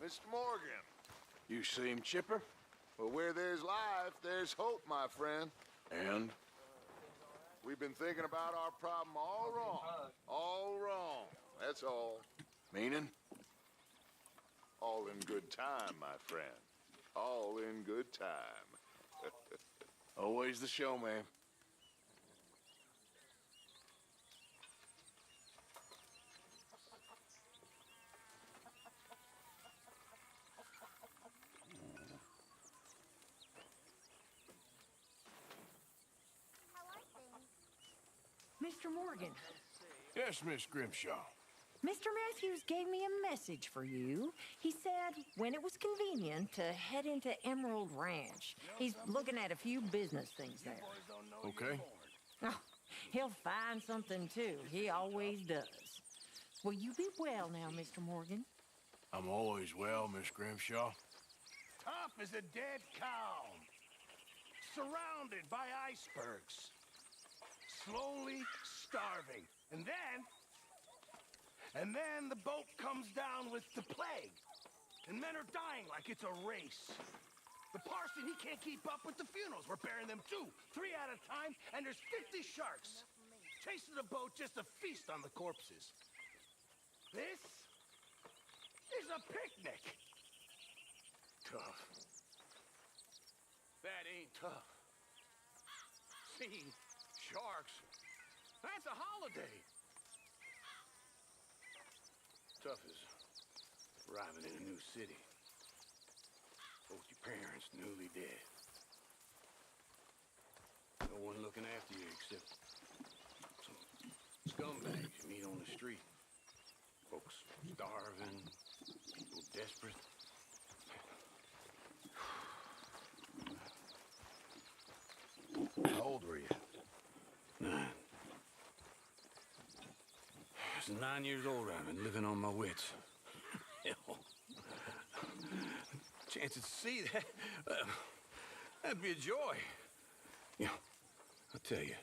Mr. Morgan. You seem chipper. Well, where there's life, there's hope, my friend. And? We've been thinking about our problem all wrong. All wrong. That's all. Meaning? All in good time, my friend. All in good time. Always the show, man. Mr. Morgan. Yes, Miss Grimshaw. Mr. Matthews gave me a message for you. He said when it was convenient to head into Emerald Ranch. He's looking at a few business things there. Okay. Oh, he'll find something too. He always does. Will you be well now, Mr. Morgan? I'm always well, Miss Grimshaw. Tough as a dead cow. Surrounded by icebergs. Slowly starving. And then the boat comes down with the plague. And men are dying like it's a race. The parson, he can't keep up with the funerals. We're burying them 2, 3 at a time, and there's 50 sharks. Chasing the boat just to feast on the corpses. This is a picnic. Tough. That ain't tough. Seeing sharks, that's a holiday. Tough as arriving in a new city. Both your parents newly dead. No one looking after you except some scumbags you meet on the street. Folks starving, people desperate. How old were you? 9. I was 9 years old. I've been living on my wits. Hell. Chances to see that, that'd be a joy. You know, I tell you,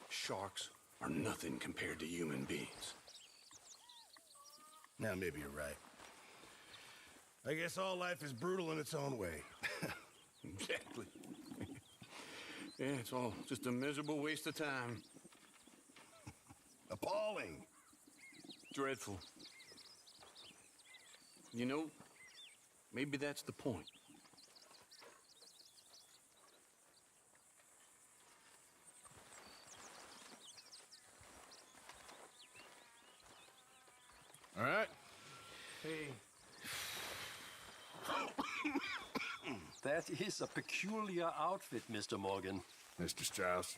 sharks are nothing compared to human beings. Now, maybe you're right. I guess all life is brutal in its own way. Exactly. Yeah, it's all just a miserable waste of time. Appalling. Dreadful. You know, maybe that's the point. All right. Hey. That is a peculiar outfit, Mr. Morgan. Mr. Strauss.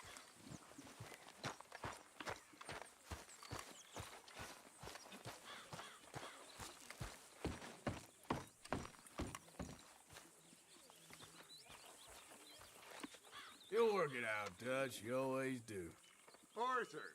You'll work it out, Dutch. You always do. Arthur.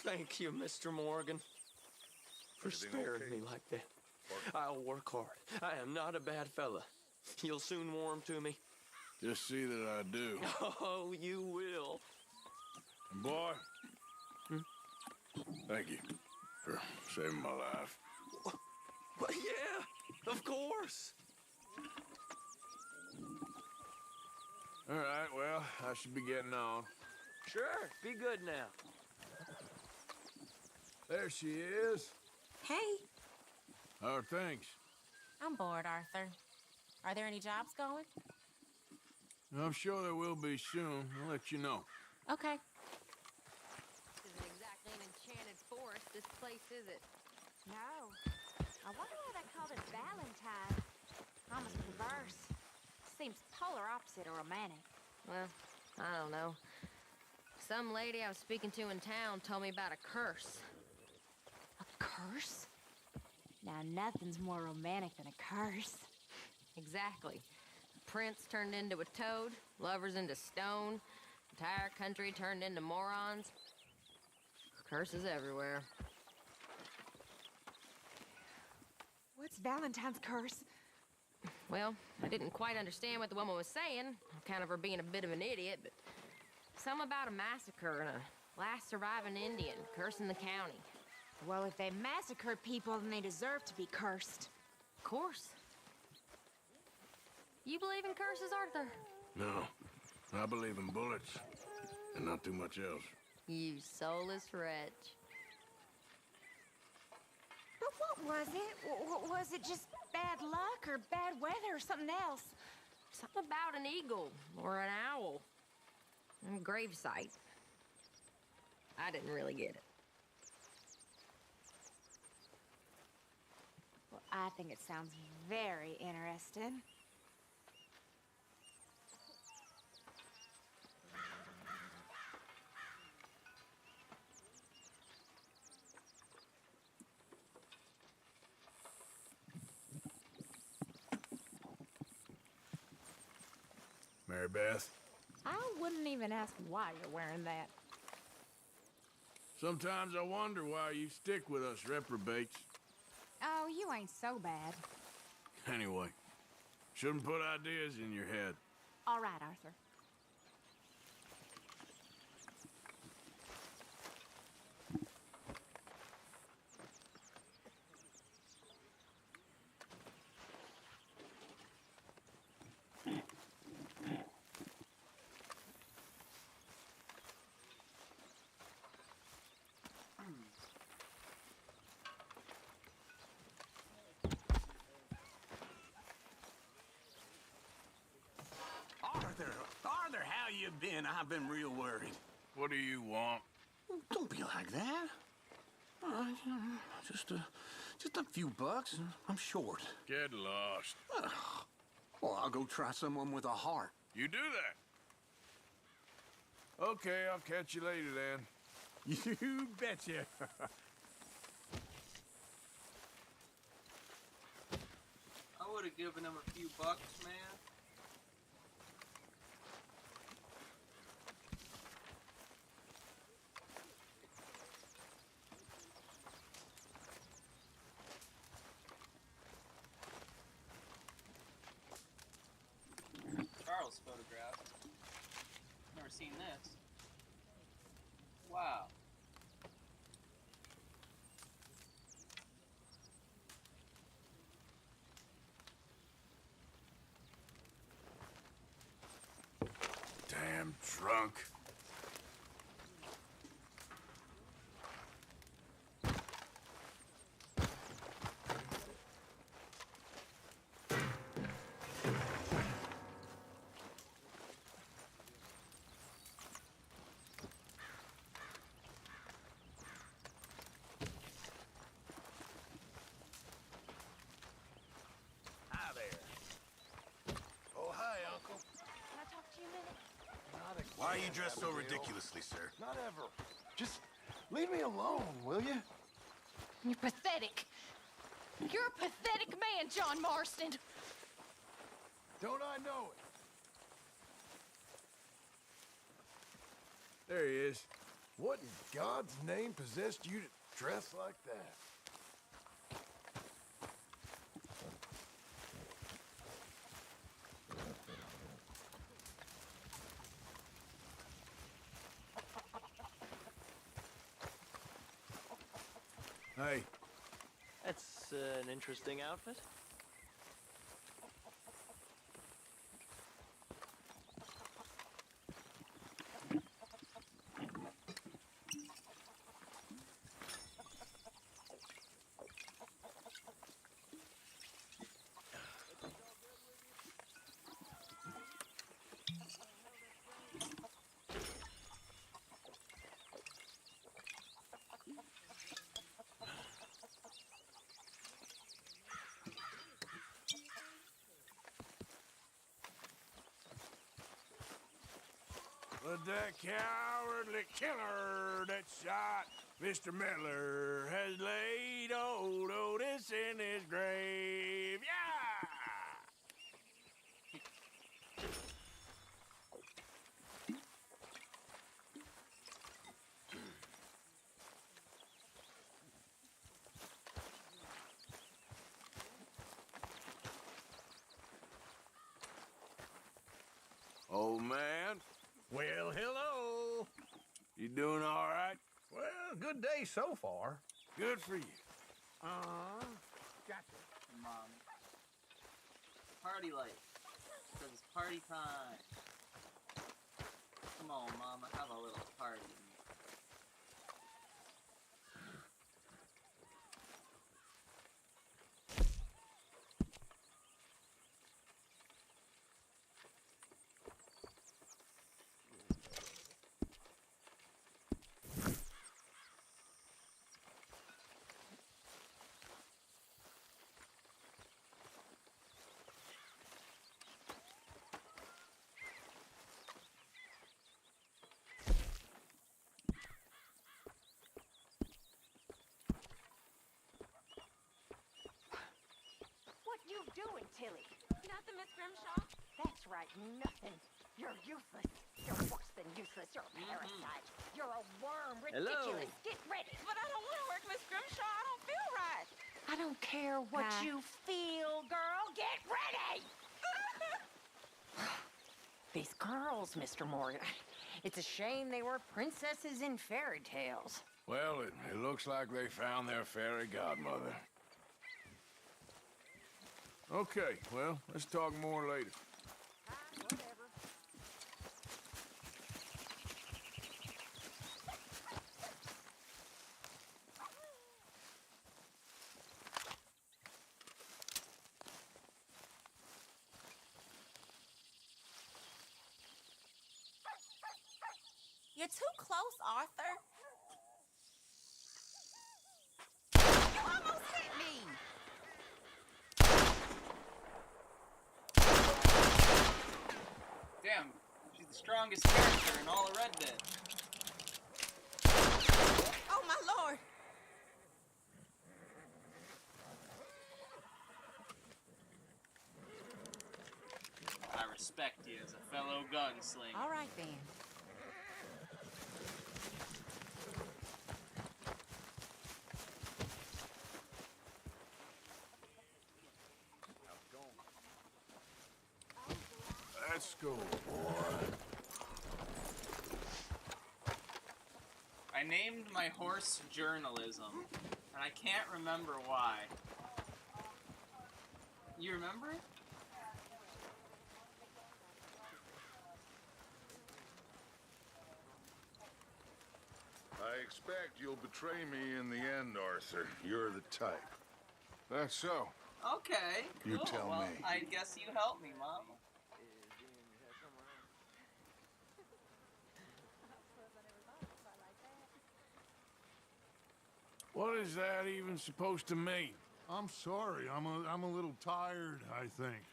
Thank you, Mr. Morgan, for sparing me like that. I'll work hard. I am not a bad fella. You'll soon warm to me. Just see that I do. Oh, you will. And boy, thank you for saving my life. But yeah, of course. All right, well, I should be getting on. Sure, be good now. There she is. Hey, How are things? I'm bored, Arthur. Are there any jobs going? I'm sure there will be soon. I'll let you know. Okay. This isn't exactly an enchanted forest, this place, is it? No. I wonder why they called it Valentine. Almost perverse. Seems polar opposite of romantic. Well, I don't know. Some lady I was speaking to in town told me about a curse. A curse? Now, nothing's more romantic than a curse. Exactly. Prince turned into a toad, lovers into stone, entire country turned into morons. Curses everywhere. What's Valentine's curse? Well, I didn't quite understand what the woman was saying. Kind of her being a bit of an idiot, but something about a massacre and a last surviving Indian cursing the county. Well, if they massacred people, then they deserve to be cursed. Of course. You believe in curses, Arthur? No, I believe in bullets, and not too much else. You soulless wretch. But what was it? Was it just bad luck or bad weather or something else? Something about an eagle or an owl. And a gravesite. I didn't really get it. Well, I think it sounds very interesting. Mary Beth, I wouldn't even ask why you're wearing that. sometimes I wonder why you stick with us reprobates. Oh, you ain't so bad. Anyway, shouldn't put ideas in your head. All right, Arthur. Arthur, how you been? I've been real worried. What do you want? Don't be like that. Just a few bucks, and I'm short. Get lost. Well, I'll go try someone with a heart. You do that. Okay, I'll catch you later then. You betcha. I would have given him a few bucks, man. Charles' photograph. Never seen this. Wow. Damn drunk. Hi there. Oh, hi, Uncle. Can I talk to you a minute? Why are you dressed so ridiculously, sir? Not ever. Just leave me alone, will you? You're pathetic. You're a pathetic man, John Marston. Don't I know it? There he is. What in God's name possessed you to dress like that? Hey, That's an interesting outfit. but that cowardly killer that shot Mr. Miller has laid old Otis in his grave. Yeah! Well, hello. You doing all right? Well, good day so far. Good for you. Gotcha. Mom. Party light. Says it's party time. Come on, Mama, have a little party. What you doing, Tilly? Nothing, Miss Grimshaw. That's right, nothing. You're useless. You're worse than useless. You're a parasite. You're a worm. Ridiculous. Get ready. But I don't want to work, Miss Grimshaw. I don't feel right. I don't care what you feel, girl. Get ready! These girls, Mr. Morgan. It's a shame they were princesses in fairy tales. Well, it looks like they found their fairy godmother. Okay, well, let's talk more later. Whatever. You're too close, Arthur. You almost hit me. Damn, she's the strongest character in all of Red Dead. Oh, my lord. I respect you as a fellow gunslinger. All right, then. Let's go, boy. I named my horse Journalism, and I can't remember why. You remember? I expect you'll betray me in the end, Arthur. You're the type. That's so. Okay, cool. You tell well, me. I guess you help me, Mama. What is that even supposed to mean? I'm sorry. I'm a little tired, I think.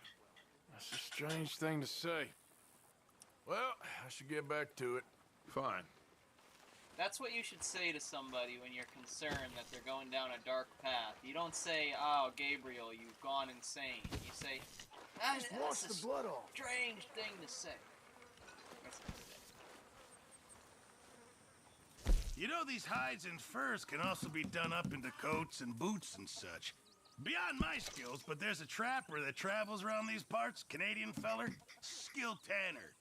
That's a strange thing to say. Well, I should get back to it. Fine. That's what you should say to somebody when you're concerned that they're going down a dark path. You don't say, "Oh, Gabriel, you've gone insane." You say, Just wash the blood off. Strange thing to say. That's what I say. You know, these hides and furs can also be done up into coats and boots and such. Beyond my skills, but there's a trapper that travels around these parts, Canadian feller, skilled tanner.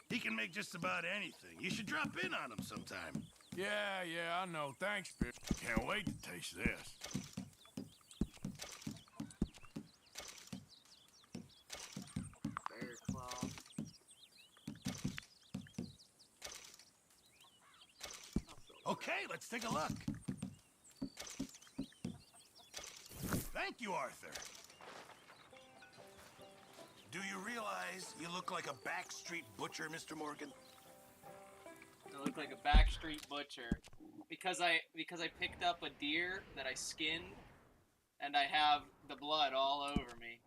He can make just about anything. You should drop in on him sometime. Yeah, I know. Thanks, Bill. Can't wait to taste this. Bear claw. Okay, let's take a look. Thank you, Arthur. Do you realize you look like a backstreet butcher, Mr. Morgan? I look like a backstreet butcher because I picked up a deer that I skinned, and I have the blood all over me.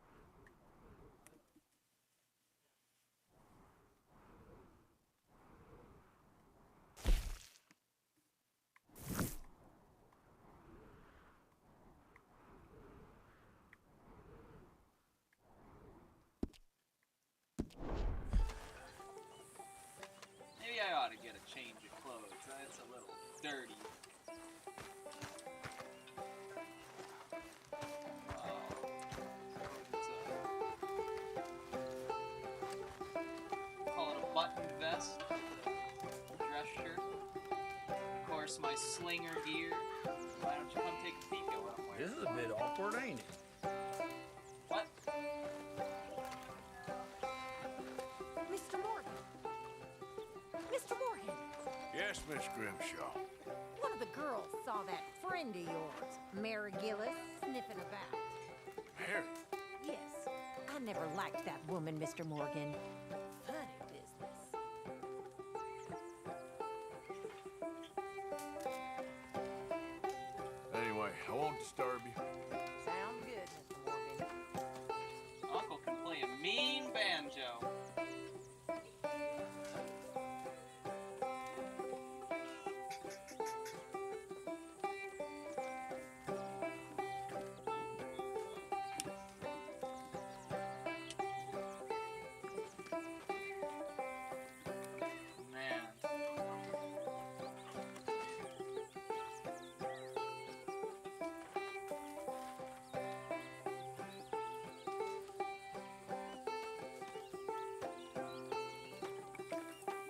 Maybe I ought to get a change of clothes. It's a little dirty. Call it a button vest. course, my slinger gear. Why don't you come take a peek at what I'm wearing? This is a bit awkward, ain't it? What? Mr. Morgan. Mr. Morgan. Yes, Miss Grimshaw. One of the girls saw that friend of yours, Mary Gillis, sniffing about. Mary? Yes. I never liked that woman, Mr. Morgan. Funny business. Anyway, I won't disturb you. Sounds good, Mr. Morgan. Uncle can play a mean banjo. Man.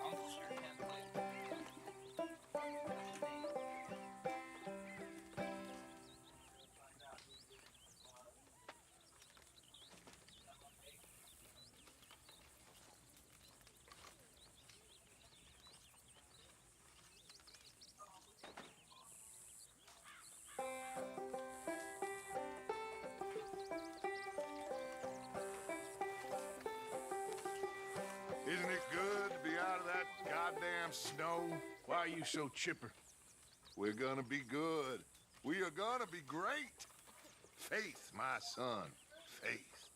Uncle sure can play. Isn't it good to be out of that goddamn snow? Why are you so chipper? We're gonna be good. We are gonna be great. Faith, my son. Faith.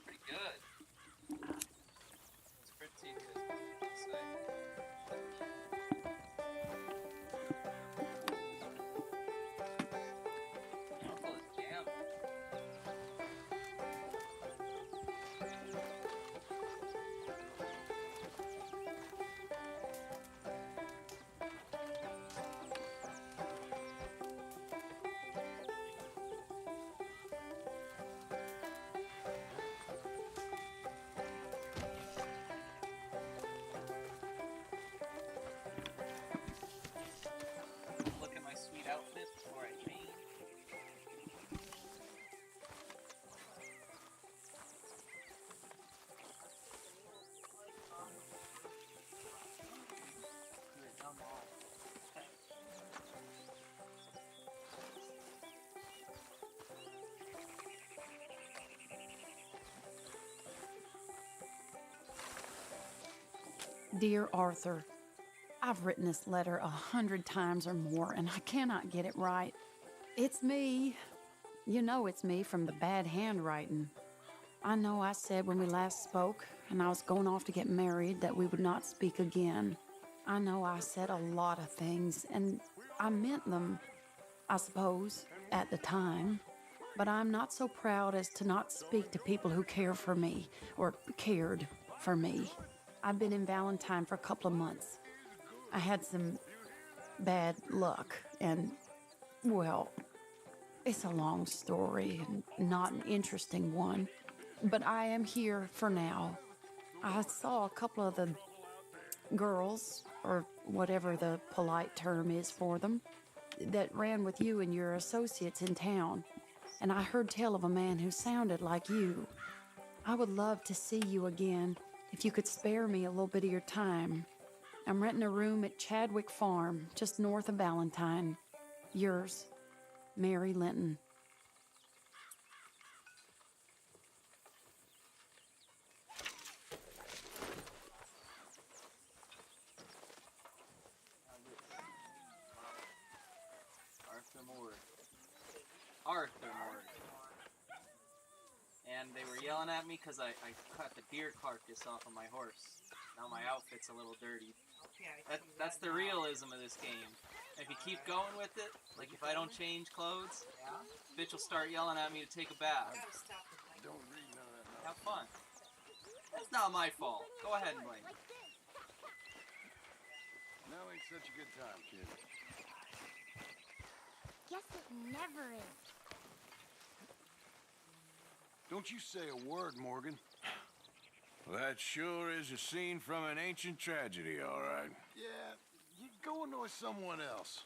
Pretty good. It's pretty good. I'd say. Uncle is jamming. Look at my sweet outfit before I change. Dear Arthur, I've written this letter 100 times or more, and I cannot get it right. It's me. You know it's me from the bad handwriting. I know I said when we last spoke, and I was going off to get married, that we would not speak again. I know I said a lot of things, and I meant them, I suppose, at the time. But I'm not so proud as to not speak to people who care for me, or cared for me. I've been in Valentine for a couple of months. I had some bad luck, and, well, it's a long story and not an interesting one, but I am here for now. I saw a couple of the girls, or whatever the polite term is for them, that ran with you and your associates in town, and I heard tell of a man who sounded like you. I would love to see you again if you could spare me a little bit of your time. I'm renting a room at Chadwick Farm, just north of Valentine. Yours, Mary Linton. Arthur Morgan. And they were yelling at me because I cut the deer carcass off of my horse. Now my outfit's a little dirty. That's the realism of this game. If you keep going with it, like if I don't change clothes, bitch will start yelling at me to take a bath. Don't read none of that. Have fun. That's not my fault. Go ahead and blame me. Now ain't such a good time, kid. Guess it never is. Don't you say a word, Morgan. Well, that sure is a scene from an ancient tragedy, all right. Yeah, know it's someone else.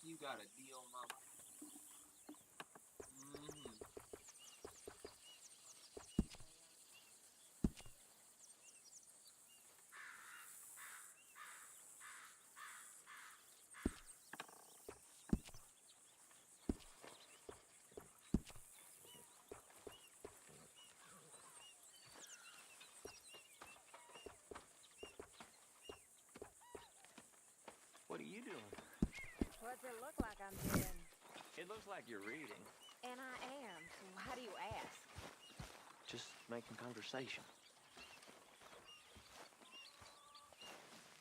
You got a deal, mama. What are you doing? What's it look like I'm doing? It looks like you're reading. And I am. So why do you ask? Just making conversation.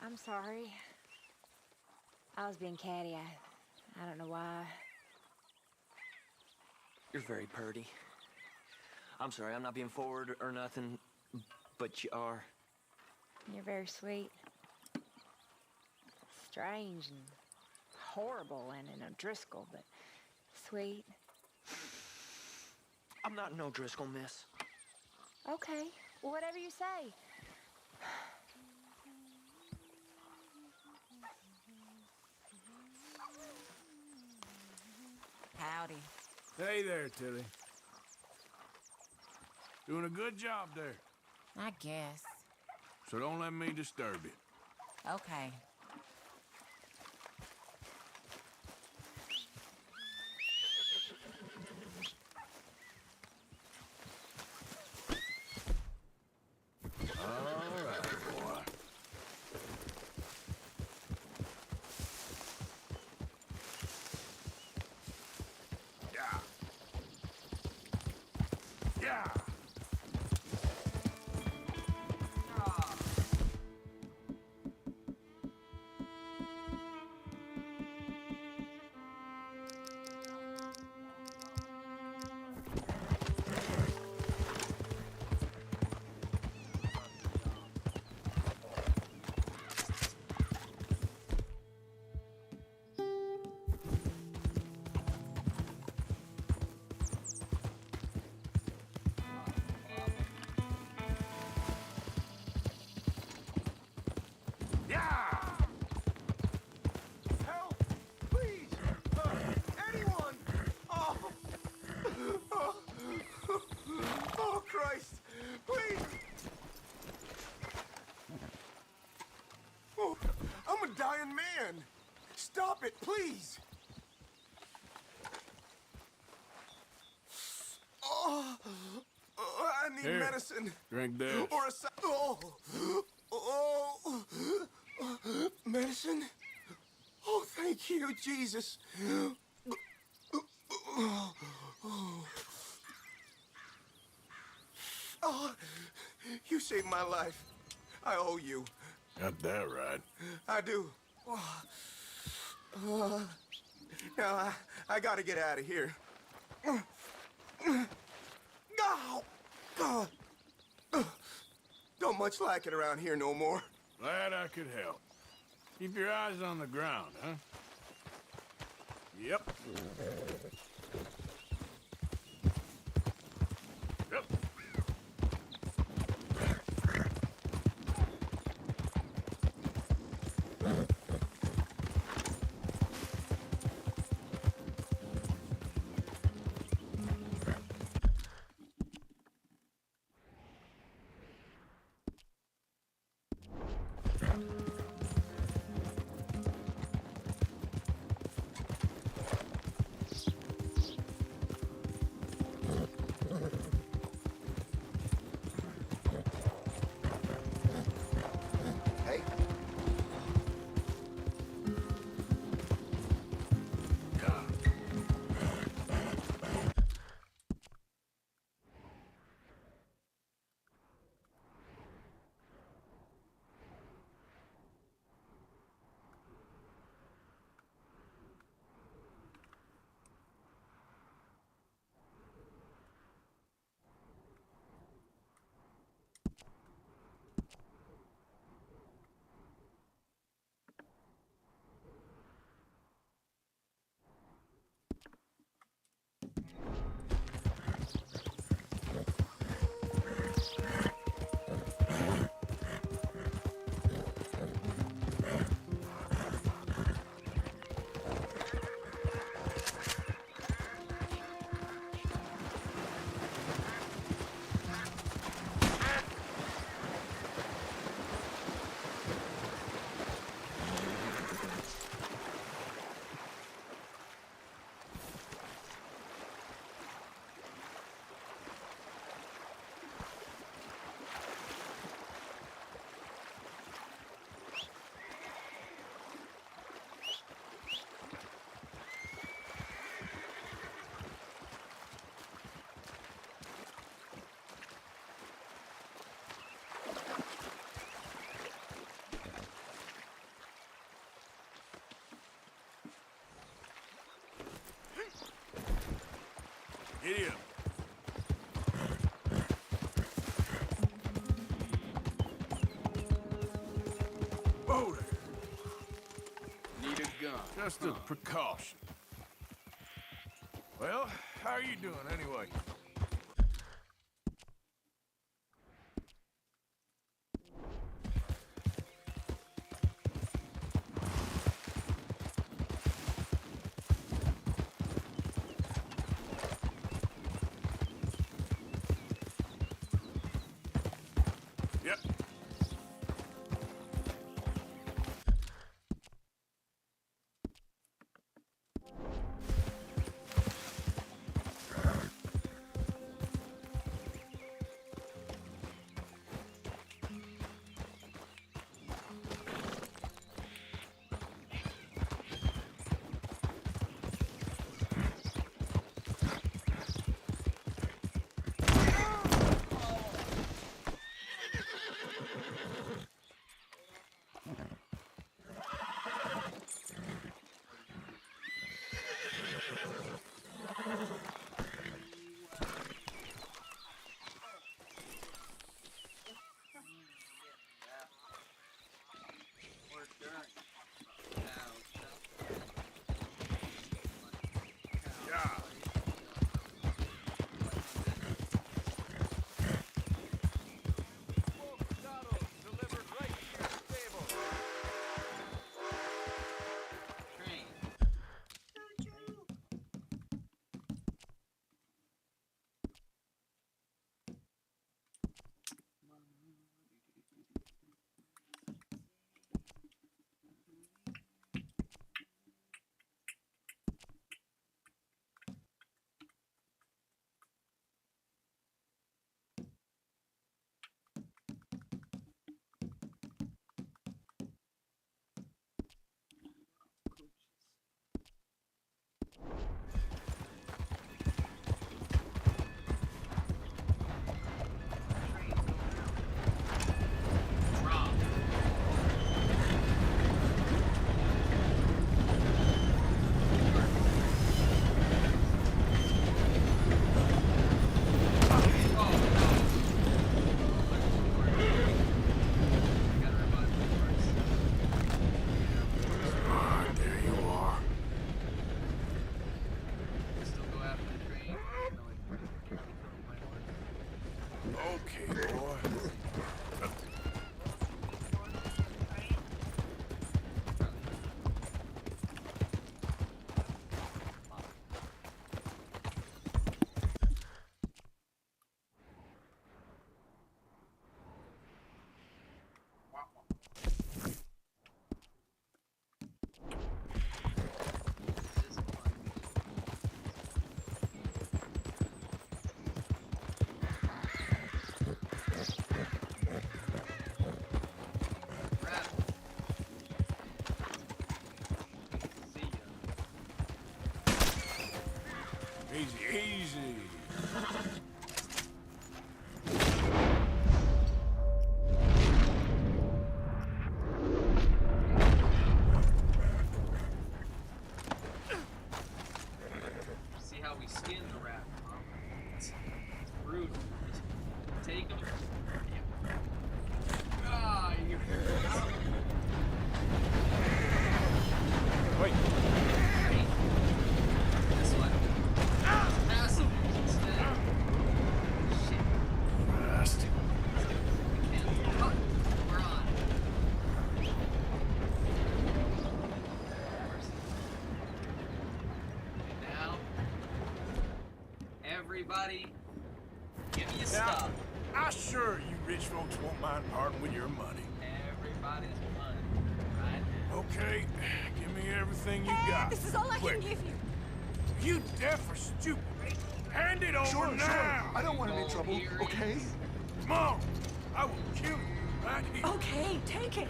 I'm sorry. I was being catty. I don't know why. You're very purty. I'm sorry, I'm not being forward or nothing, but you are. You're very sweet. Strange and horrible and an O'Driscoll, but sweet. I'm not an O'Driscoll, miss. Okay, well, whatever you say. Howdy. Hey there, Tilly. Doing a good job there. I guess. So don't let me disturb you. Okay. Dying man! Stop it, please! I need Here, medicine. drink this. Or medicine? Oh, thank you, Jesus. Oh, you saved my life. I owe you. Got that right. I do. Now, I gotta get out of here. Don't much like it around here no more. Glad I could help. Keep your eyes on the ground, huh? Yep. Yep. Hey. Giddy up. Whoa there. Need a gun. Just a precaution. Well, how are you doing anyway? Yep. everybody. Give me your Now, stuff. I'm sure you rich folks won't mind parting with your money. Everybody's money. Right now. Okay, give me everything you got. This is all I Quick. can give you. You deaf or stupid? Hand it over Sure, now! sure. I don't want any trouble, okay? Come on! I will kill you right here. Okay, take it.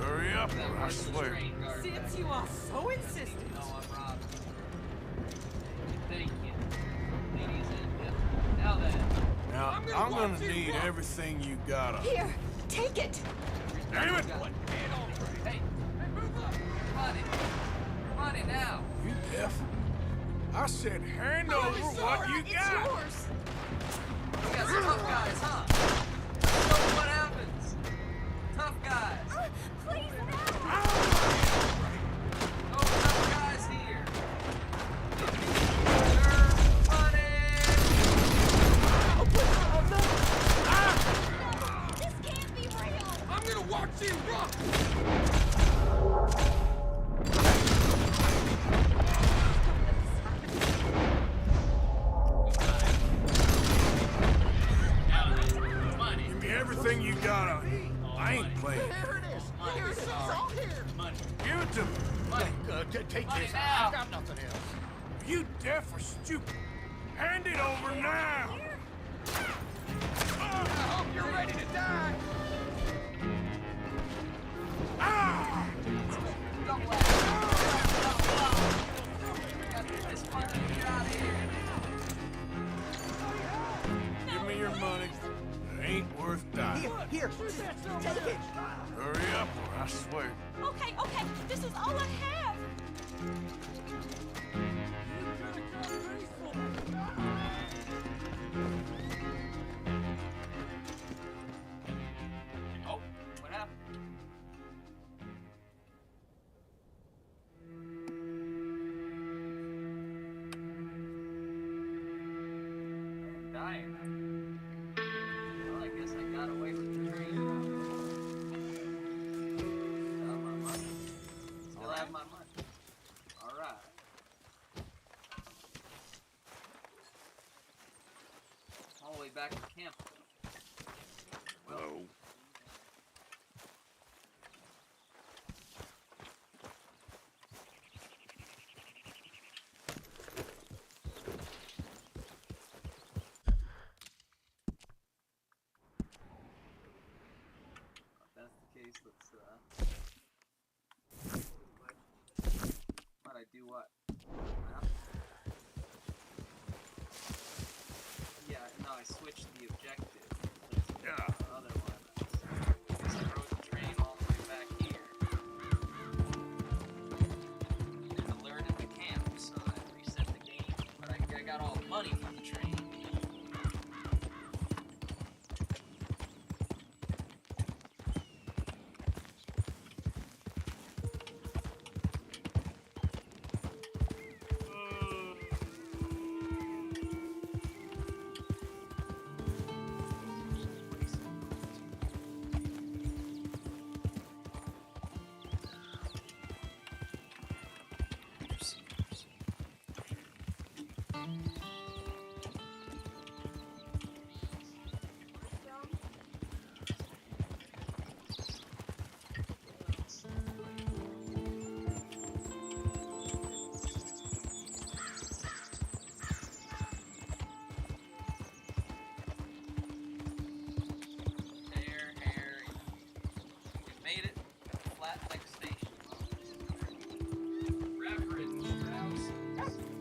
Hurry up, That or I was the swear. train guard Since back you there. are so insistent. No, I'm robbing. Thank you. Ladies and gentlemen. Now then. Now, I'm gonna need everything you got on. Here, take it. Damn it! Hey, move up. Money. Money now. You deaf? I said hand over what you It's got! yours. You got some tough guys, huh? So what happens? Tough guys. Please, no. Oh, tough guys here. Serve money. This can't be real. I'm gonna watch you rock! Money. Give me everything you got on you. I ain't playing. Here it is! Here it is! It's all here! Money. Give it to me. Money. Take Money this. now. I've got nothing else. You deaf or stupid? Hand it over now! I hope you're ready to die! Ah! Don't laugh. Got this money. Get out of here. Give me your money. It ain't worth dying. Here, take it! Hurry up, or I swear. Okay, okay. This is all I have. Oh, what happened? I'm dying. Well, I guess I got away with the train. Still have my money. Still have my money. All right. All the way back to camp. No. If that's the case, let's Why'd I do what? Map? Yeah, no, I switched the objective. Yeah. The other one. Because I rode the train all the way back here. And alerted the camp, so I reset the game. But I got all the money from the train. Made it. Flat next station. Reverend Strauss.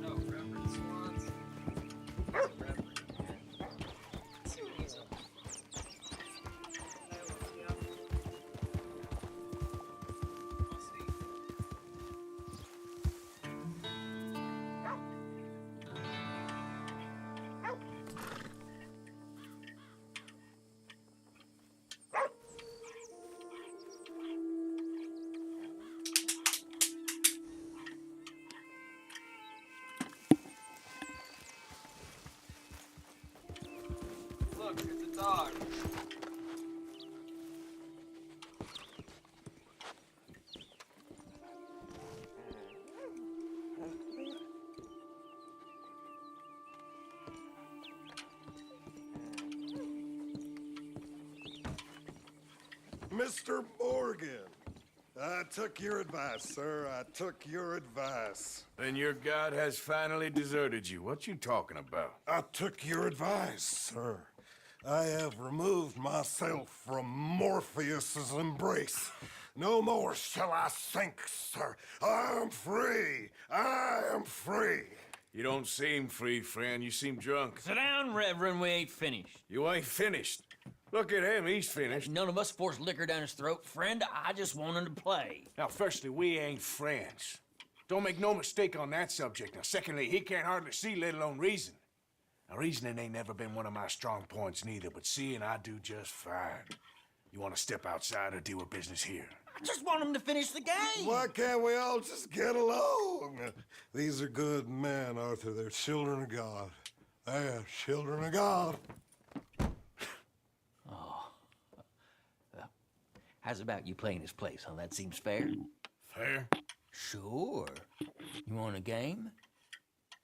No, Reverend Swans. Reverend. Let's see what he's up to. Let's see. Look, it's a dog. Mr. Morgan, I took your advice, sir. I took your advice. Then your god has finally deserted you. What you talking about? I took your advice, sir. I have removed myself from Morpheus's embrace. No more shall I sink, sir. I am free. I am free. You don't seem free, friend. You seem drunk. Sit down, Reverend. We ain't finished. You ain't finished. Look at him. He's finished. None of us forced liquor down his throat. Friend, I just want him to play. Now, firstly, we ain't friends. Don't make no mistake on that subject. Now, secondly, he can't hardly see, let alone reason. Now, reasoning ain't never been one of my strong points neither, but seeing I do just fine. You want to step outside or deal with business here? I just want him to finish the game. Why can't we all just get along? These are good men, Arthur. They're children of God. They're children of God. How's about you playing his place, huh? That seems fair. Fair? Sure. You want a game?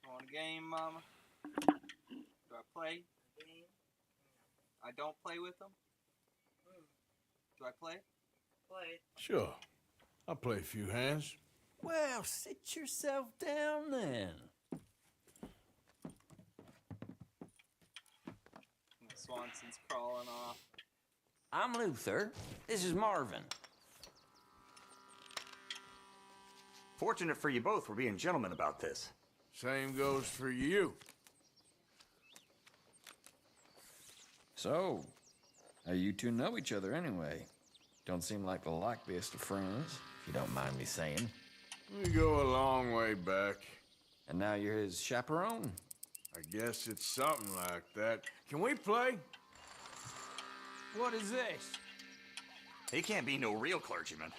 Want a game, Mama? Do I play? I don't play with them? Do I play? Sure. I'll play a few hands. Well, sit yourself down then. Swanson's crawling off. I'm Luther. This is Marvin. Fortunate for you both, we're being gentlemen about this. Same goes for you. So, how you two know each other anyway? Don't seem like the likeliest of friends, if you don't mind me saying. We go a long way back. And now you're his chaperone? I guess it's something like that. Can we play? What is this? He can't be no real clergyman.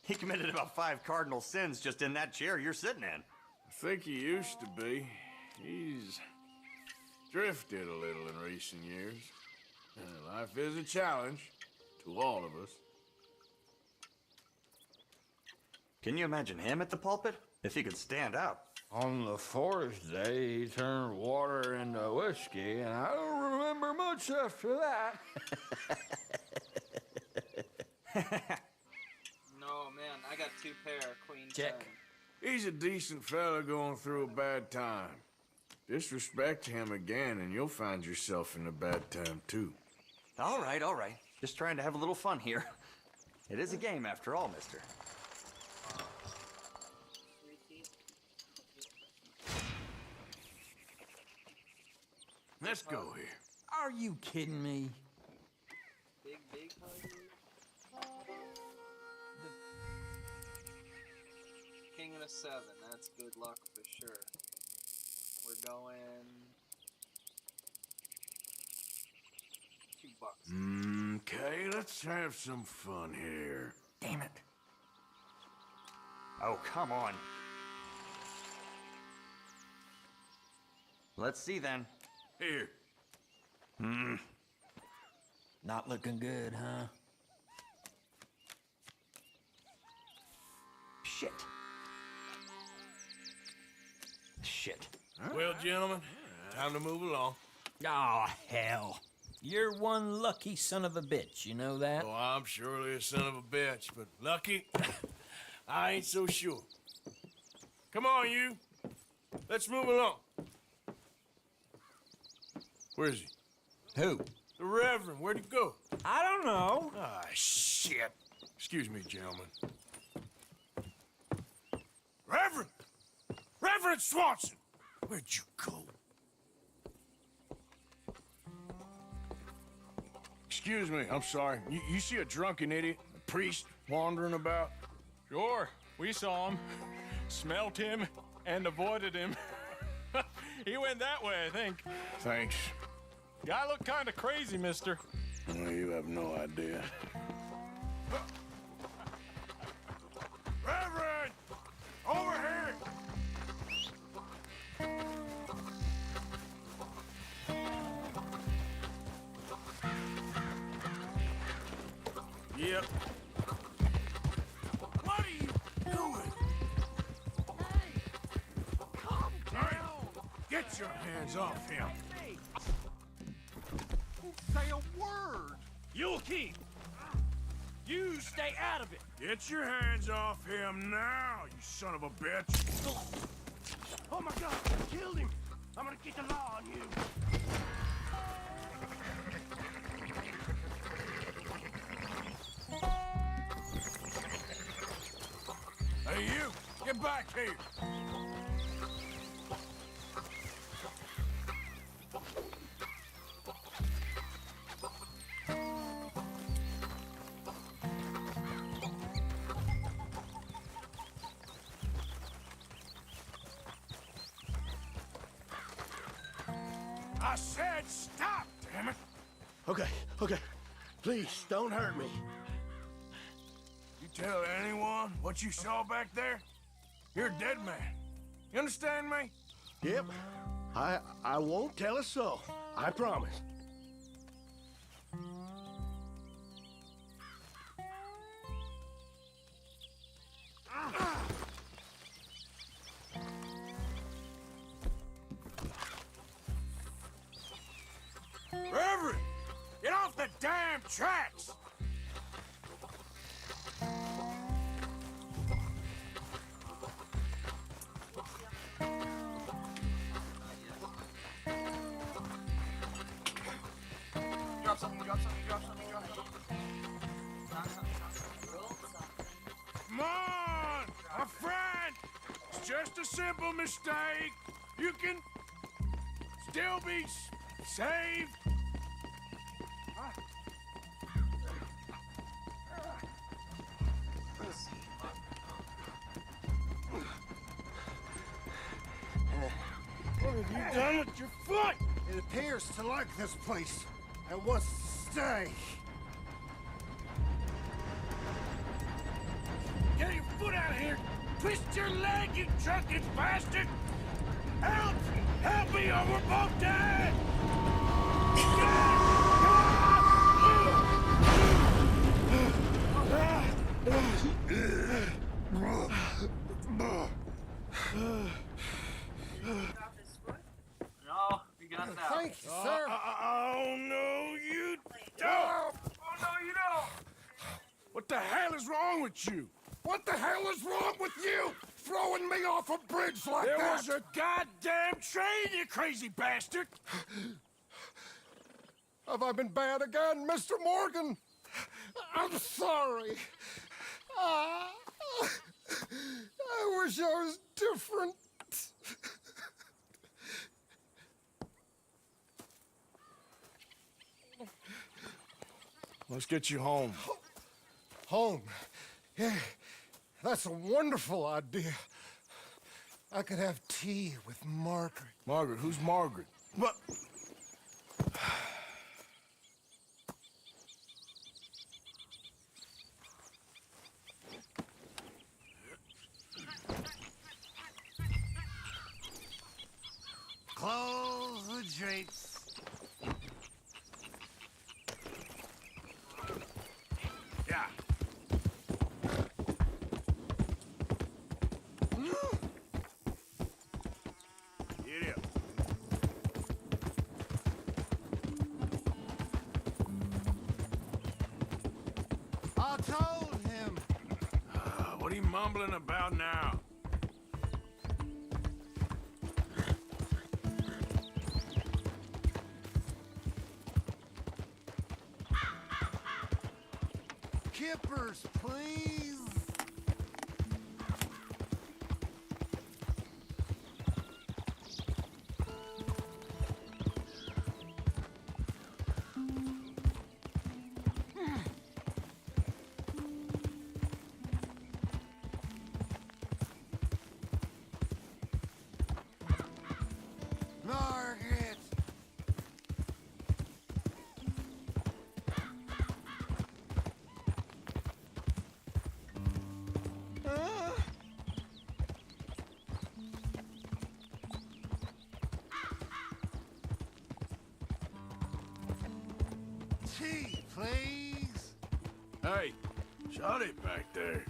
He committed about 5 cardinal sins just in that chair you're sitting in. I think he used to be. He's drifted a little in recent years. Life is a challenge to all of us. Can you imagine him at the pulpit? If he could stand out. On the 4th day, he turned water into whiskey, and I don't remember much after that. No, man, I got 2 pair, queen Check. 10. He's a decent fella going through a bad time. Disrespect him again, and you'll find yourself in a bad time, too. All right, all right. Just trying to have a little fun here. It is a game after all, mister. Let's go here. Are you kidding me? Big huggy. King and a 7, that's good luck for sure. We're going $2. Okay, let's have some fun here. Damn it. Oh, come on. Let's see then. Here. Not looking good, huh? Shit. Shit. Well, gentlemen, time to move along. Oh, hell. You're one lucky son of a bitch, you know that? Oh, I'm surely a son of a bitch, but lucky, I ain't so sure. Come on, you. Let's move along. Where is he? Who? The Reverend. Where'd he go? I don't know. Ah, shit. Excuse me, gentlemen. Reverend! Reverend Swanson! Where'd you go? Excuse me, I'm sorry. You see a drunken idiot, a priest, wandering about? Sure, we saw him, smelt him, and avoided him. He went that way, I think. Thanks. Guy looked kind of crazy, mister. Well, you have no idea. Reverend! Over here! Yep. What are you doing? Hey! Calm down! Get your hands off him! Say a word! You'll keep! You stay out of it. Get your hands off him now, you son of a bitch. Oh my God, I killed him. I'm gonna get the law on you. Hey, you, get back here. I said stop, damn it! Okay. Please, don't hurt me. You tell anyone what you saw back there, you're a dead man. You understand me? Yep. I won't tell a soul. I promise. Reverend, get off the damn tracks! Drop something, drop something, drop something, drop something. Drop something, drop something. Roll something. Come on, my friend! It's just a simple mistake. You can still be saved. What have you done with your foot? It appears to like this place and wants to stay. Get your foot out of here! Twist your leg, you drunken bastard! Help! Help me or we're both dead! No, we got it out. Thank you, sir. Oh, no, you don't! Oh, no, you don't! What the hell is wrong with you? What the hell is wrong with you? Throwing me off a bridge like There that? was a goddamn train, you crazy bastard! Have I been bad again, Mr. Morgan? I'm sorry. I wish I was different. Let's get you home. Home? Yeah, that's a wonderful idea. I could have tea with Margaret. Margaret? Who's Margaret? But... Close the drapes. Yeah. Get up. I told him. What are you mumbling about now? Kippers, please. Margaret. Tea, please. Hey, shut it back there.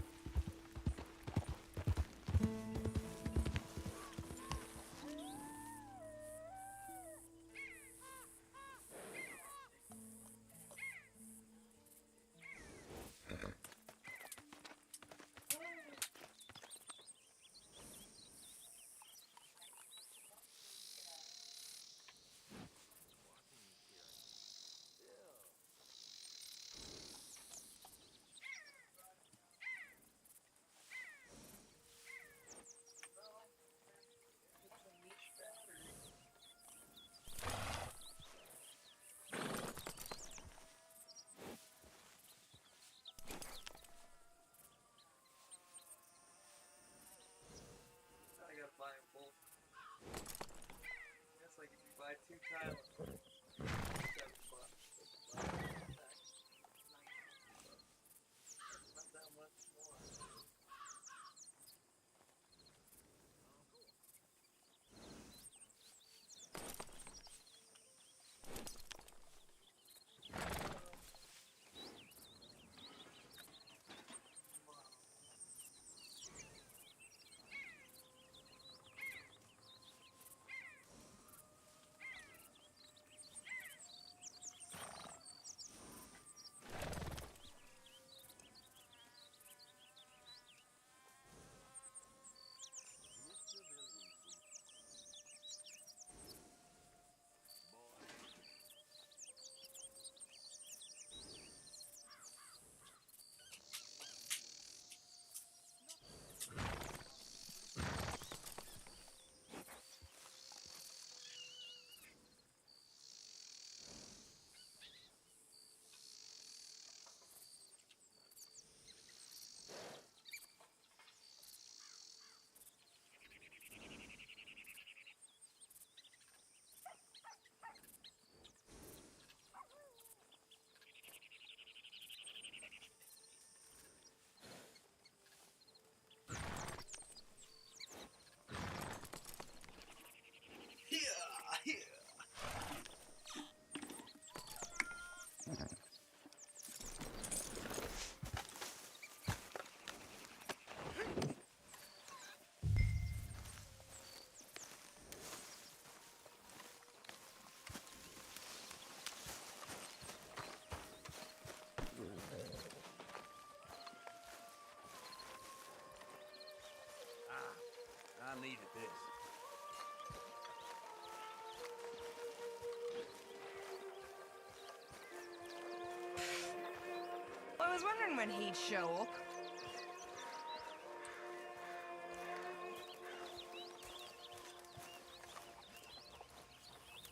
was wondering when he'd show up.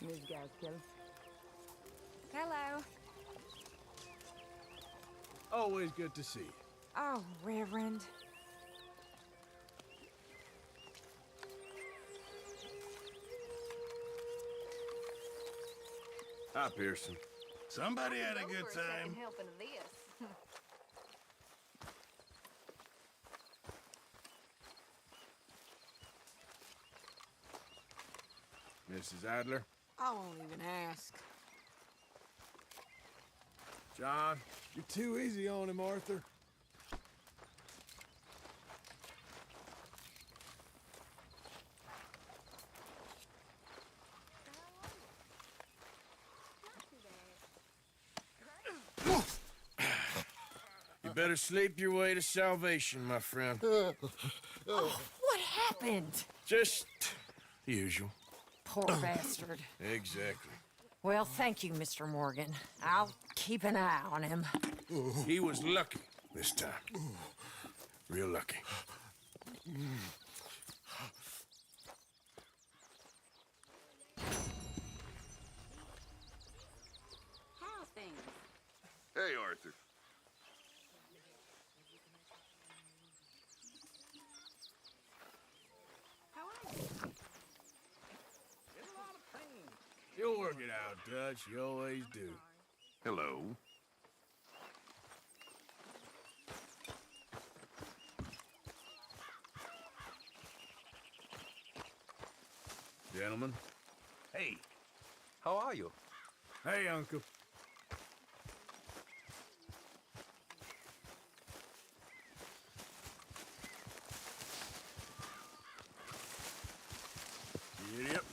Ms. Gaskell. Hello. Always good to see you. Oh, Reverend. Hi, Pearson. Somebody had a good time. Helping of this. Mrs. Adler. I won't even ask. John, you're too easy on him, Arthur. You better sleep your way to salvation, my friend. Oh, what happened? Just the usual. Poor bastard. Exactly. Well, thank you, Mr. Morgan. I'll keep an eye on him. He was lucky this time. Real lucky. How's things? Hey, Arthur. How are you? You'll work it out, Dutch. You always do. Hello. Gentlemen. Hey, how are you? Hey, Uncle. Yep.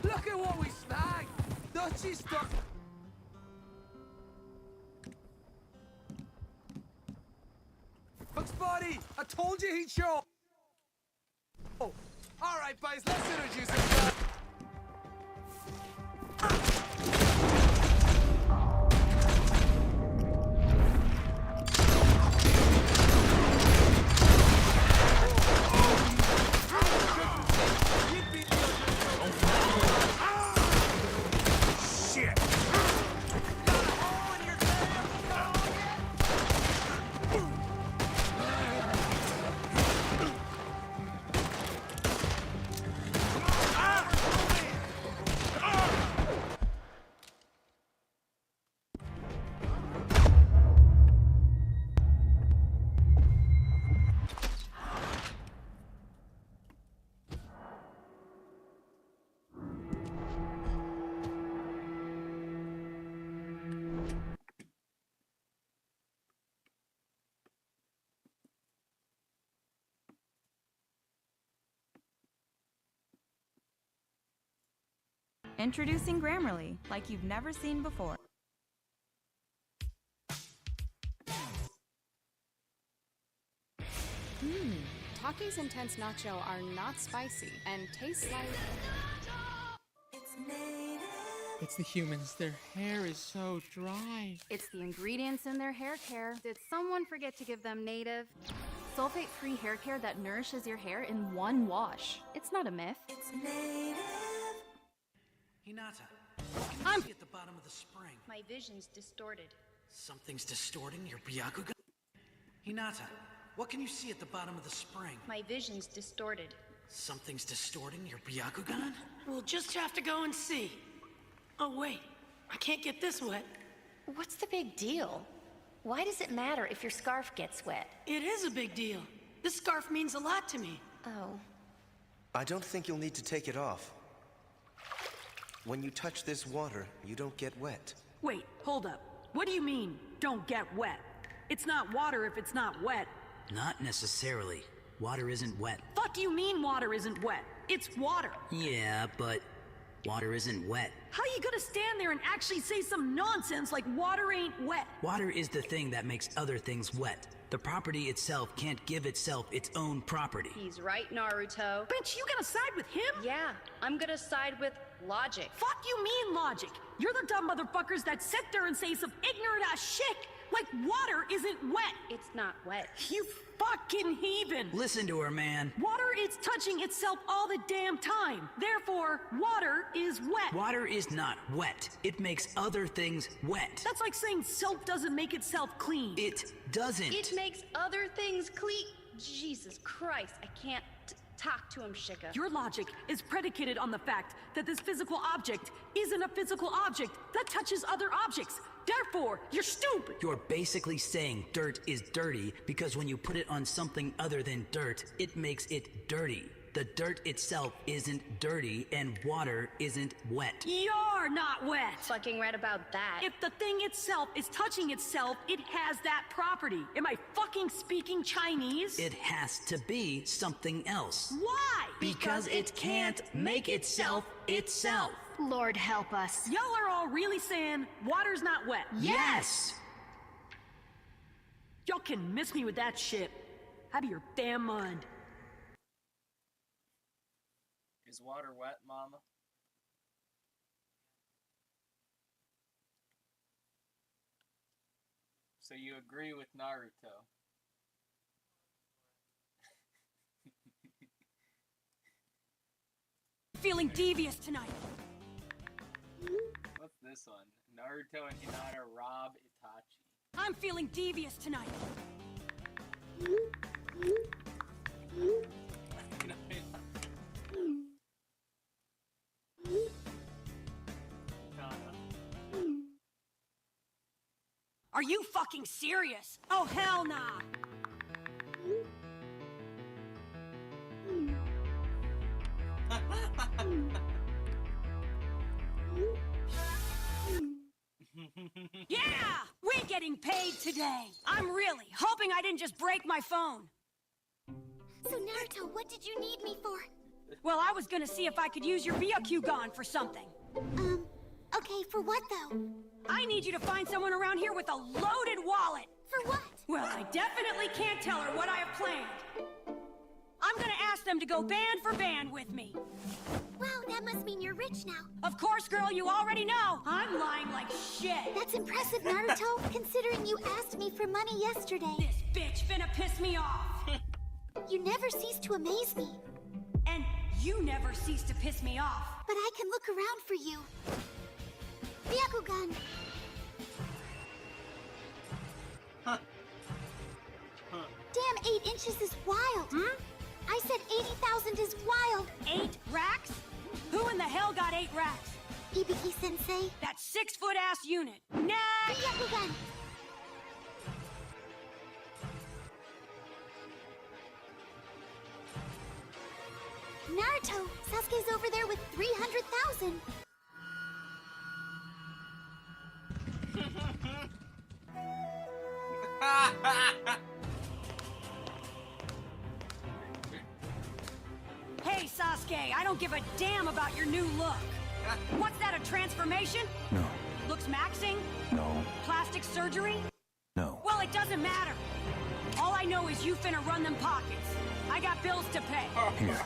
Look at what we snagged! Dutchie stuck. Bugs Buddy, I told you he'd show up. Oh, all right, boys, let's introduce him. Introducing Grammarly, like you've never seen before. Taki's Intense Nacho are not spicy and taste like... It's the humans. Their hair is so dry. It's the ingredients in their hair care. Did someone forget to give them native, sulfate-free hair care that nourishes your hair in one wash? It's not a myth. It's native. Hinata, I'm at the bottom of the spring. My vision's distorted. Something's distorting your Byakugan? Hinata, what can you see at the bottom of the spring? My vision's distorted. Something's distorting your Byakugan? We'll just have to go and see. Oh, wait. I can't get this wet. What's the big deal? Why does it matter if your scarf gets wet? It is a big deal. This scarf means a lot to me. Oh. I don't think you'll need to take it off. When you touch this water, you don't get wet. Wait, hold up. What do you mean, don't get wet? It's not water if it's not wet. Not necessarily. Water isn't wet. Fuck do you mean water isn't wet? It's water. Yeah, but water isn't wet. How you gonna stand there and actually say some nonsense like water ain't wet? Water is the thing that makes other things wet. The property itself can't give itself its own property. He's right, Naruto. Bitch, you gonna side with him? Yeah, I'm gonna side with logic. Fuck you mean logic? You're the dumb motherfuckers that sit there and say some ignorant ass shit like water isn't wet. It's not wet. You fucking heathen. Listen to her, man. Water is touching itself all the damn time. Therefore, water is wet. Water is not wet. It makes other things wet. That's like saying soap doesn't make itself clean. It doesn't. It makes other things clean. Jesus Christ, I can't talk to him, Shika. Your logic is predicated on the fact that this physical object isn't a physical object that touches other objects. Therefore, you're stupid. You're basically saying dirt is dirty because when you put it on something other than dirt, it makes it dirty. The dirt itself isn't dirty and water isn't wet. You're not wet. Fucking right about that. If the thing itself is touching itself, it has that property. Am I fucking speaking Chinese? It has to be something else. Why? Because it can't make itself itself. Lord help us. Y'all are all really saying water's not wet? Yes! Y'all can miss me with that shit. Out of your damn mind. Is water wet, Mama? So you agree with Naruto? Feeling devious tonight. What's this one? Naruto and Hinata rob Itachi. I'm feeling devious tonight. Are you fucking serious? Oh, hell nah. Yeah! We're getting paid today. I'm really hoping I didn't just break my phone. So, Naruto, what did you need me for? Well, I was gonna see if I could use your Byakugan for something. Okay, for what though? I need you to find someone around here with a loaded wallet. For what? Well, I definitely can't tell her what I have planned. I'm gonna ask them to go band for band with me. Wow, that must mean you're rich now. Of course, girl, you already know. I'm lying like shit. That's impressive, Naruto, considering you asked me for money yesterday. This bitch finna piss me off. You never cease to amaze me. And you never cease to piss me off. But I can look around for you. Byakugan. Damn, 8 inches is wild. I said 80,000 is wild. 8 racks? Who in the hell got 8 racks? Ibiki-sensei. That 6-foot-ass unit. Next! Byakugan. Naruto, Sasuke's over there with 300,000. Hey, Sasuke, I don't give a damn about your new look. What's that, a transformation? No. Looks maxing? No. Plastic surgery? No. Well, it doesn't matter. All I know is you finna run them pockets. I got bills to pay. Here.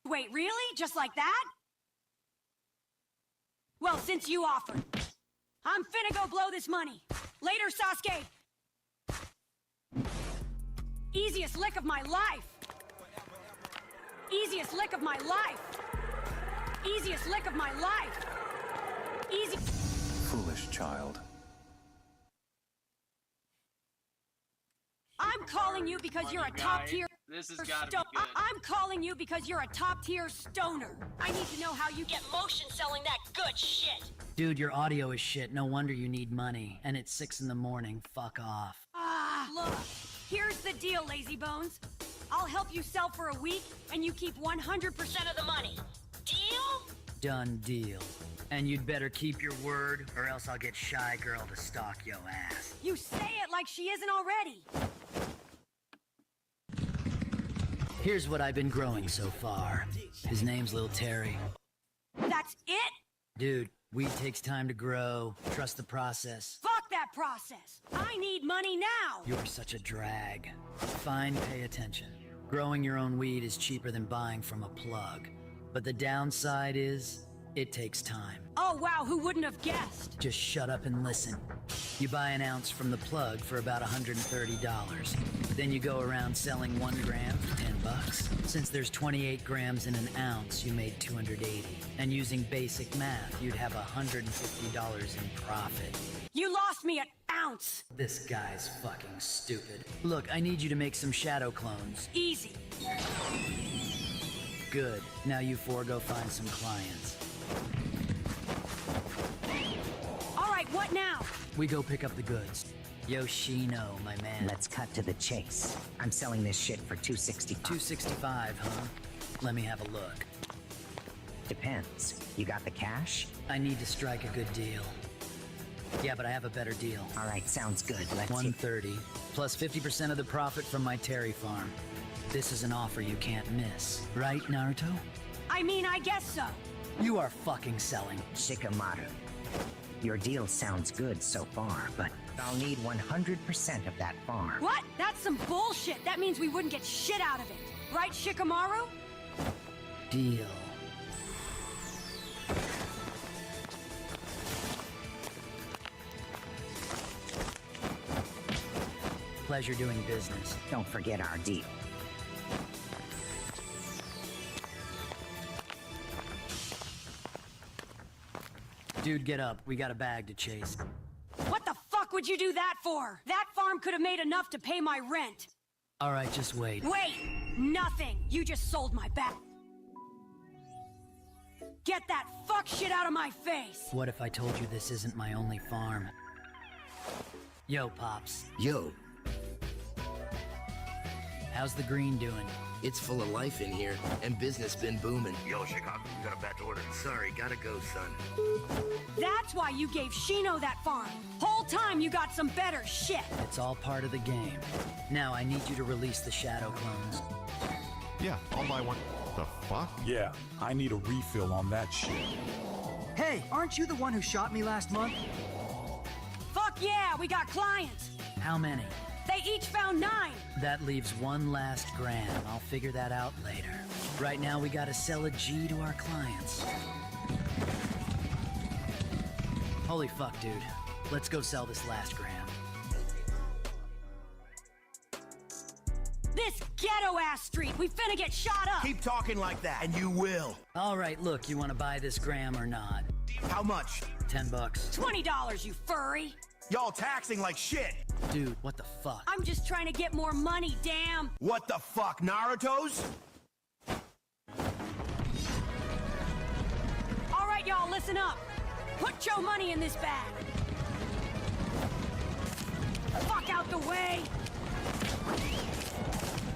Wait, really? Just like that? Well, since you offered, I'm finna go blow this money. Later, Sasuke. Easiest lick of my life. Easiest lick of my life. Easiest lick of my life. Easy. Foolish child. I'm calling you because you're a top tier. This has got to be good. I'm calling you because you're a top tier stoner. I need to know how you get motion selling that good shit. Dude, your audio is shit. No wonder you need money. And it's 6 in the morning. Fuck off. Ah, look. Here's the deal, lazy bones. I'll help you sell for a week, and you keep 100% of the money. Deal? Done deal. And you'd better keep your word, or else I'll get Shy Girl to stalk yo ass. You say it like she isn't already. Here's what I've been growing so far. His name's Lil Terry. That's it? Dude, weed takes time to grow. Trust the process. Fuck that process. I need money now. You're such a drag. Fine, pay attention. Growing your own weed is cheaper than buying from a plug. But the downside is, it takes time. Oh wow, who wouldn't have guessed? Just shut up and listen. You buy an ounce from the plug for about $130. Then you go around selling 1 gram for $10. Since there's 28 grams in an ounce, you made $280. And using basic math, you'd have $150 in profit. You lost me an ounce. This guy's fucking stupid. Look, I need you to make some shadow clones. Easy. Good. Now you four go find some clients. All right, what now? We go pick up the goods. Yoshino, my man. Let's cut to the chase. I'm selling this shit for $265. $265, huh? Let me have a look. Depends. You got the cash? I need to strike a good deal. Yeah, but I have a better deal. All right, sounds good. Let's $130, plus 50% of the profit from my Terry farm. This is an offer you can't miss. Right, Naruto? I mean, I guess so. You are fucking selling. Shikamaru. Your deal sounds good so far, but I'll need 100% of that farm. What? That's some bullshit. That means we wouldn't get shit out of it. Right, Shikamaru? Deal. Pleasure doing business. Don't forget our deal. Dude, get up. We got a bag to chase. What the fuck would you do that for? That farm could have made enough to pay my rent. All right, just wait. Wait! Nothing! You just sold my back. Get that fuck shit out of my face! What if I told you this isn't my only farm? Yo, Pops. Yo. How's the green doing? It's full of life in here, and business been booming. Yo, Chicago, you got a batch order. Sorry, gotta go, son. That's why you gave Shino that farm. Whole time you got some better shit. It's all part of the game. Now I need you to release the shadow clones. Yeah, I'll buy one. The fuck? Yeah, I need a refill on that shit. Hey, aren't you the one who shot me last month? Fuck yeah, we got clients. How many? They each found 9. That leaves 1 last gram. I'll figure that out later. Right now, we gotta sell a G to our clients. Holy fuck, dude. Let's go sell this last gram. This ghetto-ass street, we finna get shot up! Keep talking like that, and you will. All right, look, you wanna buy this gram or not? How much? $10. $20, you furry! Y'all taxing like shit! Dude, what the fuck? I'm just trying to get more money, damn! What the fuck, Naruto's? All right, y'all, listen up. Put your money in this bag. Fuck out the way!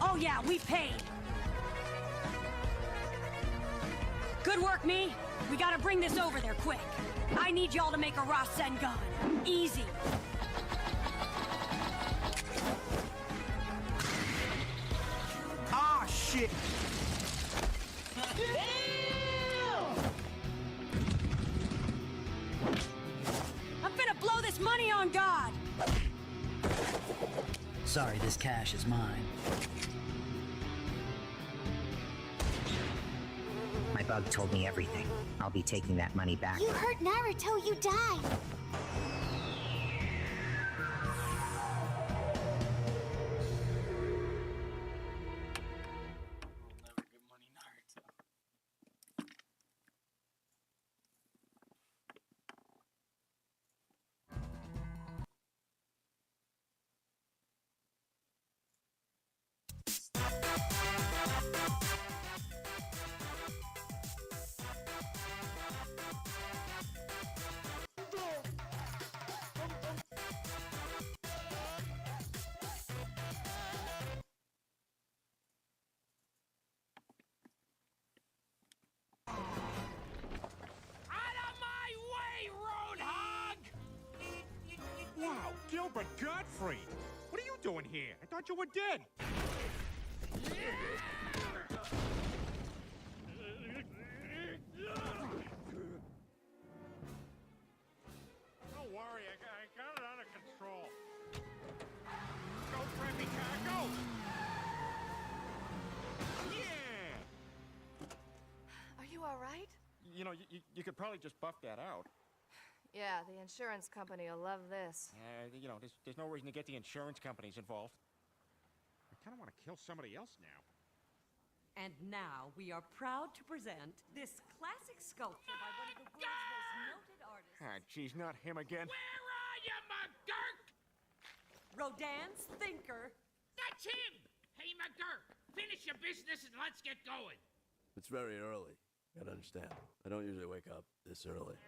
Oh yeah, we paid. Good work, me. We gotta bring this over there quick. I need y'all to make a Rasengan. Easy. Ah, shit! I'm finna blow this money on God! Sorry, this cash is mine. My bug told me everything. I'll be taking that money back. You hurt Naruto, you die. Wow, Gilbert Gottfried! What are you doing here? I thought you were dead! Don't worry, I got it under control. Go, Preppy car, go! Yeah! Are you all right? You know, you could probably just buff that out. Yeah, the insurance company will love this. You know, there's no reason to get the insurance companies involved. I kind of want to kill somebody else now. And now we are proud to present this classic sculpture by one of the world's most noted artists. Ah, geez, not him again. Where are you, McGurk? Rodin's Thinker. That's him! Hey, McGurk, finish your business and let's get going. It's very early. You gotta understand. I don't usually wake up this early.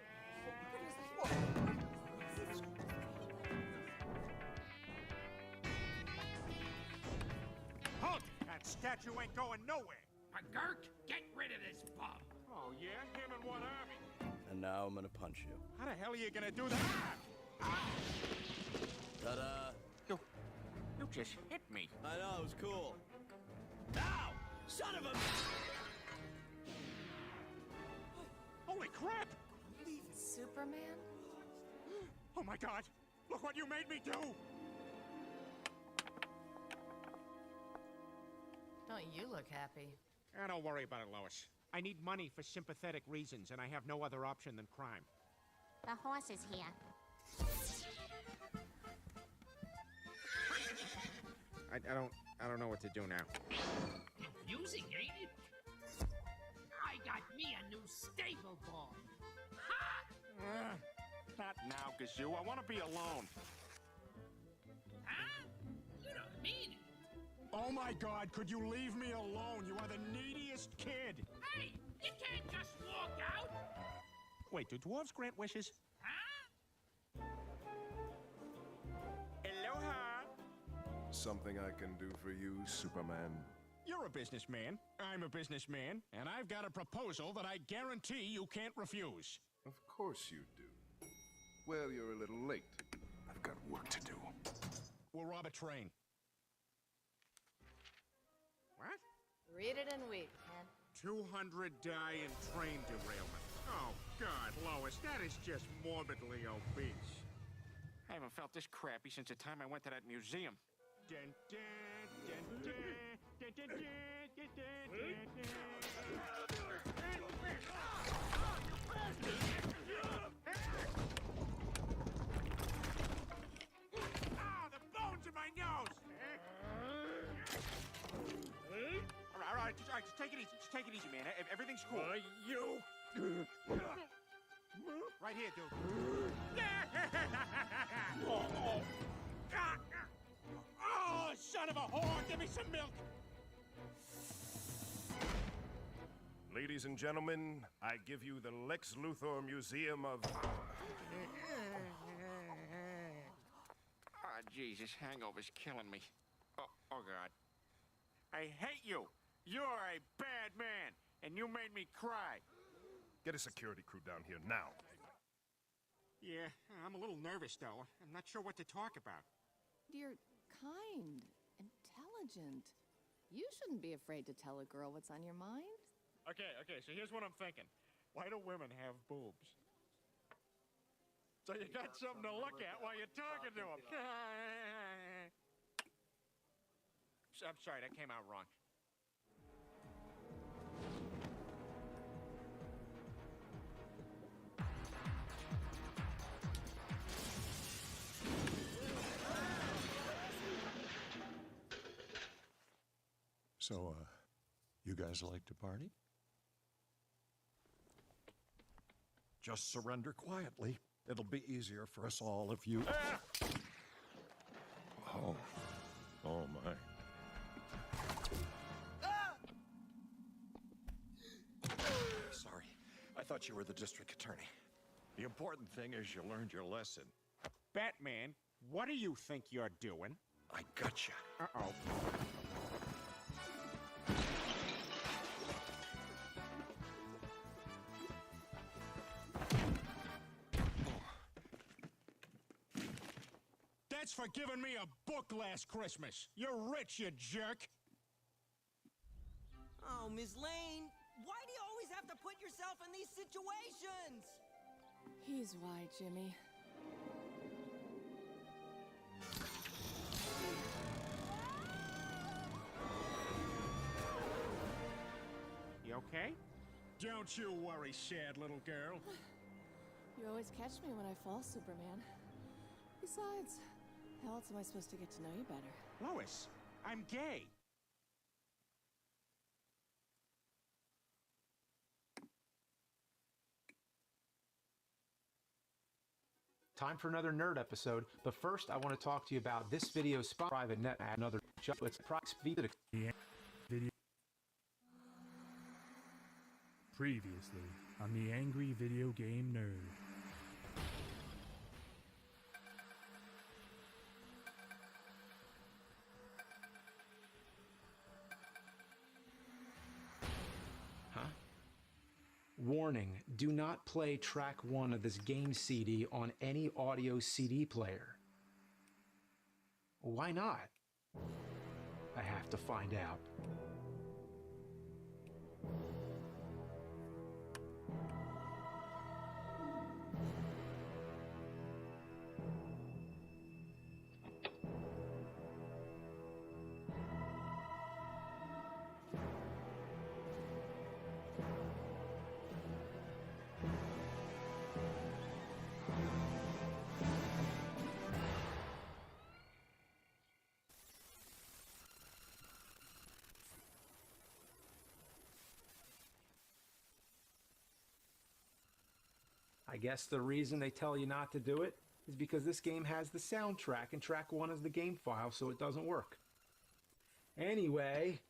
Halt! That statue ain't going nowhere! McGurk, get rid of this bum. Oh, yeah? Him and what army? And now I'm gonna punch you. How the hell are you gonna do that? Ta-da! You just hit me. I know, it was cool. Ow! Son of a... Holy crap! Superman? Oh my God! Look what you made me do! Don't you look happy? Don't worry about it, Lois. I need money for sympathetic reasons, and I have no other option than crime. The horse is here. I don't know what to do now. Confusing, ain't it? I got me a new stable ball. Ha! Not now, Gazoo. I want to be alone. Huh? You don't mean it. Oh my God, could you leave me alone? You are the neediest kid. Hey, you can't just walk out. Wait, do dwarves grant wishes? Huh? Aloha! Something I can do for you, Superman? You're a businessman. I'm a businessman. And I've got a proposal that I guarantee you can't refuse. Of course you do. Well, you're a little late. I've got work to do. We'll rob a train. What? Read it and weep, Ken. 200 die in train derailment. Oh, God, Lois, that is just morbidly obese. I haven't felt this crappy since the time I went to that museum. Dun, dun, dun, dun, dun, dun, dun, dun, dun, ah, the bones in my nose! All right, just take it easy. Just take it easy, man. Everything's cool. You... Right here, dude. Oh, son of a whore! Give me some milk! Ladies and gentlemen, I give you the Lex Luthor Museum of... Oh, Jesus, hangover's killing me. Oh, God. I hate you! You're a bad man, and you made me cry. Get a security crew down here now. Yeah, I'm a little nervous, though. I'm not sure what to talk about. You're kind, intelligent. You shouldn't be afraid to tell a girl what's on your mind. Okay, so here's what I'm thinking. Why do women have boobs? So you got something to look at while you're talking to them. I'm sorry, that came out wrong. So, you guys like to party? Just surrender quietly. It'll be easier for us all if you... Oh. Oh, my. Sorry. I thought you were the district attorney. The important thing is you learned your lesson. Batman, what do you think you're doing? I gotcha. Uh-oh. That's for giving me a book last Christmas. You're rich, you jerk. Oh, Miss Lane, why do you always have to put yourself in these situations? He's why, Jimmy. You okay? Don't you worry, sad little girl. You always catch me when I fall, Superman. Besides, how else am I supposed to get to know you better? Lois, I'm gay. Time for another nerd episode, but first I want to talk to you about this video's private net ad, another it's price video. Previously on the Angry Video Game Nerd. Warning, do not play track 1 of this game CD on any audio CD player. Why not? I have to find out. I guess the reason they tell you not to do it is because this game has the soundtrack and track 1 is the game file, so it doesn't work. Anyway,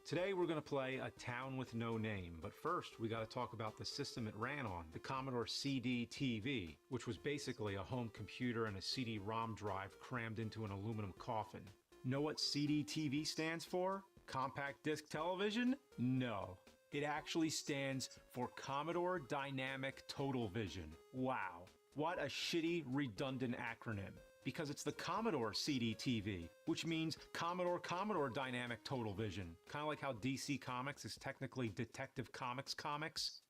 today we're going to play A Town with No Name, but first we got to talk about the system it ran on, the Commodore CD-TV, which was basically a home computer and a CD-ROM drive crammed into an aluminum coffin. Know what CD-TV stands for? Compact disc television? No. It actually stands for Commodore Dynamic Total Vision. Wow. What a shitty, redundant acronym. Because it's the Commodore CD-TV, which means Commodore Dynamic Total Vision. Kind of like how DC Comics is technically Detective Comics comics.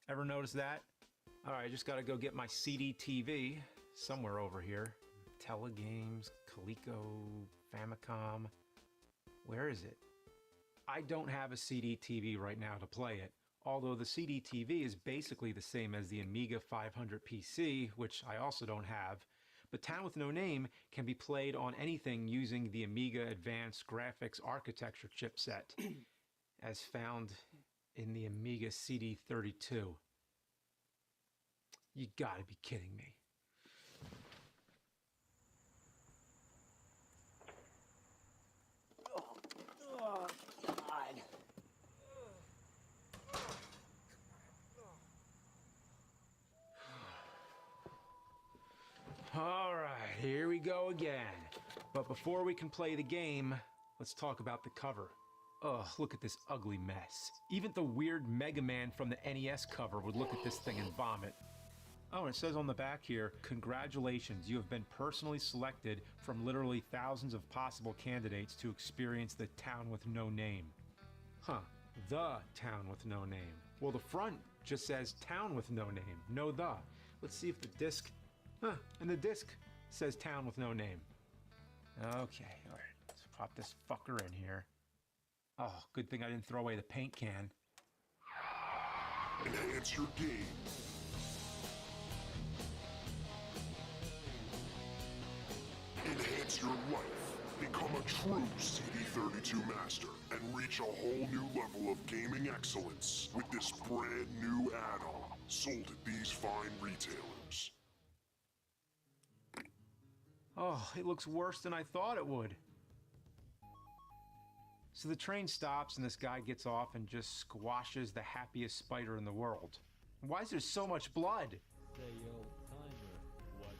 Ever notice that? Alright, I just gotta go get my CD-TV somewhere over here. Telegames, Coleco, Famicom. Where is it? I don't have a CD-TV right now to play it, although the CD-TV is basically the same as the Amiga 500 PC, which I also don't have, but Town with No Name can be played on anything using the Amiga Advanced Graphics Architecture chipset, as found in the Amiga CD32. You gotta be kidding me. Alright, here we go again. But before we can play the game, let's talk about the cover. Ugh, look at this ugly mess. Even the weird Mega Man from the NES cover would look at this thing and vomit. Oh, and it says on the back here, congratulations, you have been personally selected from literally thousands of possible candidates to experience the Town with No Name. Huh, the Town with No Name. Well, the front just says Town with No Name, no the. Let's see if the disc... Huh, and the disc says Town with No Name. Okay, alright, let's Pop this fucker in here. Oh, good thing I didn't throw away the paint can. Enhance your game. Enhance your life. Become a true CD32 master and reach a whole new level of gaming excellence with this brand new add-on sold at these fine retailers. Oh, it looks worse than I thought it would. So the train stops and this guy gets off and just squashes the happiest spider in the world. Why is there so much blood? Say, old timer, what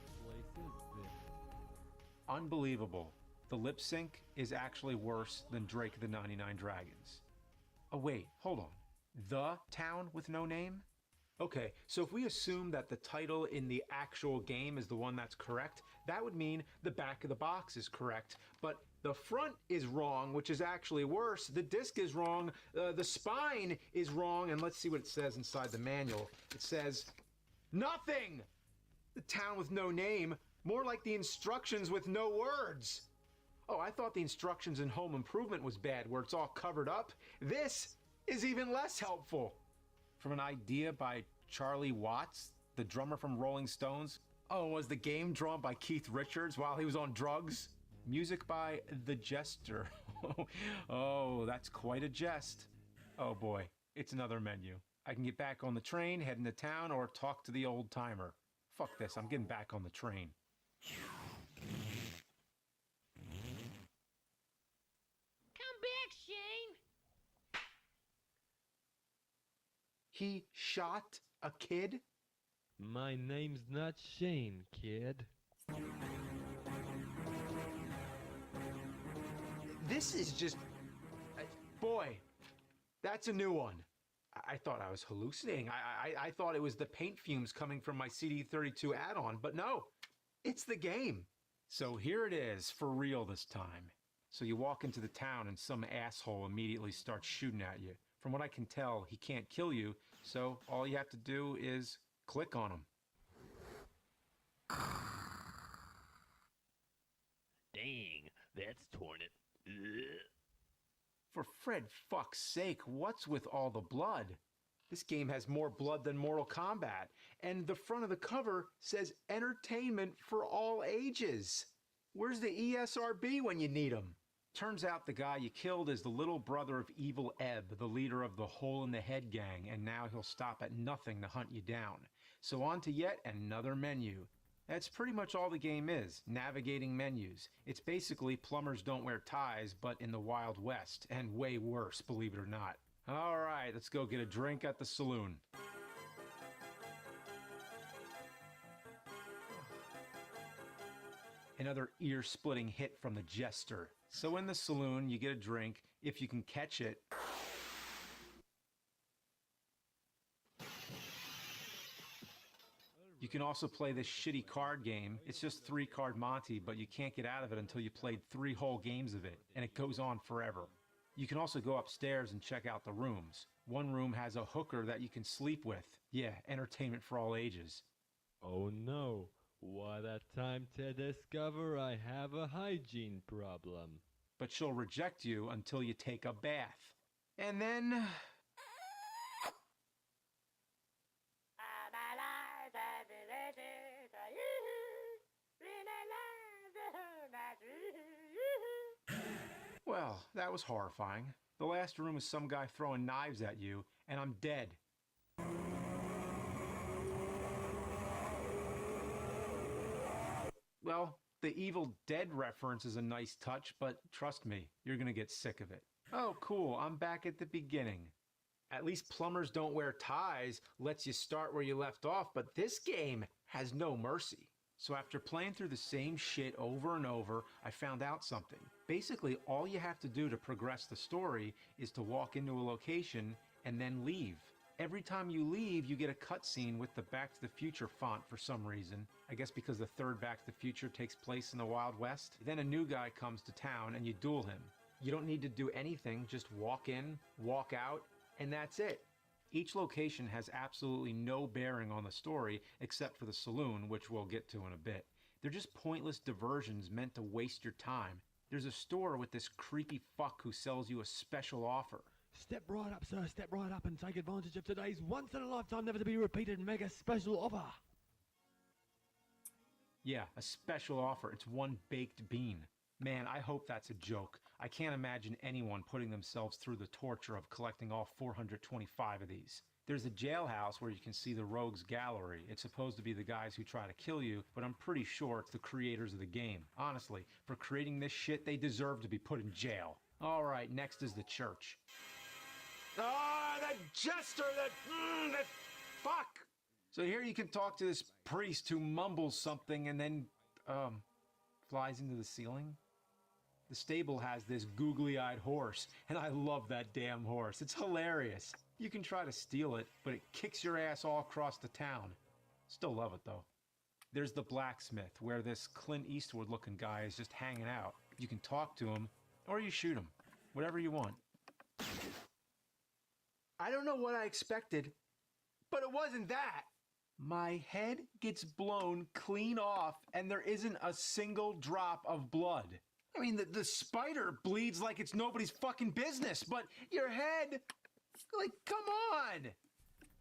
place is this? Unbelievable. The lip sync is actually worse than Drake the 99 Dragons. Oh wait, hold on. The Town with No Name? Okay, so if we assume that the title in the actual game is the one that's correct, that would mean the back of the box is correct, but the front is wrong, which is actually worse. The disc is wrong, the spine is wrong, and let's see what it says inside the manual. It says, nothing! The Town with No Name, more like the instructions with no words. Oh, I thought the instructions in Home Improvement was bad, where it's all covered up. This is even less helpful. From an idea by Charlie Watts, the drummer from Rolling Stones. Oh, was the game drawn by Keith Richards while he was on drugs? Music by The Jester. Oh, that's quite a jest. Oh boy, it's another menu. I can get back on the train, head into town, or talk to the old timer. Fuck this, I'm getting back on the train. Come back, Shane. He shot a kid? My name's not Shane, kid. This is just... boy, that's a new one. I thought I was hallucinating. I thought it was the paint fumes coming from my CD32 add-on, but no, it's the game. So here it is, for real this time. So you walk into the town and some asshole immediately starts shooting at you. From what I can tell, he can't kill you, so all you have to do is click on him. Dang, that's torn it. Ugh. For Fred fuck's sake, what's with all the blood? This game has more blood than Mortal Kombat, and the front of the cover says entertainment for all ages. Where's the ESRB when you need him? Turns out the guy you killed is the little brother of Evil Ebb, the leader of the Hole in the Head gang, and now he'll stop at nothing to hunt you down. So on to yet another menu. That's pretty much all the game is, navigating menus. It's basically Plumbers Don't Wear Ties, but in the Wild West, and way worse, believe it or not. All right, let's go get a drink at the saloon. Another ear-splitting hit from the Jester. So in the saloon, you get a drink, if you can catch it. You can also play this shitty card game. It's just 3-card Monty, but you can't get out of it until you played 3 whole games of it, and it goes on forever. You can also go upstairs and check out the rooms. One room has a hooker that you can sleep with. Yeah, entertainment for all ages. Oh no, what a time to discover I have a hygiene problem. But she'll reject you until you take a bath. And then... well, that was horrifying. The last room is some guy throwing knives at you, and I'm dead. Well, the Evil Dead reference is a nice touch, but trust me, you're gonna get sick of it. Oh, cool, I'm back at the beginning. At least Plumbers Don't Wear Ties lets you start where you left off, but this game has no mercy. So after playing through the same shit over and over, I found out something. Basically, all you have to do to progress the story is to walk into a location and then leave. Every time you leave, you get a cutscene with the Back to the Future font for some reason. I guess because the third Back to the Future takes place in the Wild West. Then a new guy comes to town and you duel him. You don't need to do anything, just walk in, walk out, and that's it. Each location has absolutely no bearing on the story except for the saloon, which we'll get to in a bit. They're just pointless diversions meant to waste your time. There's a store with this creepy fuck who sells you a special offer. Step right up, sir. Step right up and take advantage of today's once-in-a-lifetime, never-to-be-repeated mega special offer. Yeah, a special offer. It's one baked bean. Man, I hope that's a joke. I can't imagine anyone putting themselves through the torture of collecting all 425 of these. There's a jailhouse where you can see the rogues gallery. It's supposed to be the guys who try to kill you, but I'm pretty sure it's the creators of the game. Honestly, for creating this shit, they deserve to be put in jail. Alright, next is the church. Ah, that jester, that fuck! So here you can talk to this priest who mumbles something and then, flies into the ceiling. The stable has this googly-eyed horse, and I love that damn horse. It's hilarious. You can try to steal it, but it kicks your ass all across the town. Still love it, though. There's the blacksmith, where this Clint Eastwood-looking guy is just hanging out. You can talk to him, or you shoot him. Whatever you want. I don't know what I expected, but it wasn't that. My head gets blown clean off, and there isn't a single drop of blood. I mean, the spider bleeds like it's nobody's fucking business, but your head, like, come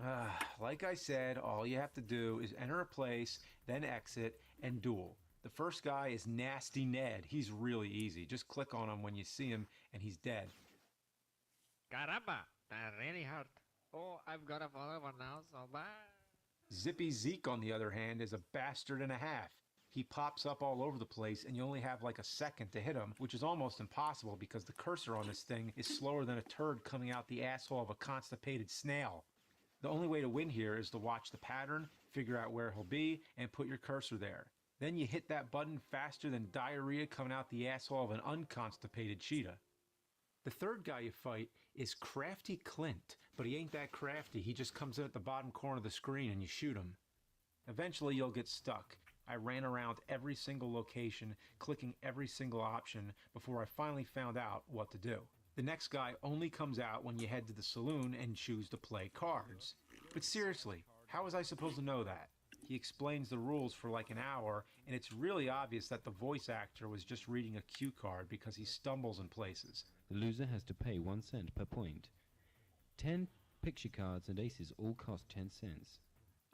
on! Like I said, all you have to do is enter a place, then exit, and duel. The first guy is Nasty Ned. He's really easy. Just click on him when you see him, and he's dead. Caramba, that really hurt. Oh, I've got a follower now, so bye. Zippy Zeke, on the other hand, is a bastard and a half. He pops up all over the place, and you only have like a second to hit him, which is almost impossible because the cursor on this thing is slower than a turd coming out the asshole of a constipated snail. The only way to win here is to watch the pattern, figure out where he'll be, and put your cursor there. Then you hit that button faster than diarrhea coming out the asshole of an unconstipated cheetah. The third guy you fight is Crafty Clint, but he ain't that crafty. He just comes in at the bottom corner of the screen and you shoot him. Eventually you'll get stuck. I ran around every single location, clicking every single option before I finally found out what to do. The next guy only comes out when you head to the saloon and choose to play cards. But seriously, how was I supposed to know that? He explains the rules for like an hour, and it's really obvious that the voice actor was just reading a cue card because he stumbles in places. The loser has to pay 1 cent per point. 10 picture cards and aces all cost 10 cents.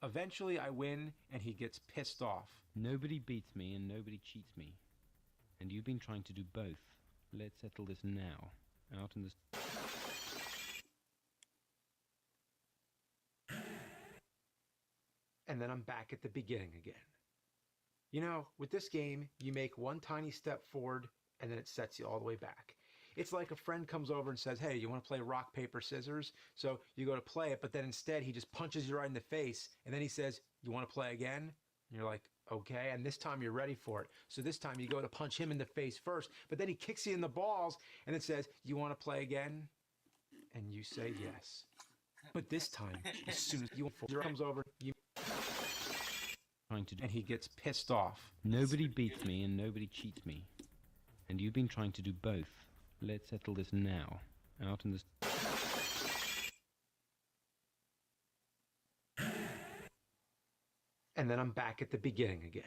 Eventually I win, and he gets pissed off. Nobody beats me and nobody cheats me. And you've been trying to do both. Let's settle this now. Out in the... And then I'm back at the beginning again. You know, with this game, you make one tiny step forward, and then it sets you all the way back. It's like a friend comes over and says, hey, you want to play rock, paper, scissors? So you go to play it, but then instead he just punches you right in the face, and then he says, you want to play again? And you're like, okay, and this time you're ready for it. So this time you go to punch him in the face first, but then he kicks you in the balls, and it says, you want to play again? And you say yes. But this time, as soon as you comes over, you... And he gets pissed off. Nobody beats me and nobody cheats me. And you've been trying to do both. Let's settle this now. Out in the... And then I'm back at the beginning again.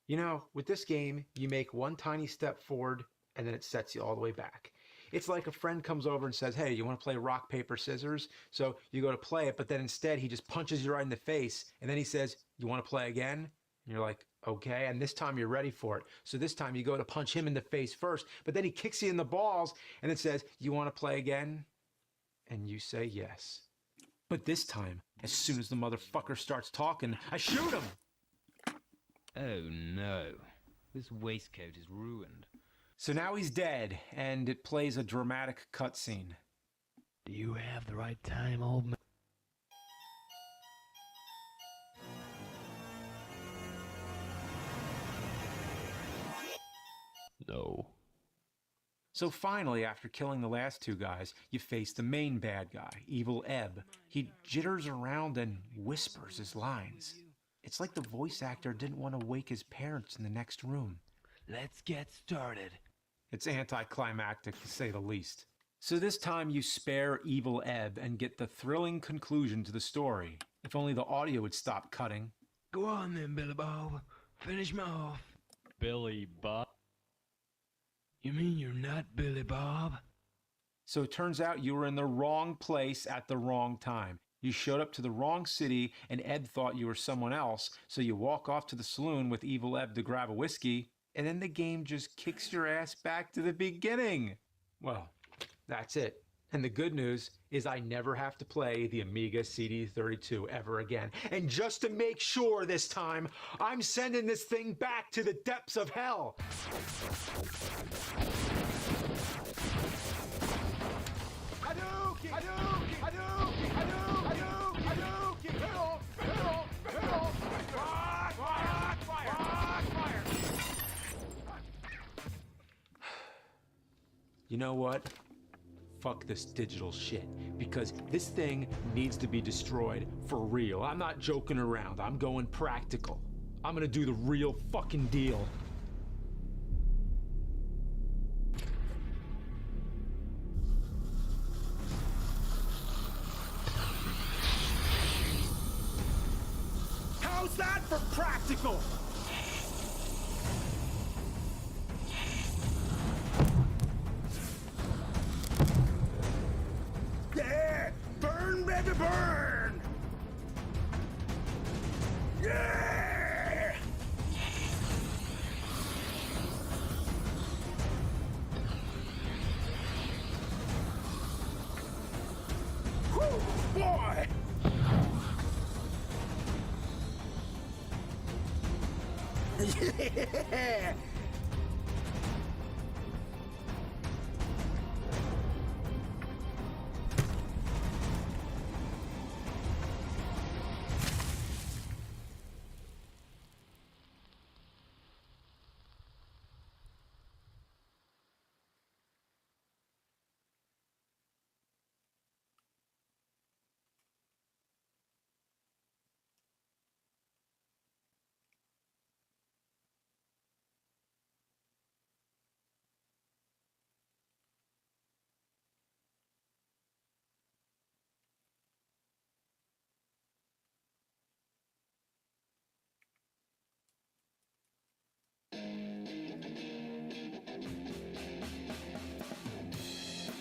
You know, with this game, you make one tiny step forward, and then it sets you all the way back. It's like a friend comes over and says, hey, you want to play rock, paper, scissors? So you go to play it, but then instead he just punches you right in the face, and then he says, you want to play again? And you're like, okay, and this time you're ready for it. So this time you go to punch him in the face first, but then he kicks you in the balls, and it says, you want to play again? And you say yes. But this time, as soon as the motherfucker starts talking, I shoot him! Oh no, this waistcoat is ruined. So now he's dead, and it plays a dramatic cutscene. Do you have the right time, old man? No. So finally, after killing the last two guys, you face the main bad guy, Evil Ebb. He jitters around and whispers his lines. It's like the voice actor didn't want to wake his parents in the next room. Let's get started. It's anticlimactic, to say the least. So this time you spare Evil Ebb and get the thrilling conclusion to the story. If only the audio would stop cutting. Go on then, Billy Bob. Finish me off. Billy Bob. You mean you're not Billy Bob? So it turns out you were in the wrong place at the wrong time. You showed up to the wrong city and Ed thought you were someone else, so you walk off to the saloon with Evil Ed to grab a whiskey, and then the game just kicks your ass back to the beginning. Well, that's it. And the good news is I never have to play the Amiga CD32 ever again. And just to make sure this time, I'm sending this thing back to the depths of hell. Hadouken! Hadouken! Hadouken! Hadouken! Hadouken! Fiddle! Fiddle! Fiddle! Rock! Fire! Fire! Fire! You know what? Fuck this digital shit, because this thing needs to be destroyed for real. I'm not joking around. I'm going practical. I'm gonna do the real fucking deal. How's that for practical? Yeah! Burn, baby, burn! Yeah! Whew, boy! Yeah!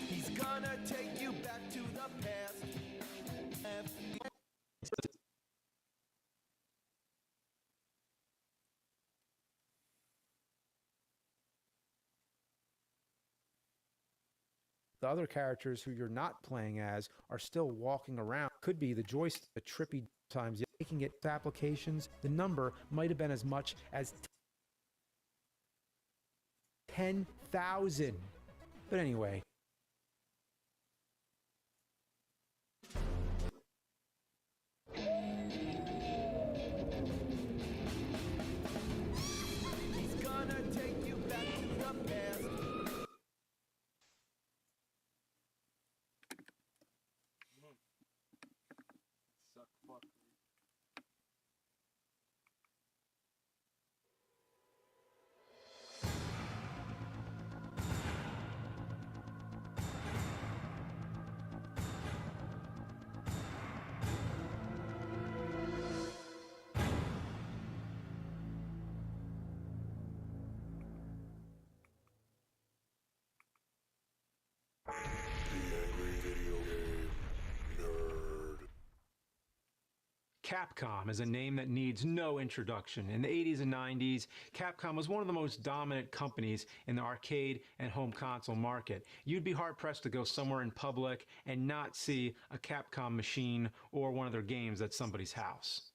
He's gonna take you back to the past. The other characters who you're not playing as are still walking around. Could be the joystick, the trippy times, making it applications. The number might have been as much as 10,000. But anyway. He's gonna take you back to the past. Capcom is a name that needs no introduction. In the 80s and 90s, Capcom was one of the most dominant companies in the arcade and home console market. You'd be hard-pressed to go somewhere in public and not see a Capcom machine or one of their games at somebody's house.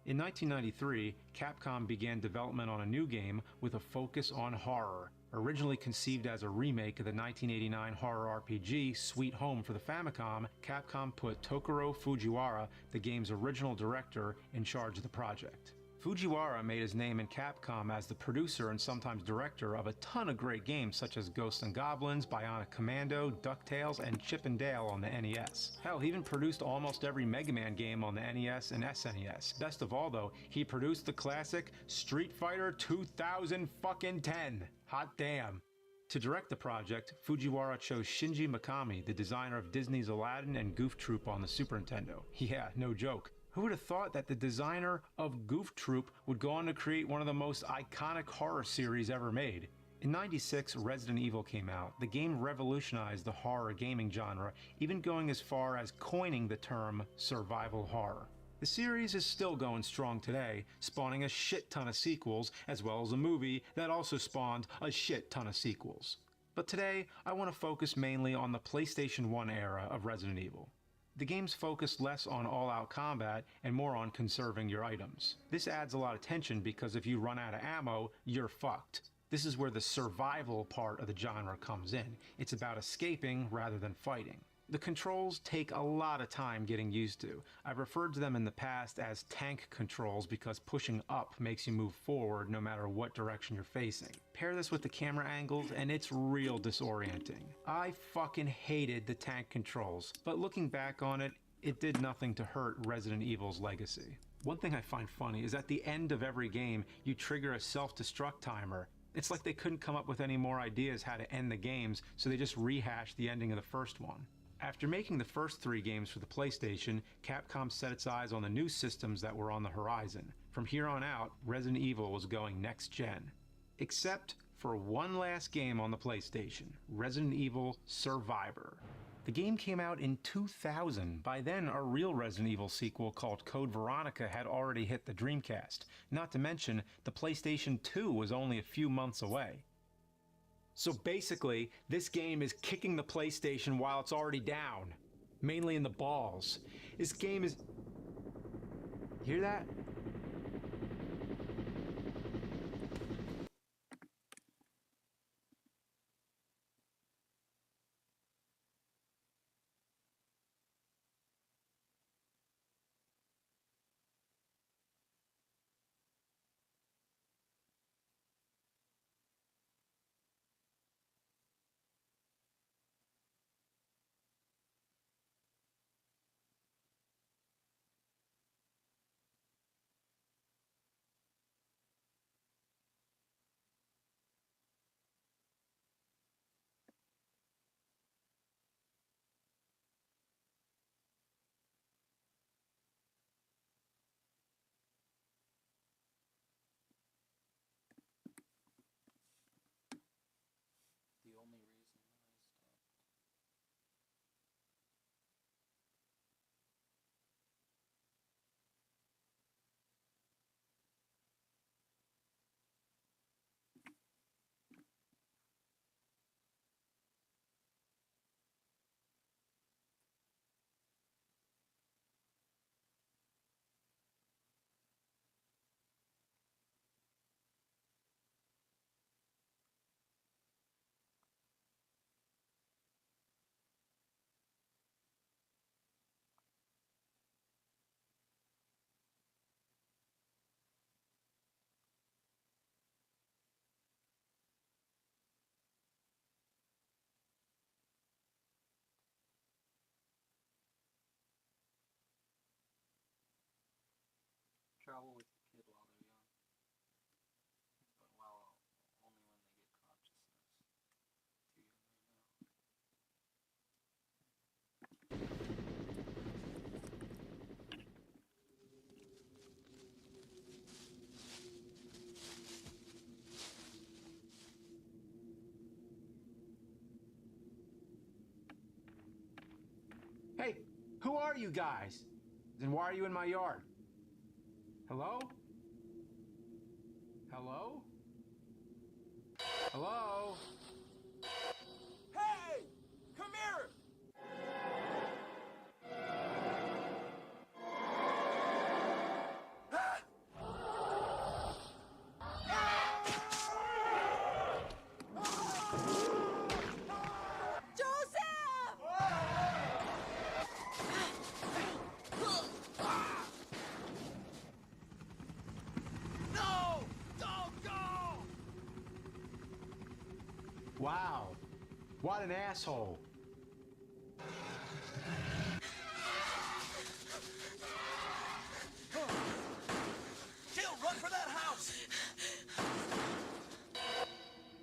In 1993, Capcom began development on a new game with a focus on horror. Originally conceived as a remake of the 1989 horror RPG Sweet Home for the Famicom, Capcom put Tokuro Fujiwara, the game's original director, in charge of the project. Fujiwara made his name in Capcom as the producer and sometimes director of a ton of great games such as Ghosts and Goblins, Bionic Commando, DuckTales, and Chip and Dale on the NES. Hell, he even produced almost every Mega Man game on the NES and SNES. Best of all though, he produced the classic Street Fighter 2010. Hot damn. To direct the project, Fujiwara chose Shinji Mikami, the designer of Disney's Aladdin and Goof Troop on the Super Nintendo. Yeah, no joke. Who would have thought that the designer of Goof Troop would go on to create one of the most iconic horror series ever made? In '96, Resident Evil came out. The game revolutionized the horror gaming genre, even going as far as coining the term survival horror. The series is still going strong today, spawning a shit ton of sequels, as well as a movie that also spawned a shit ton of sequels. But today, I want to focus mainly on the PlayStation 1 era of Resident Evil. The game's focused less on all-out combat and more on conserving your items. This adds a lot of tension because if you run out of ammo, you're fucked. This is where the survival part of the genre comes in. It's about escaping rather than fighting. The controls take a lot of time getting used to. I've referred to them in the past as tank controls because pushing up makes you move forward no matter what direction you're facing. Pair this with the camera angles and it's real disorienting. I fucking hated the tank controls, but looking back on it, it did nothing to hurt Resident Evil's legacy. One thing I find funny is at the end of every game, you trigger a self-destruct timer. It's like they couldn't come up with any more ideas how to end the games, so they just rehashed the ending of the first one. After making the first 3 games for the PlayStation, Capcom set its eyes on the new systems that were on the horizon. From here on out, Resident Evil was going next gen. Except for one last game on the PlayStation, Resident Evil Survivor. The game came out in 2000. By then, a real Resident Evil sequel called Code Veronica had already hit the Dreamcast. Not to mention, the PlayStation 2 was only a few months away. So basically, this game is kicking the PlayStation while it's already down. Mainly in the balls. This game is... Hear that? Travel with the kid while they're young, but while only when they get consciousness. Too young right now. Hey, who are you guys? And why are you in my yard? Hello? Hello? Hello? Hey! Come here! Wow, what an asshole. Jill, run for that house!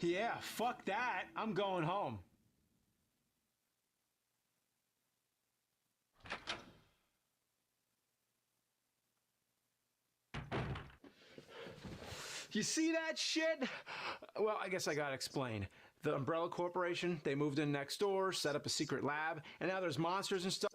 Yeah, fuck that. I'm going home. You see that shit? Well, I guess I gotta explain. The Umbrella Corporation, they moved in next door, set up a secret lab, and now there's monsters and stuff.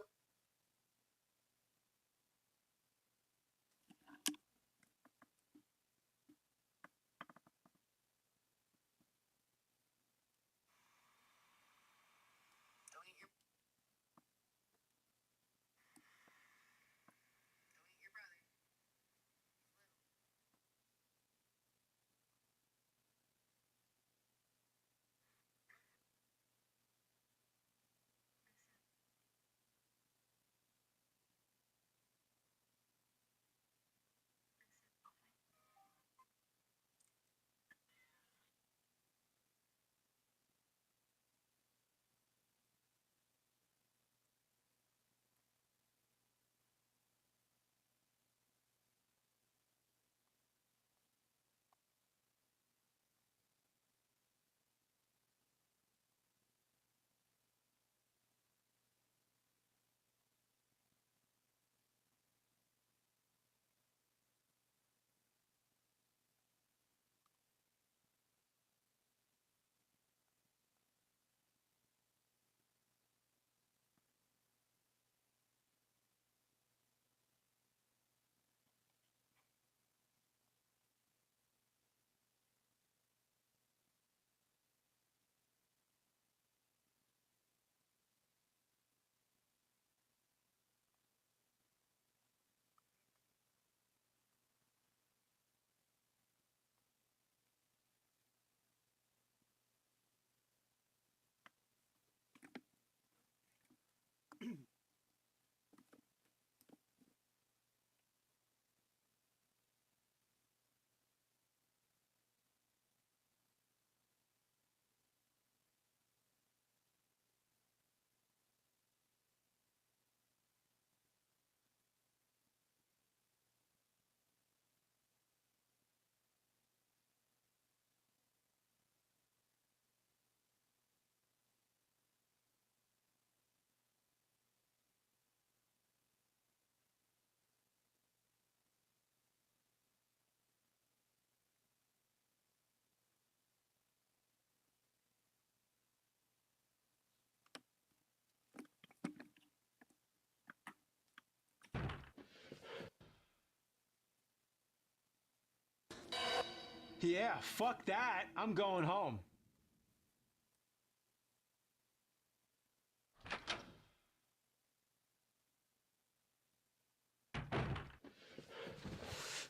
Yeah, fuck that. I'm going home.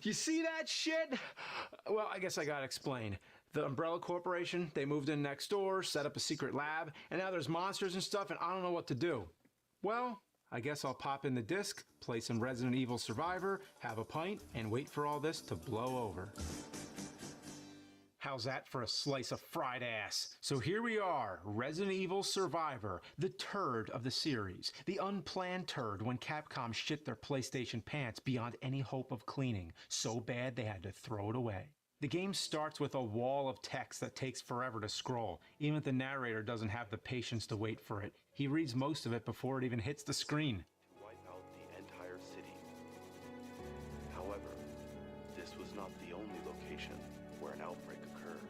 You see that shit? Well, I guess I gotta explain. The Umbrella Corporation, they moved in next door, set up a secret lab, and now there's monsters and stuff, and I don't know what to do. Well, I guess I'll pop in the disc, play some Resident Evil Survivor, have a pint, and wait for all this to blow over. How's that for a slice of fried ass? So here we are, Resident Evil Survivor, the turd of the series. The unplanned turd when Capcom shit their PlayStation pants beyond any hope of cleaning. So bad they had to throw it away. The game starts with a wall of text that takes forever to scroll. Even the narrator doesn't have the patience to wait for it. He reads most of it before it even hits the screen. To wipe out the entire city. However, this was not the only location where an outbreak occurred.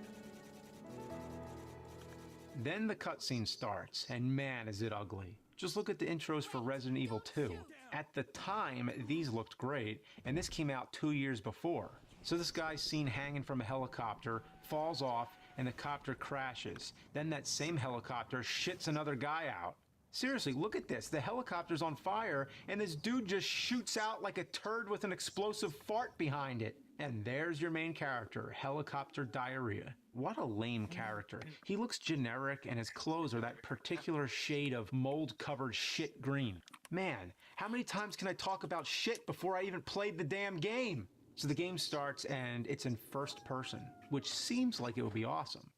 Then the cutscene starts, and man is it ugly. Just look at the intros for Resident Evil 2. At the time, these looked great, and this came out 2 years before. So this guy's seen hanging from a helicopter, falls off, and the copter crashes. Then that same helicopter shits another guy out. Seriously, look at this. The helicopter's on fire, and this dude just shoots out like a turd with an explosive fart behind it. And there's your main character, Helicopter Diarrhea. What a lame character. He looks generic, and his clothes are that particular shade of mold-covered shit green. Man, how many times can I talk about shit before I even played the damn game? So the game starts, and it's in first person, which seems like it would be awesome.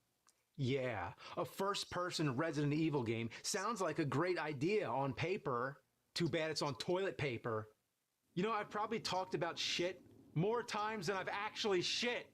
Yeah, a first-person Resident Evil game sounds like a great idea on paper. Too bad it's on toilet paper. You know, I've probably talked about shit more times than I've actually shit.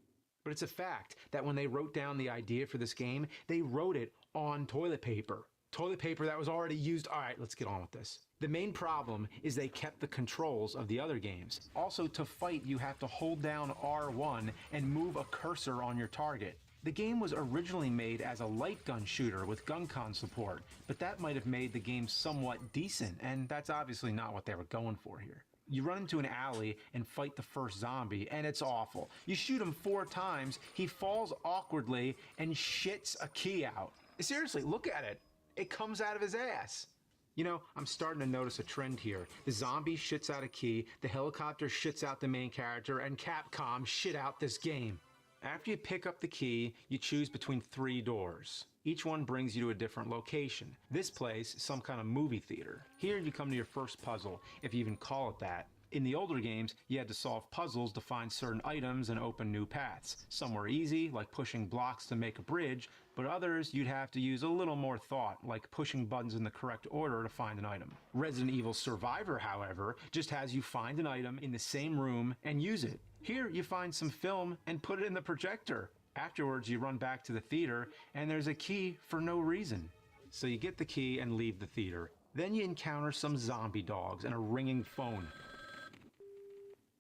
But it's a fact that when they wrote down the idea for this game, they wrote it on toilet paper. toilet paper that was already used. All right, let's get on with this. The main problem is they kept the controls of the other games. Also, to fight, you have to hold down R1 and move a cursor on your target. The game was originally made as a light gun shooter with GunCon support, but that might have made the game somewhat decent, and that's obviously not what they were going for here. You run into an alley and fight the first zombie, and it's awful. You shoot him 4 times, he falls awkwardly and shits a key out. Seriously, look at it. It comes out of his ass. You know, I'm starting to notice a trend here. The zombie shits out a key, the helicopter shits out the main character, and Capcom shit out this game. After you pick up the key, you choose between 3 doors. Each one brings you to a different location. This place, some kind of movie theater. Here you come to your first puzzle, if you even call it that. In the older games, you had to solve puzzles to find certain items and open new paths. Some were easy, like pushing blocks to make a bridge, but others you'd have to use a little more thought, like pushing buttons in the correct order to find an item. Resident Evil Survivor, however, just has you find an item in the same room and use it. Here, you find some film and put it in the projector. Afterwards, you run back to the theater, and there's a key for no reason. So you get the key and leave the theater. Then you encounter some zombie dogs and a ringing phone.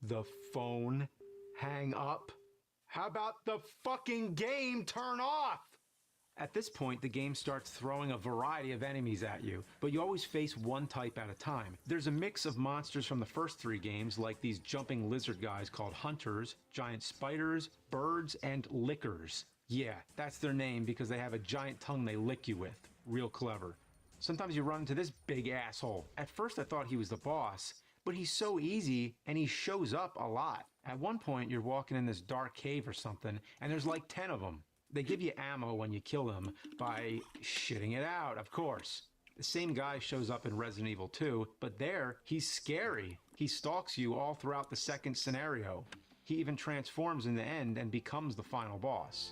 The phone hang up? How about the fucking game turn off? At this point, the game starts throwing a variety of enemies at you, but you always face one type at a time. There's a mix of monsters from the first 3 games, like these jumping lizard guys called hunters, giant spiders, birds, and lickers. Yeah, that's their name because they have a giant tongue they lick you with. Real clever. Sometimes you run into this big asshole. At first I thought he was the boss, but he's so easy and he shows up a lot. At one point you're walking in this dark cave or something, and there's like 10 of them. They give you ammo when you kill them by shitting it out, of course. The same guy shows up in Resident Evil 2, but there, he's scary. He stalks you all throughout the second scenario. He even transforms in the end and becomes the final boss.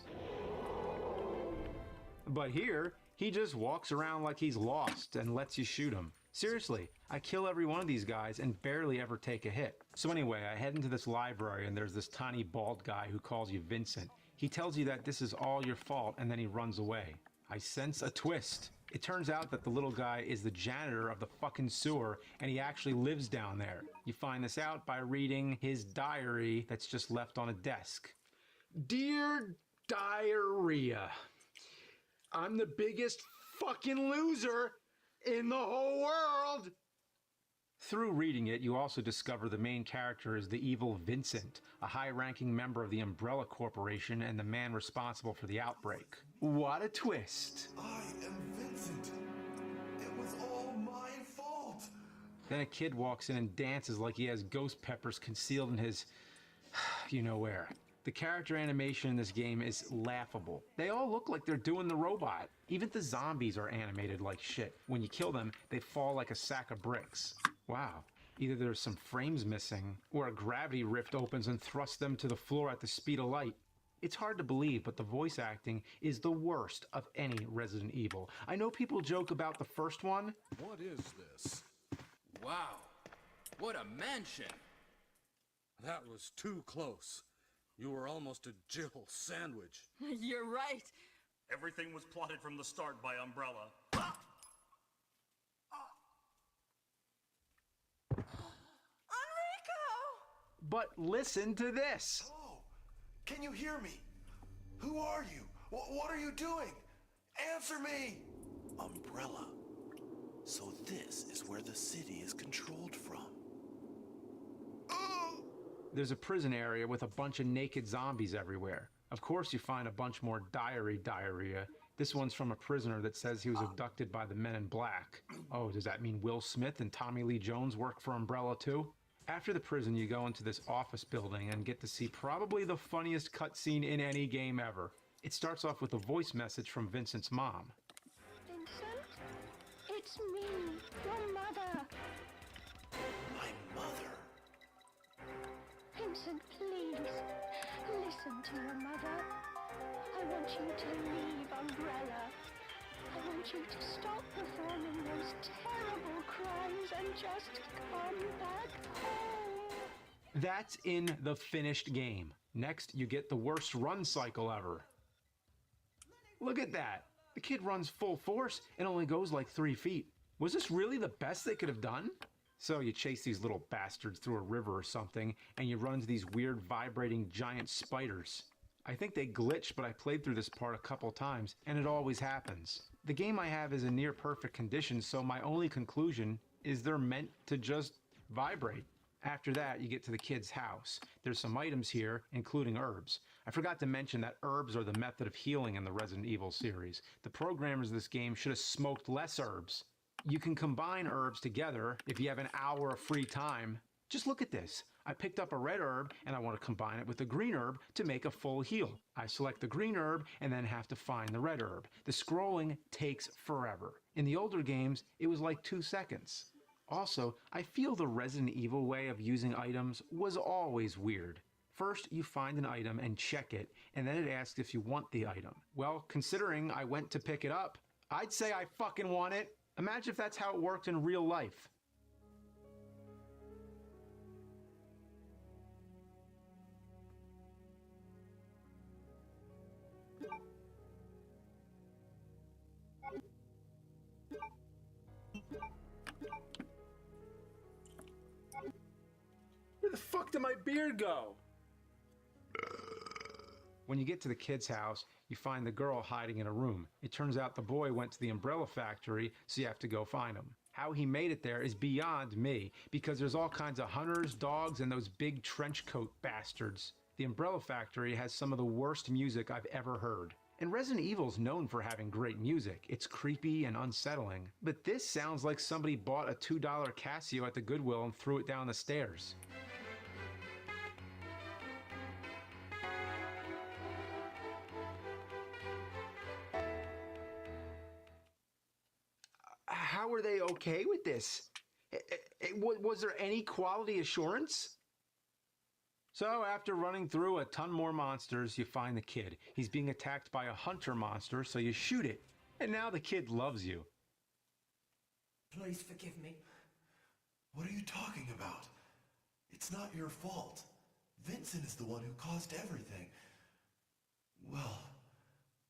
But here, he just walks around like he's lost and lets you shoot him. Seriously, I kill every one of these guys and barely ever take a hit. So anyway, I head into this library and there's this tiny bald guy who calls you Vincent. He tells you that this is all your fault and then he runs away. I sense a twist. It turns out that the little guy is the janitor of the fucking sewer and he actually lives down there. You find this out by reading his diary that's just left on a desk. Dear Diarrhea, I'm the biggest fucking loser in the whole world. Through reading it, you also discover the main character is the evil Vincent, a high-ranking member of the Umbrella Corporation and the man responsible for the outbreak. What a twist! I am Vincent. It was all my fault. Then a kid walks in and dances like he has ghost peppers concealed in his... you know where. The character animation in this game is laughable. They all look like they're doing the robot. Even the zombies are animated like shit. When you kill them, they fall like a sack of bricks. Wow. Either there's some frames missing, or a gravity rift opens and thrusts them to the floor at the speed of light. It's hard to believe, but the voice acting is the worst of any Resident Evil. I know people joke about the first one. What is this? Wow. What a mansion. That was too close. You were almost a Jill sandwich. You're right. Everything was plotted from the start by Umbrella. But listen to this. Oh, can you hear me? Who are you? What are you doing? Answer me! Umbrella. So this is where the city is controlled from. There's a prison area with a bunch of naked zombies everywhere. Of course you find a bunch more diarrhea. This one's from a prisoner that says he was abducted by the Men in Black. Oh, does that mean Will Smith and Tommy Lee Jones work for Umbrella too? After the prison, you go into this office building and get to see probably the funniest cutscene in any game ever. It starts off with a voice message from Vincent's mom. Vincent, it's me, your mother. My mother? Vincent, please, listen to your mother. I want you to leave Umbrella. I want you to stop performing those terrible crimes and just come back home. That's in the finished game. Next, you get the worst run cycle ever. Look at that. The kid runs full force and only goes like 3 feet. Was this really the best they could have done? So you chase these little bastards through a river or something, and you run into these weird vibrating giant spiders. I think they glitched, but I played through this part a couple times, and it always happens. The game I have is in near perfect condition, so my only conclusion is they're meant to just vibrate. After that, you get to the kid's house. There's some items here, including herbs. I forgot to mention that herbs are the method of healing in the Resident Evil series. The programmers of this game should have smoked less herbs. You can combine herbs together if you have an hour of free time. Just look at this. I picked up a red herb and I want to combine it with a green herb to make a full heal. I select the green herb and then have to find the red herb. The scrolling takes forever. In the older games, it was like 2 seconds. Also, I feel the Resident Evil way of using items was always weird. First, you find an item and check it, and then it asks if you want the item. Well, considering I went to pick it up, I'd say I fucking want it. Imagine if that's how it worked in real life. Where the fuck did my beard go? When you get to the kid's house, you find the girl hiding in a room. It turns out the boy went to the umbrella factory, so you have to go find him. How he made it there is beyond me, because there's all kinds of hunters, dogs, and those big trench coat bastards. The umbrella factory has some of the worst music I've ever heard. And Resident Evil's known for having great music. It's creepy and unsettling. But this sounds like somebody bought a $2 Casio at the Goodwill and threw it down the stairs. How were they okay with this? Was there any quality assurance? So after running through a ton more monsters, you find the kid. He's being attacked by a hunter monster, so you shoot it. And now the kid loves you. Please forgive me. What are you talking about? It's not your fault. Vincent is the one who caused everything. Well,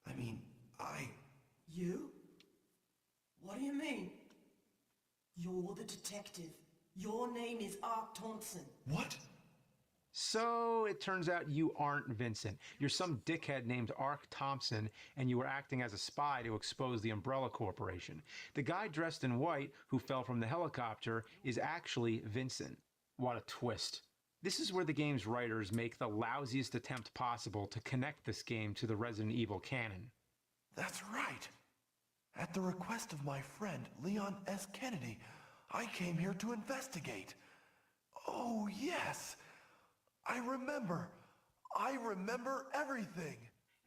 I mean, You? What do you mean? You're the detective. Your name is Ark Thompson. What? So it turns out you aren't Vincent. You're some dickhead named Ark Thompson, and you were acting as a spy to expose the Umbrella Corporation. The guy dressed in white who fell from the helicopter is actually Vincent. What a twist. This is where the game's writers make the lousiest attempt possible to connect this game to the Resident Evil canon. That's right. At the request of my friend, Leon S. Kennedy, I came here to investigate. Oh, yes. I remember everything.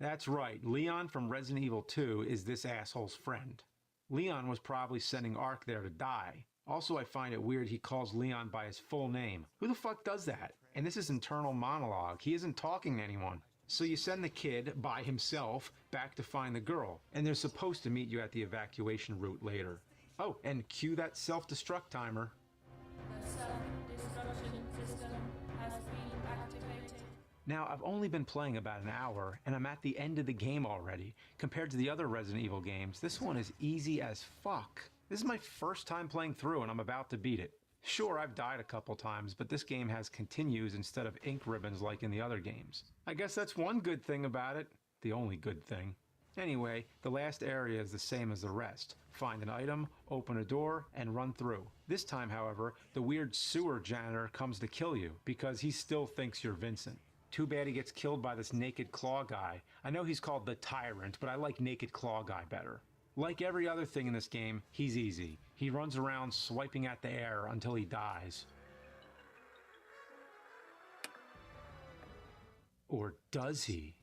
That's right, Leon from Resident Evil 2 is this asshole's friend. Leon was probably sending Ark there to die. Also, I find it weird he calls Leon by his full name. Who the fuck does that? And this is internal monologue. He isn't talking to anyone. So you send the kid, by himself, back to find the girl. And they're supposed to meet you at the evacuation route later. Oh, and cue that self-destruct timer. The self-destruction system has been activated. Now, I've only been playing about an hour, and I'm at the end of the game already. Compared to the other Resident Evil games, this one is easy as fuck. This is my first time playing through, and I'm about to beat it. Sure, I've died a couple times, but this game has continues instead of ink ribbons like in the other games. I guess that's one good thing about it. The only good thing. Anyway, the last area is the same as the rest. Find an item, open a door, and run through. This time, however, the weird sewer janitor comes to kill you because he still thinks you're Vincent. Too bad he gets killed by this Naked Claw guy. I know he's called the Tyrant, but I like Naked Claw guy better. Like every other thing in this game, he's easy. He runs around swiping at the air until he dies. Or does he?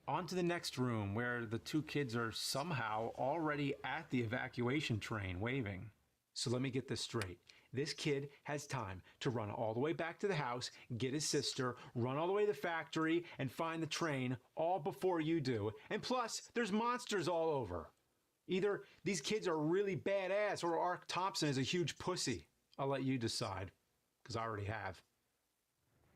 On to the next room, where the two kids are somehow already at the evacuation train waving. So let me get this straight. This kid has time to run all the way back to the house, get his sister, run all the way to the factory, and find the train all before you do. And plus, there's monsters all over. Either these kids are really badass or Ark Thompson is a huge pussy. I'll let you decide, because I already have.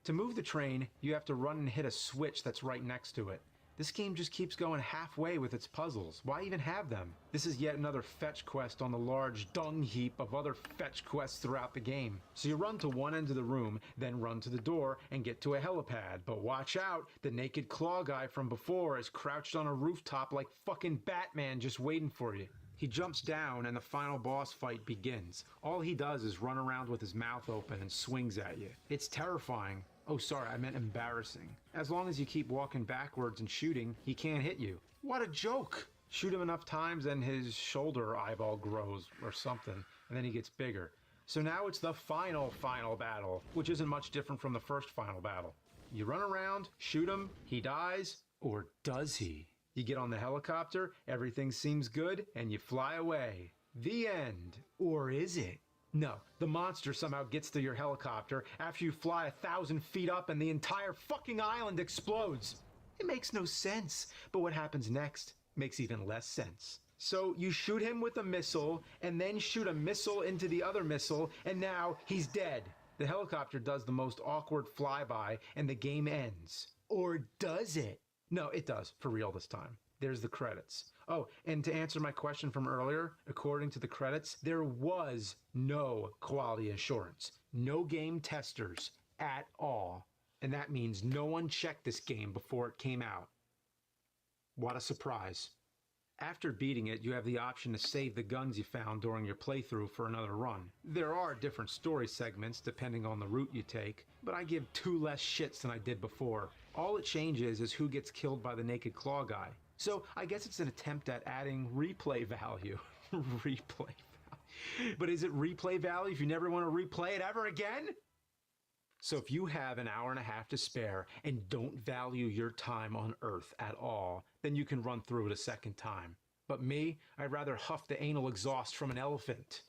To move the train, you have to run and hit a switch that's right next to it. This game just keeps going halfway with its puzzles. Why even have them? This is yet another fetch quest on the large dung heap of other fetch quests throughout the game. So you run to one end of the room, then run to the door and get to a helipad. But watch out, the naked claw guy from before is crouched on a rooftop like fucking Batman just waiting for you. He jumps down and the final boss fight begins. All he does is run around with his mouth open and swings at you. It's terrifying. Oh, sorry, I meant embarrassing. As long as you keep walking backwards and shooting, he can't hit you. What a joke! Shoot him enough times and his shoulder eyeball grows or something, and then he gets bigger. So now it's the final battle, which isn't much different from the first final battle. You run around, shoot him, he dies, or does he? You get on the helicopter, everything seems good, and you fly away. The end. Or is it? No, the monster somehow gets to your helicopter after you fly 1,000 feet up and the entire fucking island explodes. It makes no sense, but what happens next makes even less sense. So you shoot him with a missile and then shoot a missile into the other missile and now he's dead. The helicopter does the most awkward flyby and the game ends. Or does it? No, it does, for real this time. There's the credits. Oh, and to answer my question from earlier, according to the credits, there was no quality assurance. No game testers at all. And that means no one checked this game before it came out. What a surprise. After beating it, you have the option to save the guns you found during your playthrough for another run. There are different story segments depending on the route you take, but I give 2 less shits than I did before. All it changes is who gets killed by the naked claw guy. So I guess it's an attempt at adding replay value. Replay value. But is it replay value if you never want to replay it ever again? So if you have an hour and a half to spare and don't value your time on Earth at all, then you can run through it a second time. But me, I'd rather huff the anal exhaust from an elephant.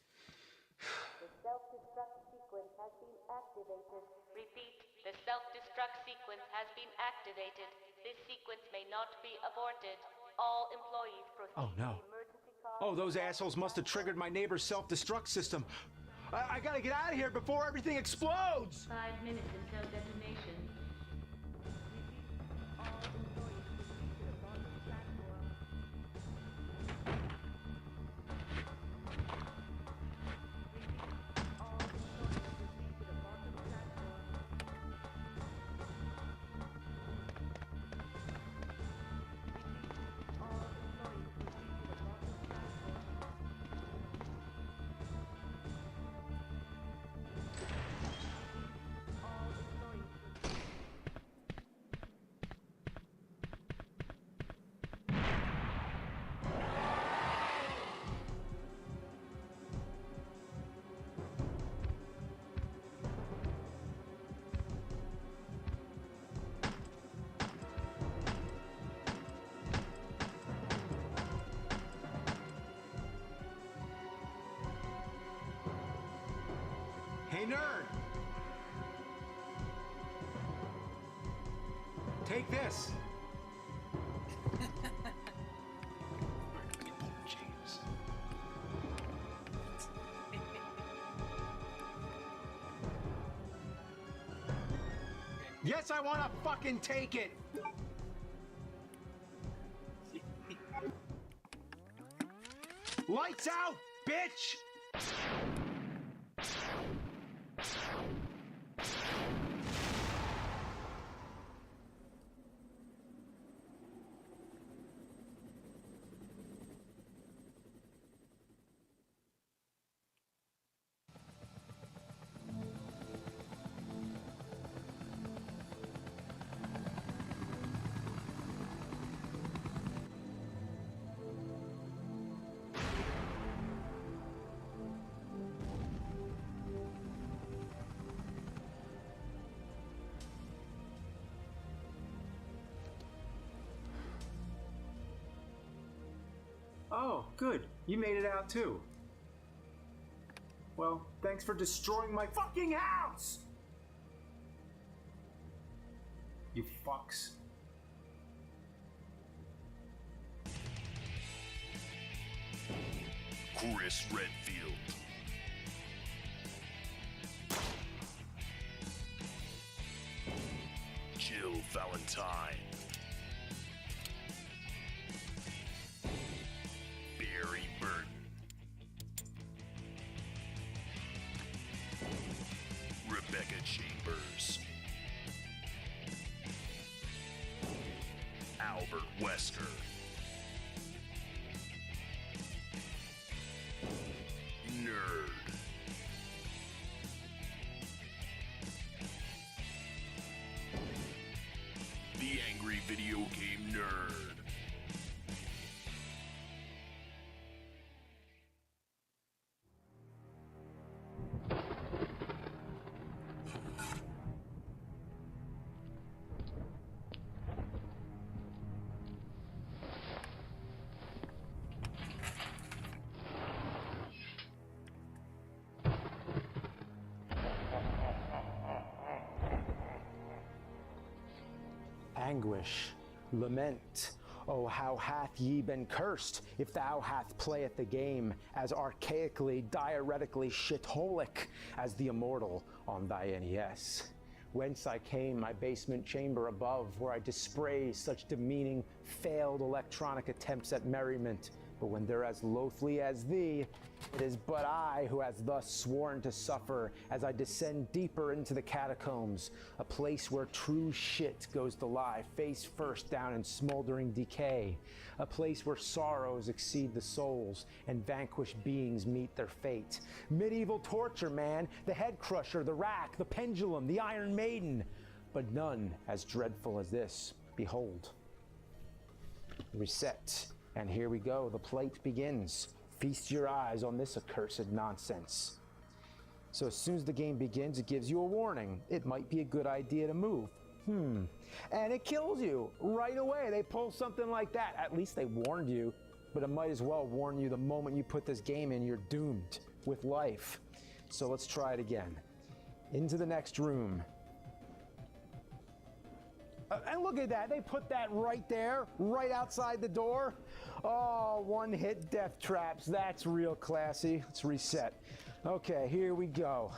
The self-destruct sequence has been activated. Repeat, the self-destruct sequence has been activated. This sequence may not be aborted. All employees proceed Oh no. to emergency call. Oh, those assholes must have triggered my neighbor's self-destruct system. I gotta get out of here before everything explodes! 5 minutes until detonation. Hey, nerd! Take this! James. Yes, I wanna fucking take it! Lights out, bitch! Oh, good. You made it out too. Well, thanks for destroying my fucking house! You fucks. Chris Redfield. Jill Valentine. Master. Nerd. The Angry Video Game Nerd. Anguish, lament. Oh, how hath ye been cursed, if thou hath playeth the game as archaically, diuretically shitholic as the immortal on thy NES. Whence I came, my basement chamber above, where I dispraise such demeaning, failed electronic attempts at merriment. But when they're as loathly as thee, it is but I who has thus sworn to suffer as I descend deeper into the catacombs, a place where true shit goes to lie face first down in smoldering decay, a place where sorrows exceed the souls and vanquished beings meet their fate. Medieval torture, man, the head crusher, the rack, the pendulum, the Iron Maiden, but none as dreadful as this. Behold. Reset. And here we go, the plate begins. Feast your eyes on this accursed nonsense. So as soon as the game begins, it gives you a warning. It might be a good idea to move. And it kills you right away. They pull something like that. At least they warned you, but it might as well warn you the moment you put this game in, you're doomed with life. So let's try it again. Into the next room. And look at that, they put that right there, right outside the door. Oh, one-hit death traps, that's real classy. Let's reset. Okay, here we go.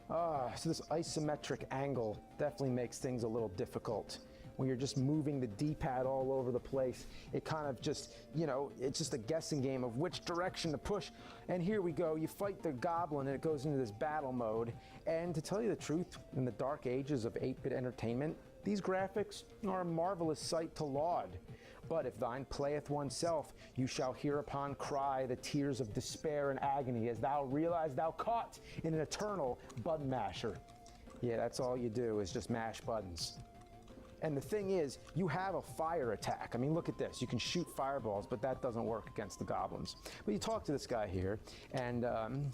So this isometric angle definitely makes things a little difficult. When you're just moving the D-pad all over the place, it kind of just, you know, it's just a guessing game of which direction to push. And here we go, you fight the goblin and it goes into this battle mode. And to tell you the truth, in the dark ages of 8-bit entertainment, these graphics are a marvelous sight to laud. But if thine playeth oneself, you shall hereupon cry the tears of despair and agony as thou realize thou caught in an eternal button masher. Yeah, that's all you do is just mash buttons. And the thing is, you have a fire attack. I mean, look at this. You can shoot fireballs, but that doesn't work against the goblins. But you talk to this guy here, and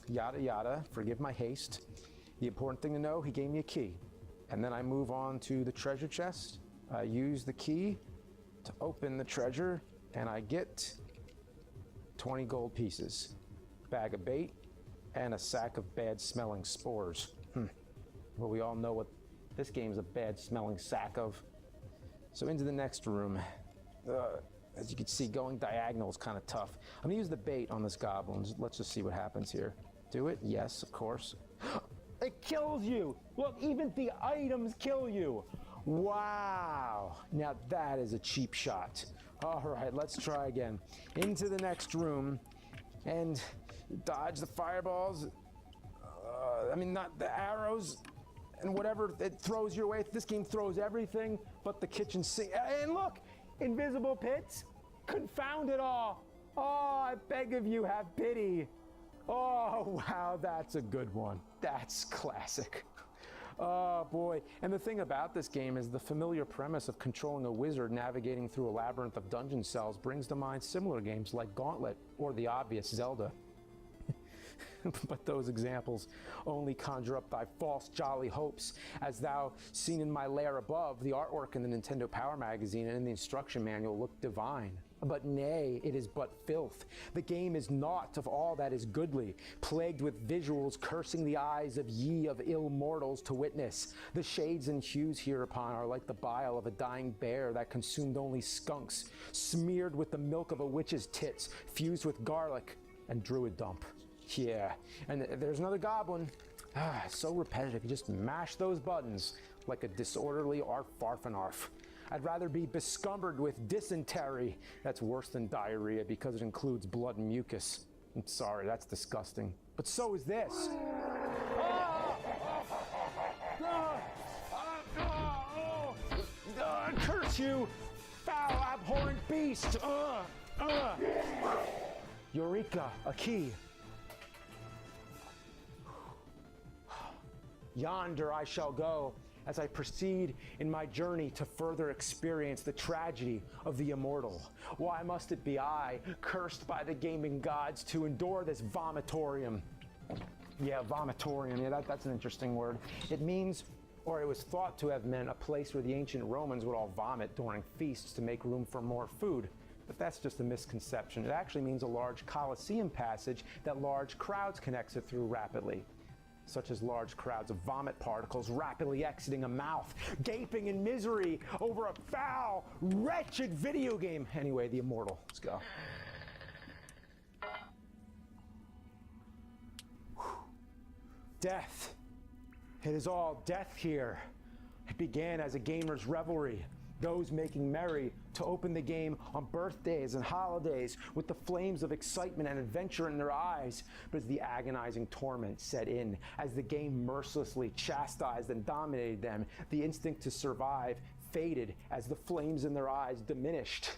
yada yada, forgive my haste. The important thing to know, he gave me a key. And then I move on to the treasure chest. I use the key to open the treasure, and I get 20 gold pieces, bag of bait, and a sack of bad-smelling spores. Well, we all know what this game's a bad-smelling sack of. So into the next room. As you can see, going diagonal is kind of tough. I'm gonna use the bait on this goblin. Let's just see what happens here. Do it? Yes, of course. It kills you! Look, even the items kill you! Wow! Now that is a cheap shot. All right, let's try again. Into the next room, and dodge the fireballs. I mean, not the arrows, and whatever it throws your way. This game throws everything but the kitchen sink. And look! Invisible pits! Confound it all! Oh, I beg of you, have pity! Oh, wow, that's a good one. That's classic. Oh, boy. And the thing about this game is the familiar premise of controlling a wizard navigating through a labyrinth of dungeon cells brings to mind similar games like Gauntlet or the obvious Zelda. But those examples only conjure up thy false jolly hopes, as thou seen in my lair above, the artwork in the Nintendo Power magazine and in the instruction manual look divine. But nay, it is but filth. The game is naught of all that is goodly, plagued with visuals cursing the eyes of ye of ill mortals to witness. The shades and hues hereupon are like the bile of a dying bear that consumed only skunks, smeared with the milk of a witch's tits, fused with garlic and druid dump. Yeah, and there's another goblin. So repetitive, you just mash those buttons like a disorderly arf-farf-and-arf. I'd rather be bescumbered with dysentery. That's worse than diarrhea because it includes blood and mucus. I'm sorry, that's disgusting. But so is this. Curse you, foul, abhorrent beast! Eureka, a key. Yonder I shall go as I proceed in my journey to further experience the tragedy of the immortal. Why must it be I, cursed by the gaming gods, to endure this vomitorium? Yeah, vomitorium, yeah, that's an interesting word. It means, or it was thought to have meant, a place where the ancient Romans would all vomit during feasts to make room for more food. But that's just a misconception. It actually means a large Colosseum passage that large crowds can exit through rapidly, such as large crowds of vomit particles rapidly exiting a mouth, gaping in misery over a foul, wretched video game. Anyway, the immortal. Let's go. Death. It is all death here. It began as a gamer's revelry, those making merry to open the game on birthdays and holidays with the flames of excitement and adventure in their eyes. But as the agonizing torment set in, as the game mercilessly chastised and dominated them, the instinct to survive faded as the flames in their eyes diminished.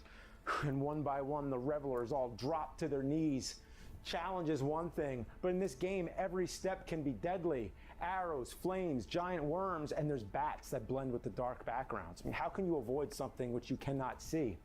And one by one, the revelers all dropped to their knees. Challenge is one thing, but in this game, every step can be deadly. Arrows, flames, giant worms, and there's bats that blend with the dark backgrounds. I mean, how can you avoid something which you cannot see?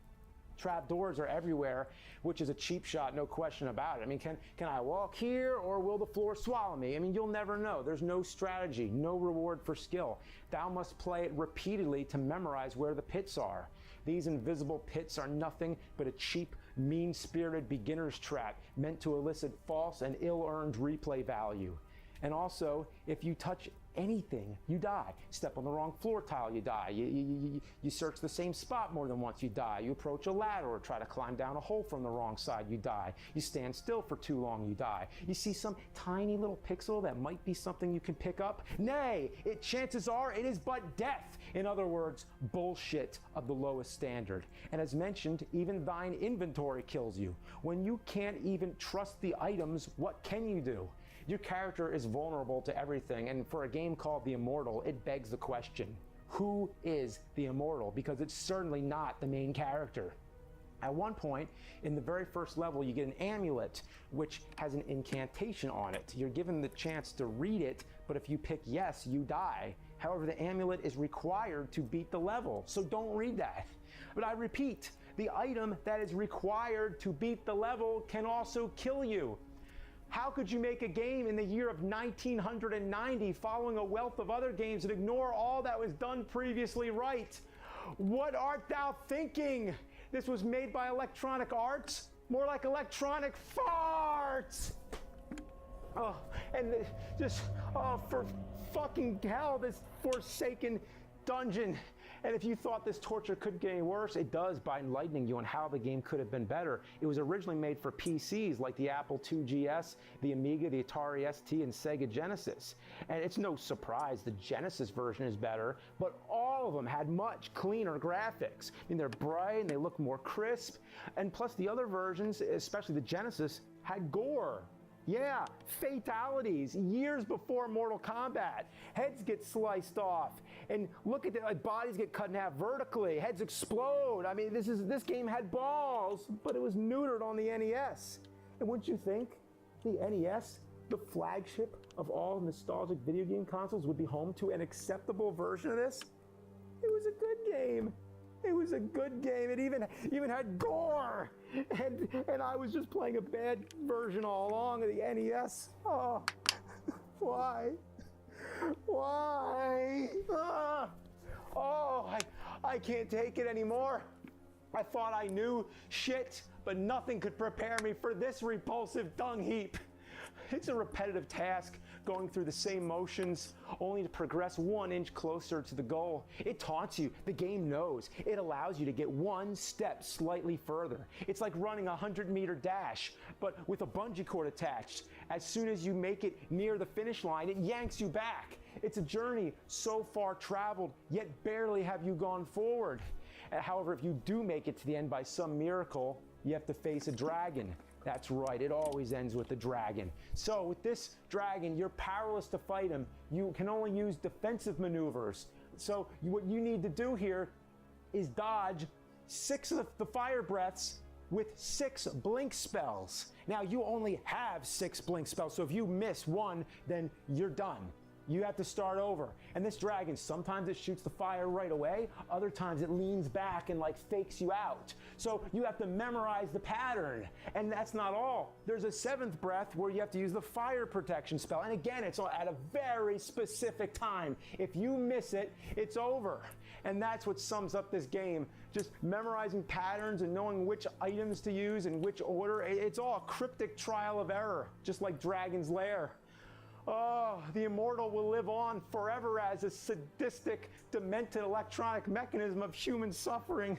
Trapdoors are everywhere, which is a cheap shot, no question about it. I mean, can I walk here, or will the floor swallow me? I mean, you'll never know. There's no strategy, no reward for skill. Thou must play it repeatedly to memorize where the pits are. These invisible pits are nothing but a cheap, mean-spirited beginner's trap meant to elicit false and ill-earned replay value. And also, if you touch anything, you die. Step on the wrong floor tile, you die. You search the same spot more than once, you die. You approach a ladder or try to climb down a hole from the wrong side, you die. You stand still for too long, you die. You see some tiny little pixel that might be something you can pick up? Nay, chances are it is but death. In other words, bullshit of the lowest standard. And as mentioned, even thine inventory kills you. When you can't even trust the items, what can you do? Your character is vulnerable to everything, and for a game called The Immortal, it begs the question, who is the Immortal? Because it's certainly not the main character. At one point, in the very first level, you get an amulet, which has an incantation on it. You're given the chance to read it, but if you pick yes, you die. However, the amulet is required to beat the level, so don't read that. But I repeat, the item that is required to beat the level can also kill you. How could you make a game in the year of 1990 following a wealth of other games and ignore all that was done previously right? What art thou thinking? This was made by Electronic Arts? More like electronic farts! Oh, and for fucking hell, this forsaken dungeon. And if you thought this torture couldn't get any worse, it does by enlightening you on how the game could have been better. It was originally made for PCs like the Apple IIgs, the Amiga, the Atari ST, and Sega Genesis. And it's no surprise the Genesis version is better, but all of them had much cleaner graphics. I mean, they're bright and they look more crisp. And plus the other versions, especially the Genesis, had gore. Yeah, fatalities, years before Mortal Kombat. Heads get sliced off, and look at the bodies get cut in half vertically. Heads explode. I mean, this game had balls, but it was neutered on the NES. And wouldn't you think the NES, the flagship of all nostalgic video game consoles, would be home to an acceptable version of this? It was a good game. It was a good game. It even had gore. And I was just playing a bad version all along of the NES. Oh, why? Why? Oh, I can't take it anymore. I thought I knew shit, but nothing could prepare me for this repulsive dung heap. It's a repetitive task, going through the same motions, only to progress 1 inch closer to the goal. It taunts you. The game knows. It allows you to get one step slightly further. It's like running a 100-meter dash, but with a bungee cord attached. As soon as you make it near the finish line, it yanks you back. It's a journey so far traveled, yet barely have you gone forward. However, if you do make it to the end by some miracle, you have to face a dragon. That's right, it always ends with the dragon. So with this dragon, you're powerless to fight him. You can only use defensive maneuvers. So what you need to do here is dodge 6 of the fire breaths with 6 blink spells. Now you only have 6 blink spells, so if you miss one, then you're done. You have to start over. And this dragon, sometimes it shoots the fire right away, other times it leans back and like fakes you out. So you have to memorize the pattern. And that's not all. There's a 7th breath where you have to use the fire protection spell. And again, it's at a very specific time. If you miss it, it's over. And that's what sums up this game. Just memorizing patterns and knowing which items to use in which order. It's all a cryptic trial of error, just like Dragon's Lair. Oh, the immortal will live on forever as a sadistic, demented electronic mechanism of human suffering.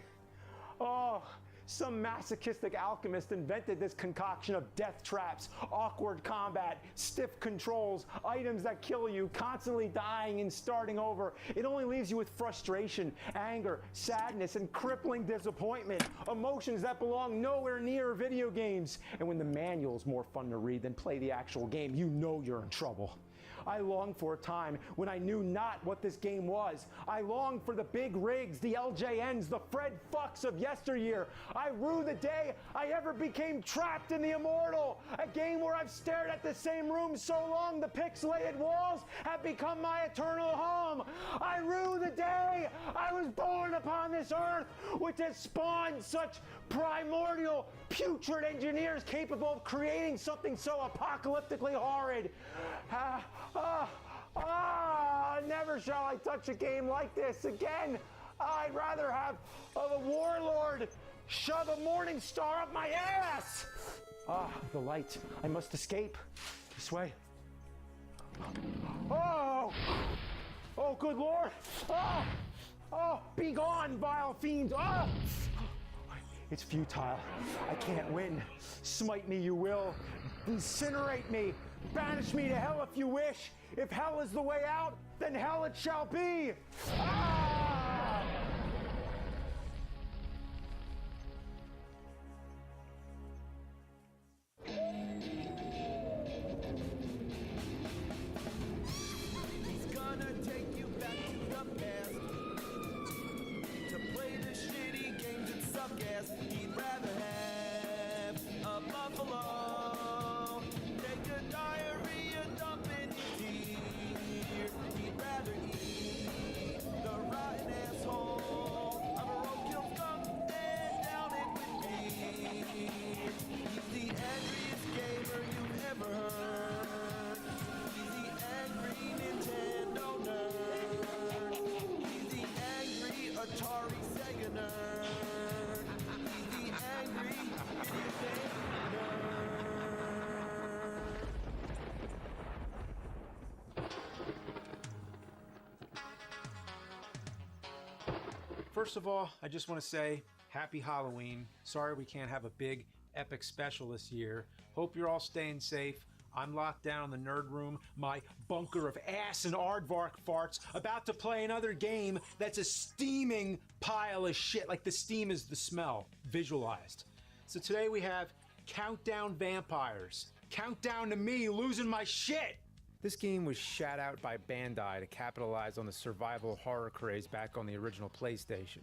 Oh, some masochistic alchemist invented this concoction of death traps, awkward combat, stiff controls, items that kill you, constantly dying and starting over. It only leaves you with frustration, anger, sadness, and crippling disappointment. Emotions that belong nowhere near video games. And when the manual's more fun to read than play the actual game, you know you're in trouble. I long for a time when I knew not what this game was. I long for the big rigs, the LJNs, the Fred Fucks of yesteryear. I rue the day I ever became trapped in the Immortal, a game where I've stared at the same room so long the pixelated walls have become my eternal home. I rue the day I was born upon this earth, which has spawned such primordial, putrid engineers capable of creating something so apocalyptically horrid. Never shall I touch a game like this again. I'd rather have a warlord shove a morning star up my ass. The light. I must escape. This way. Oh, good lord. Be gone, vile fiends. It's futile. I can't win. Smite me you will. Incinerate me. Banish me to hell if you wish. If hell is the way out, then hell it shall be. He's gonna take you back to the past to play the shitty games that suck ass. He'd rather have a buffalo take a diarrhea dump in his ear. He'd rather eat the rotten asshole of a roadkill skunk than down it with beer. He's the angriest gamer you've ever heard. He's the angry Nintendo nerd. He's the angry Atari Sega nerd. He's the angry video game nerd. First of all, I just want to say happy Halloween. Sorry we can't have a big epic special this year. Hope you're all staying safe. I'm locked down in the nerd room, my bunker of ass and aardvark farts, about to play another game that's a steaming pile of shit, like the steam is the smell, visualized. So today we have Countdown Vampires. Countdown to me losing my shit! This game was shat out by Bandai to capitalize on the survival horror craze back on the original PlayStation.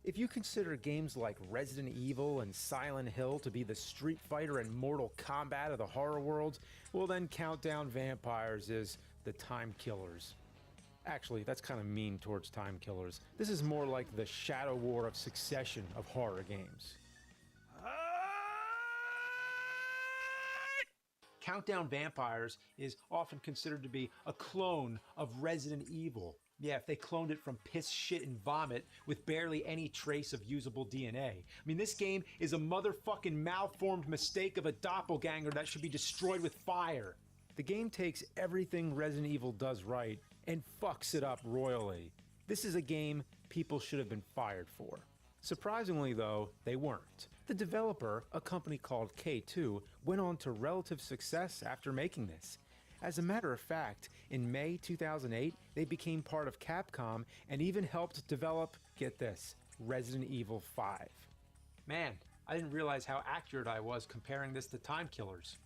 If you consider games like Resident Evil and Silent Hill to be the Street Fighter and Mortal Kombat of the horror world, well then Countdown Vampires is the Time Killers. Actually, that's kind of mean towards Time Killers. This is more like the Shadow War of Succession of horror games. Countdown Vampires is often considered to be a clone of Resident Evil. Yeah, if they cloned it from piss, shit, and vomit with barely any trace of usable DNA. I mean, this game is a motherfucking malformed mistake of a doppelganger that should be destroyed with fire. The game takes everything Resident Evil does right and fucks it up royally. This is a game people should have been fired for. Surprisingly though, they weren't. The developer, a company called K2, went on to relative success after making this. As a matter of fact, in May 2008, they became part of Capcom and even helped develop, get this, Resident Evil 5. Man, I didn't realize how accurate I was comparing this to Time Killers.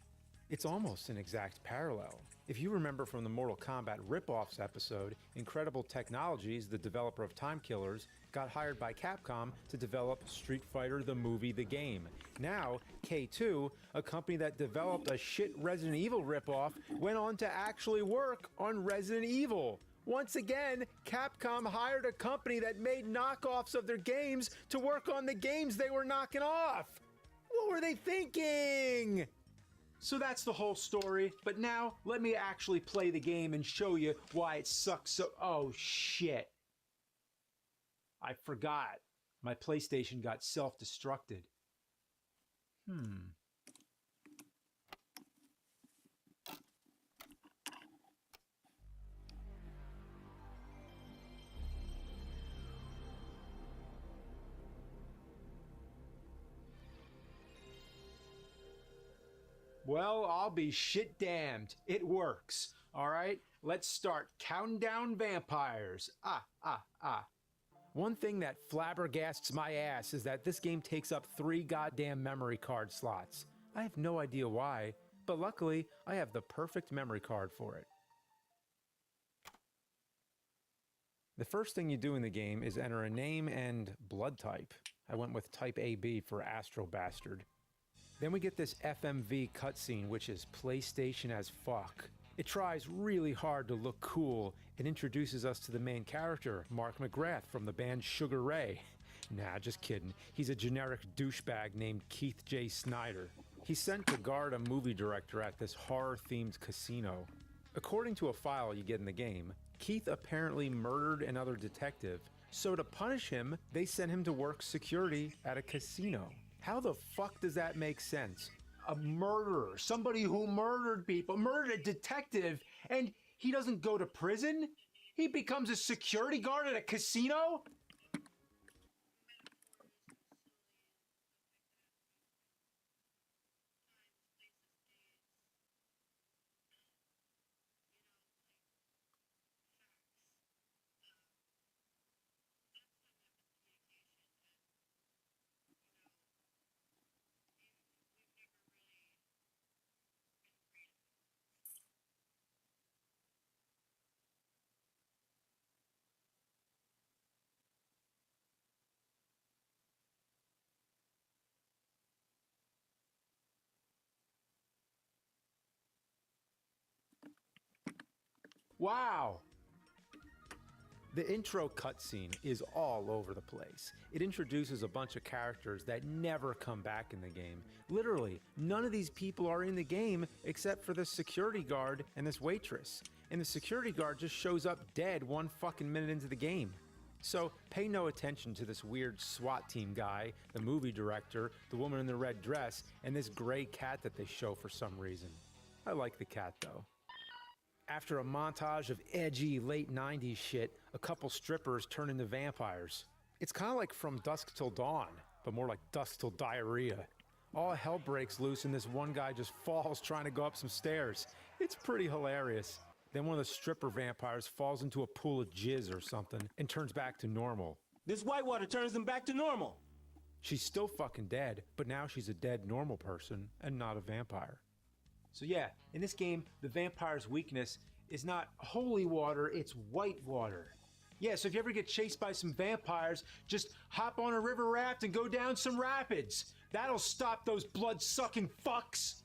It's almost an exact parallel. If you remember from the Mortal Kombat Rip-Offs episode, Incredible Technologies, the developer of Time Killers, got hired by Capcom to develop Street Fighter the movie, the game. Now, K2, a company that developed a shit Resident Evil rip-off, went on to actually work on Resident Evil. Once again, Capcom hired a company that made knockoffs of their games to work on the games they were knocking off. What were they thinking? So that's the whole story, but now let me actually play the game and show you why it sucks so— oh shit. I forgot. My PlayStation got self-destructed. Well, I'll be shit damned. It works. All right, let's start counting down vampires. One thing that flabbergasts my ass is that this game takes up 3 goddamn memory card slots. I have no idea why, but luckily I have the perfect memory card for it. The first thing you do in the game is enter a name and blood type. I went with type AB for Astro Bastard. Then we get this FMV cutscene, which is PlayStation as fuck. It tries really hard to look cool and introduces us to the main character, Mark Mrdeza from the band Sugar Ray. Nah, just kidding. He's a generic douchebag named Keith J. Snyder. He's sent to guard a movie director at this horror-themed casino. According to a file you get in the game, Keith apparently murdered another detective, so to punish him, they sent him to work security at a casino. How the fuck does that make sense? A murderer, somebody who murdered people, murdered a detective, and he doesn't go to prison? He becomes a security guard at a casino? Wow! The intro cutscene is all over the place. It introduces a bunch of characters that never come back in the game. Literally, none of these people are in the game except for the security guard and this waitress. And the security guard just shows up dead 1 fucking minute into the game. So pay no attention to this weird SWAT team guy, the movie director, the woman in the red dress, and this gray cat that they show for some reason. I like the cat though. After a montage of edgy late 90s shit, a couple strippers turn into vampires. It's kind of like From Dusk Till Dawn, but more like Dusk Till Diarrhea. All hell breaks loose and this one guy just falls trying to go up some stairs. It's pretty hilarious. Then one of the stripper vampires falls into a pool of jizz or something and turns back to normal. This whitewater turns them back to normal. She's still fucking dead, but now she's a dead normal person and not a vampire. So yeah, in this game, the vampire's weakness is not holy water, it's white water. Yeah, so if you ever get chased by some vampires, just hop on a river raft and go down some rapids. That'll stop those blood-sucking fucks.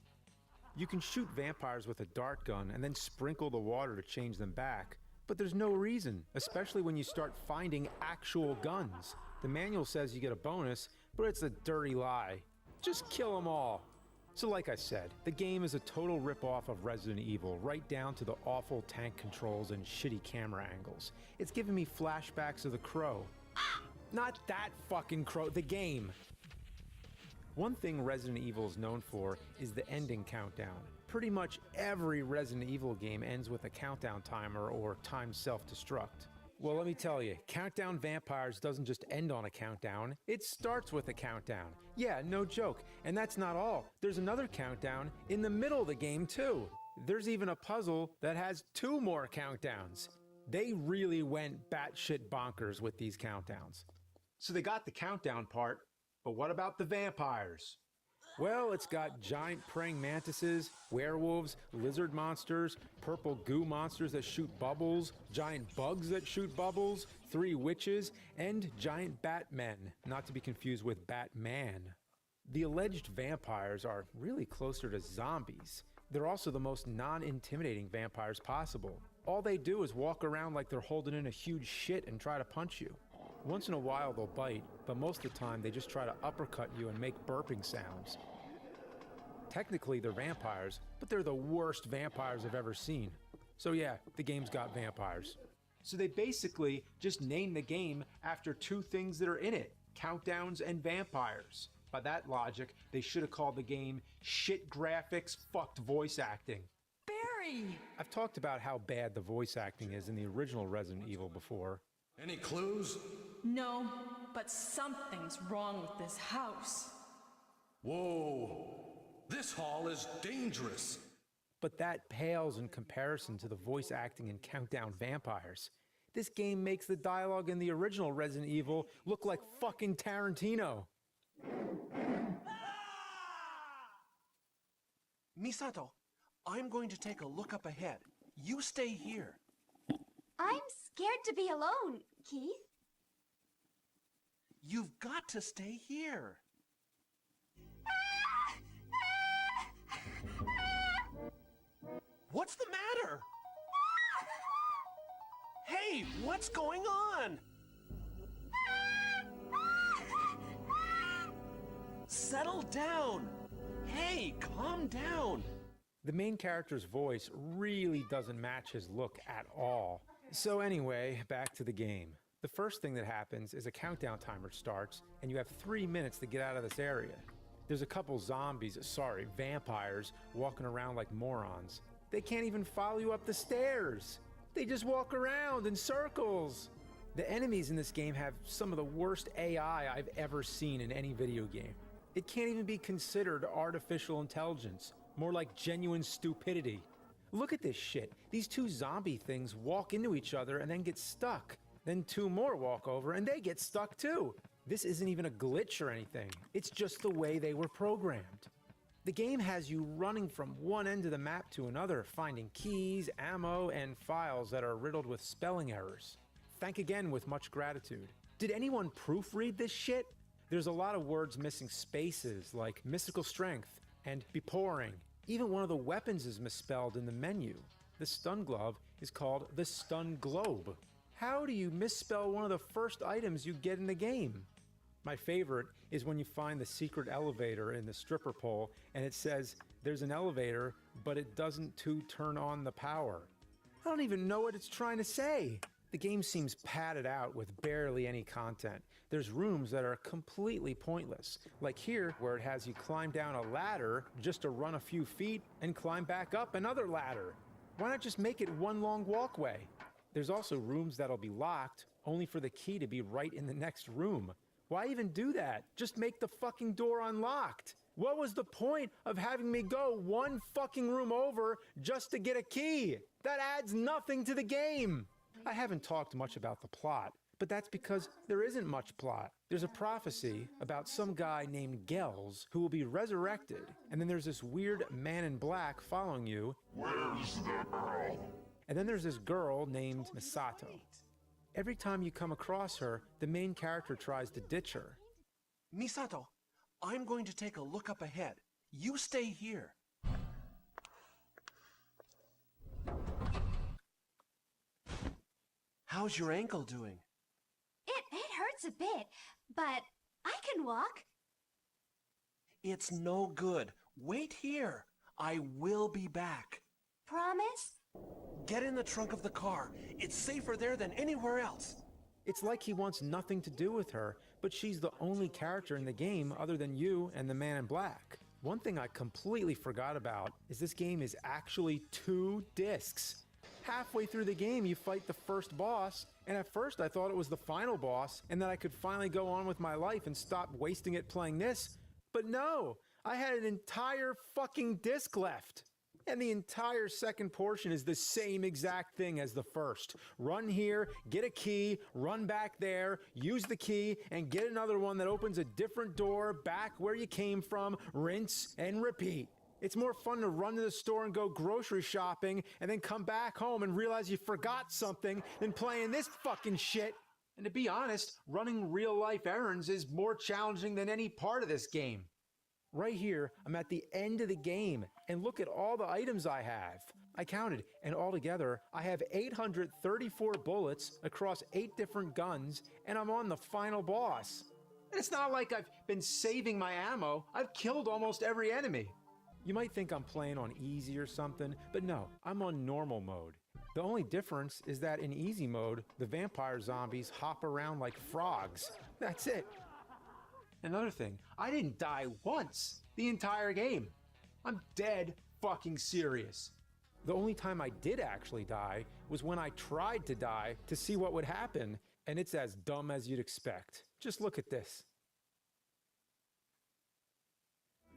You can shoot vampires with a dart gun and then sprinkle the water to change them back. But there's no reason, especially when you start finding actual guns. The manual says you get a bonus, but it's a dirty lie. Just kill them all. So like I said, the game is a total rip-off of Resident Evil, right down to the awful tank controls and shitty camera angles. It's giving me flashbacks of The Crow. Not that fucking Crow, the game. One thing Resident Evil is known for is the ending countdown. Pretty much every Resident Evil game ends with a countdown timer or time self-destruct. Well, let me tell you, Countdown Vampires doesn't just end on a countdown, it starts with a countdown. Yeah, no joke. And that's not all. There's another countdown in the middle of the game, too. There's even a puzzle that has 2 more countdowns. They really went batshit bonkers with these countdowns. So they got the countdown part, but what about the vampires? Well, it's got giant praying mantises, werewolves, lizard monsters, purple goo monsters that shoot bubbles, giant bugs that shoot bubbles, 3 witches, and giant batmen, not to be confused with Batman. The alleged vampires are really closer to zombies. They're also the most non-intimidating vampires possible. All they do is walk around like they're holding in a huge shit and try to punch you. Once in a while they'll bite, but most of the time they just try to uppercut you and make burping sounds. Technically they're vampires, but they're the worst vampires I've ever seen. So yeah, the game's got vampires. So they basically just named the game after 2 things that are in it, countdowns and vampires. By that logic, they should have called the game Shit Graphics, Fucked Voice Acting. Barry! I've talked about how bad the voice acting is in the original Resident Evil before. Any clues? No, but something's wrong with this house. Whoa! This hall is dangerous. But that pales in comparison to the voice acting in Countdown Vampires. This game makes the dialogue in the original Resident Evil look like fucking Tarantino. Misato, I'm going to take a look up ahead. You stay here. I'm scared to be alone, Keith. You've got to stay here. What's the matter? Hey, what's going on? Settle down. Hey, calm down. The main character's voice really doesn't match his look at all. So anyway, back to the game. The first thing that happens is a countdown timer starts, and you have 3 minutes to get out of this area. There's a couple vampires, walking around like morons. They can't even follow you up the stairs. They just walk around in circles. The enemies in this game have some of the worst AI I've ever seen in any video game. It can't even be considered artificial intelligence, more like genuine stupidity. Look at this shit. These 2 zombie things walk into each other and then get stuck. Then 2 more walk over and they get stuck too. This isn't even a glitch or anything. It's just the way they were programmed. The game has you running from one end of the map to another, finding keys, ammo, and files that are riddled with spelling errors. Thank again with much gratitude. Did anyone proofread this shit? There's a lot of words missing spaces, like mystical strength and beporing. Even one of the weapons is misspelled in the menu. The stun glove is called the stun globe. How do you misspell one of the first items you get in the game? My favorite is when you find the secret elevator in the stripper pole and it says there's an elevator, but it doesn't turn on the power. I don't even know what it's trying to say. The game seems padded out with barely any content. There's rooms that are completely pointless, like here where it has you climb down a ladder just to run a few feet and climb back up another ladder. Why not just make it one long walkway? There's also rooms that'll be locked, only for the key to be right in the next room. Why even do that? Just make the fucking door unlocked. What was the point of having me go one fucking room over just to get a key? That adds nothing to the game. I haven't talked much about the plot, but that's because there isn't much plot. There's a prophecy about some guy named Gels who will be resurrected, and then there's this weird man in black following you. Where's the girl? And then there's this girl named Misato. Every time you come across her, the main character tries to ditch her. Misato, I'm going to take a look up ahead. You stay here. How's your ankle doing? It hurts a bit, but I can walk. It's no good. Wait here. I will be back. Promise? Get in the trunk of the car. It's safer there than anywhere else. It's like he wants nothing to do with her, but she's the only character in the game other than you and the man in black. One thing I completely forgot about is this game is actually 2 discs. Halfway through the game, you fight the first boss, and at first I thought it was the final boss, and that I could finally go on with my life and stop wasting it playing this. But no, I had an entire fucking disc left. And the entire second portion is the same exact thing as the first. Run here, get a key, run back there, use the key, and get another one that opens a different door back where you came from, rinse and repeat. It's more fun to run to the store and go grocery shopping and then come back home and realize you forgot something than playing this fucking shit. And to be honest, running real-life errands is more challenging than any part of this game. Right here, I'm at the end of the game, and look at all the items I have. I counted, and altogether, I have 834 bullets across 8 different guns, and I'm on the final boss. And it's not like I've been saving my ammo. I've killed almost every enemy. You might think I'm playing on easy or something, but no, I'm on normal mode. The only difference is that in easy mode, the vampire zombies hop around like frogs. That's it. Another thing, I didn't die once the entire game. I'm dead fucking serious. The only time I did actually die was when I tried to die to see what would happen, and it's as dumb as you'd expect. Just look at this.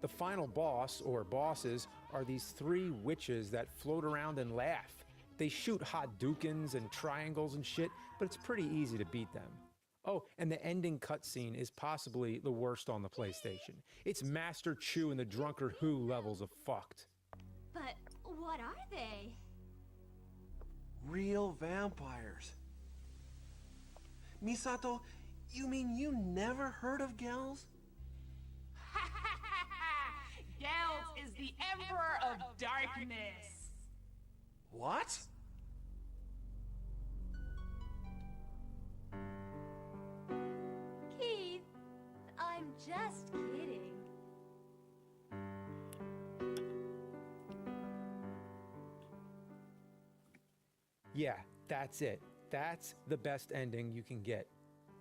The final boss, or bosses, are these 3 witches that float around and laugh. They shoot Hadoukens and triangles and shit, but it's pretty easy to beat them. Oh, and the ending cutscene is possibly the worst on the PlayStation. It's Master Chew and the Drunkard Who levels of fucked. But what are they? Real vampires. Misato, you mean you never heard of Gels? Gels is the Emperor of Darkness. What? Keith, I'm just kidding. Yeah, that's it. That's the best ending you can get.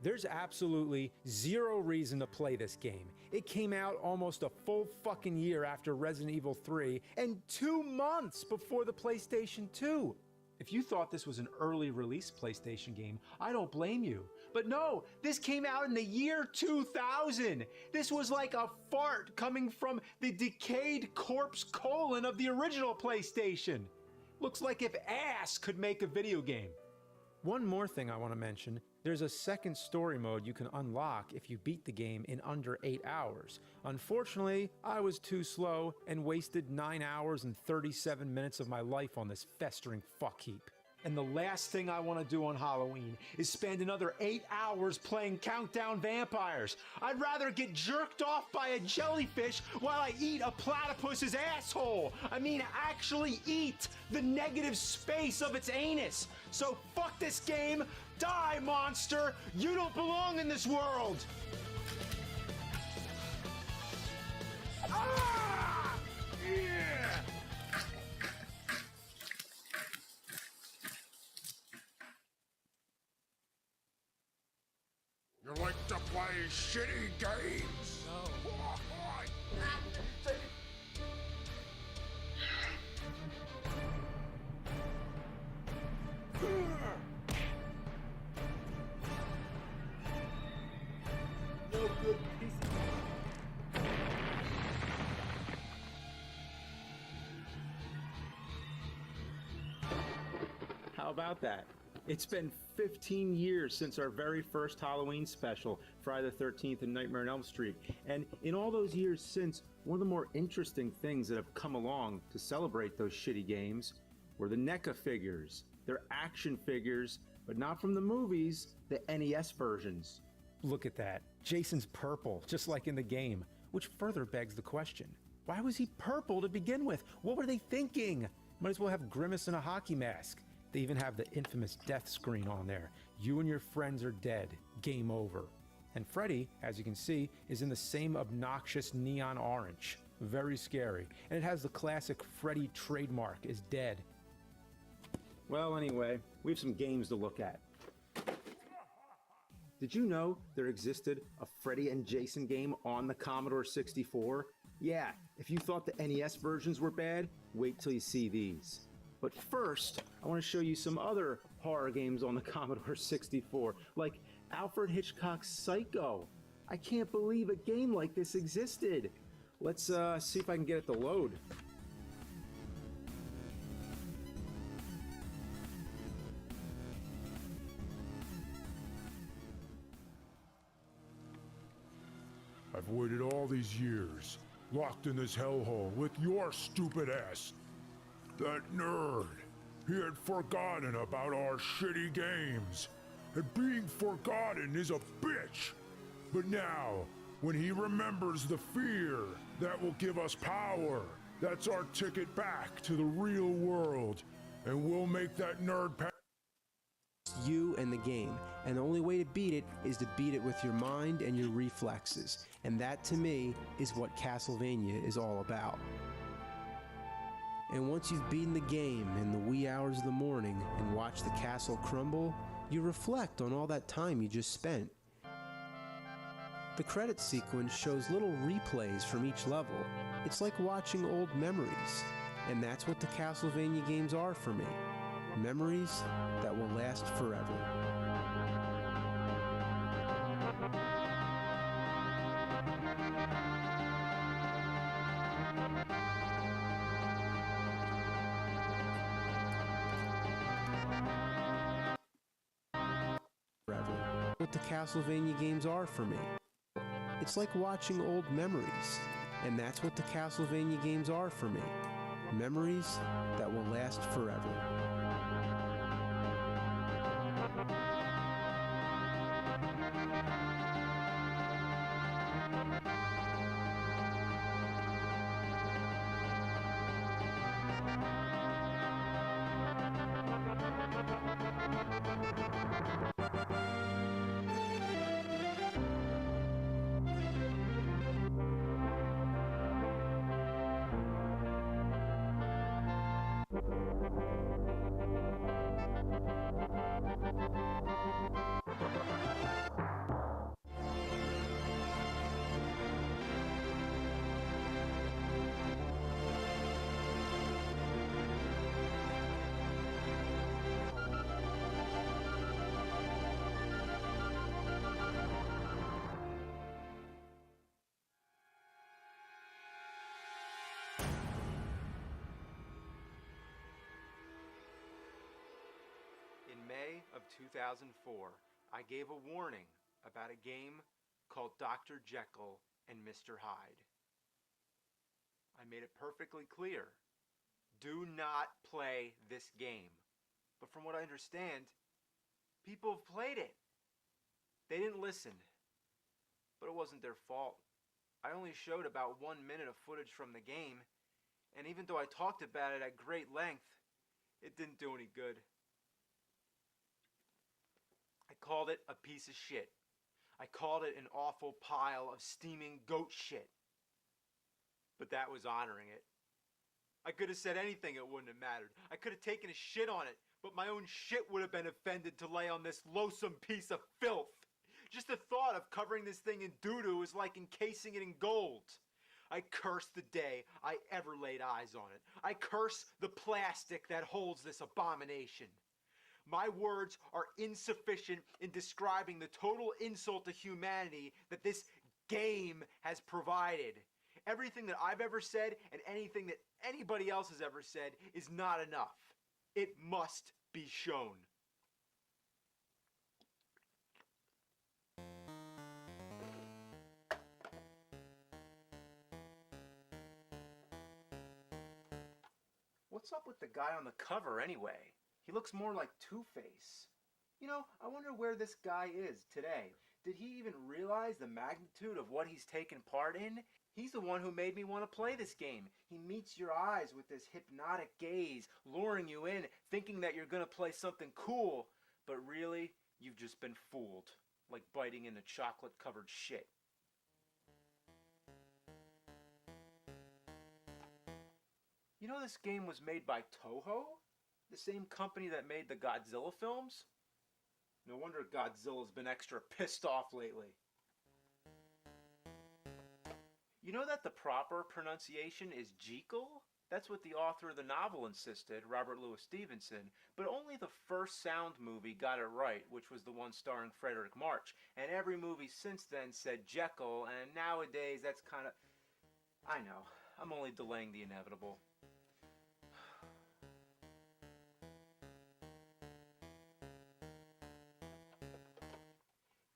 There's absolutely zero reason to play this game. It came out almost a full fucking year after Resident Evil 3 and 2 months before the PlayStation 2. If you thought this was an early release PlayStation game, I don't blame you. But no, this came out in the year 2000. This was like a fart coming from the decayed corpse colon of the original PlayStation. Looks like if ass could make a video game. One more thing I want to mention, there's a second story mode you can unlock if you beat the game in under 8 hours. Unfortunately, I was too slow and wasted 9 hours and 37 minutes of my life on this festering fuck heap. And the last thing I want to do on Halloween is spend another 8 hours playing Countdown Vampires. I'd rather get jerked off by a jellyfish while I eat a platypus's asshole. I mean, actually eat the negative space of its anus. So fuck this game. Die, monster. You don't belong in this world. Ah! Yeah! You like to play shitty games? No. No good piece. How about that? It's been 15 years since our very first Halloween special, Friday the 13th and Nightmare on Elm Street. And in all those years since, one of the more interesting things that have come along to celebrate those shitty games were the NECA figures. They're action figures, but not from the movies, the NES versions. Look at that. Jason's purple, just like in the game, which further begs the question. Why was he purple to begin with? What were they thinking? Might as well have Grimace in a hockey mask. They even have the infamous death screen on there. You and your friends are dead. Game over. And Freddy, as you can see, is in the same obnoxious neon orange. Very scary. And it has the classic Freddy trademark, is dead. Well, anyway, we have some games to look at. Did you know there existed a Freddy and Jason game on the Commodore 64? Yeah, if you thought the NES versions were bad, wait till you see these. But first, I want to show you some other horror games on the Commodore 64, like Alfred Hitchcock's Psycho. I can't believe a game like this existed. Let's see if I can get it to load. waited all these years, locked in this hellhole with your stupid ass. That nerd, he had forgotten about our shitty games. And being forgotten is a bitch. But now, when he remembers the fear, that will give us power. That's our ticket back to the real world. And we'll make that nerd you and the game, and the only way to beat it is to beat it with your mind and your reflexes, and that to me is what Castlevania is all about. And once you've beaten the game in the wee hours of the morning and watched the castle crumble, you reflect on all that time you just spent. The credits sequence shows little replays from each level. It's like watching old memories, and that's what the Castlevania games are for me. Memories that will last forever. What the Castlevania games are for me. It's like watching old memories, and that's what the Castlevania games are for me. Memories that will last forever. In May of 2004, I gave a warning about a game called Dr. Jekyll and Mr. Hyde. I made it perfectly clear. Do not play this game. But from what I understand, people have played it. They didn't listen. But it wasn't their fault. I only showed about 1 minute of footage from the game, and even though I talked about it at great length, it didn't do any good. I called it a piece of shit. I called it an awful pile of steaming goat shit. But that was honoring it. I could have said anything, it wouldn't have mattered. I could have taken a shit on it, but my own shit would have been offended to lay on this loathsome piece of filth. Just the thought of covering this thing in doo-doo is like encasing it in gold. I curse the day I ever laid eyes on it. I curse the plastic that holds this abomination. My words are insufficient in describing the total insult to humanity that this game has provided. Everything that I've ever said and anything that anybody else has ever said is not enough. It must be shown. What's up with the guy on the cover anyway? He looks more like Two-Face. You know, I wonder where this guy is today. Did he even realize the magnitude of what he's taken part in? He's the one who made me want to play this game. He meets your eyes with this hypnotic gaze, luring you in, thinking that you're going to play something cool. But really, you've just been fooled, like biting into chocolate-covered shit. You know this game was made by Toho? The same company that made the Godzilla films? No wonder Godzilla's been extra pissed off lately. You know that the proper pronunciation is Jekyll? That's what the author of the novel insisted, Robert Louis Stevenson, but only the first sound movie got it right, which was the one starring Frederick March. And every movie since then said Jekyll, and nowadays that's kind of... I know, I'm only delaying the inevitable.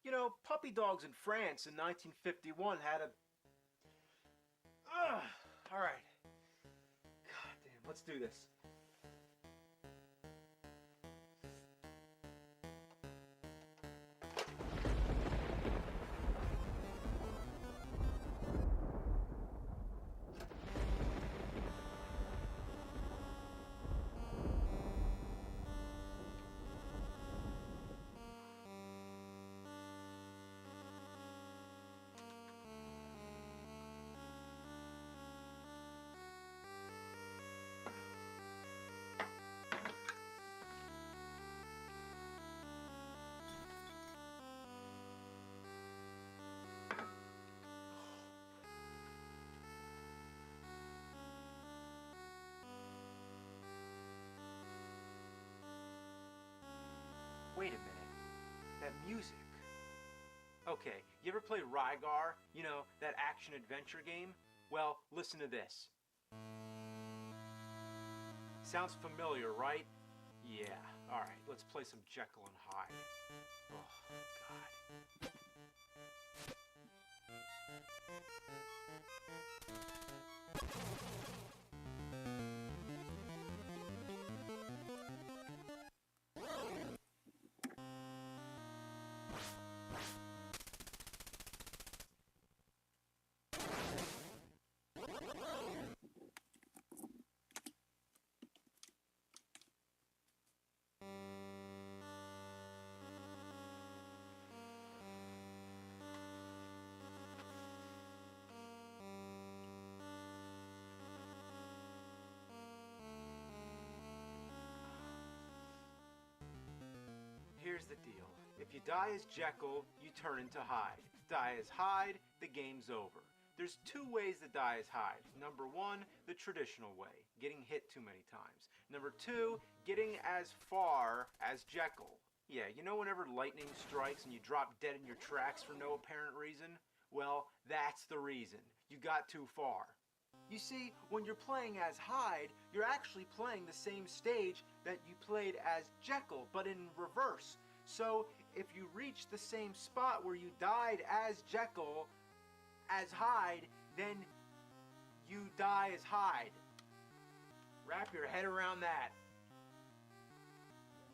You know, puppy dogs in France in 1951 had a All right. God damn, let's do this. Wait a minute. That music. Okay, you ever play Rygar? You know, that action-adventure game? Well, listen to this. Sounds familiar, right? Yeah. Alright, let's play some Jekyll and Hyde. Oh, God. Here's the deal. If you die as Jekyll, you turn into Hyde. Die as Hyde, the game's over. There's two ways to die as Hyde. Number one, the traditional way, getting hit too many times. Number two, getting as far as Jekyll. Yeah, you know whenever lightning strikes and you drop dead in your tracks for no apparent reason? Well, that's the reason. You got too far. You see, when you're playing as Hyde, you're actually playing the same stage that you played as Jekyll, but in reverse. So, if you reach the same spot where you died as Jekyll, as Hyde, then you die as Hyde. Wrap your head around that.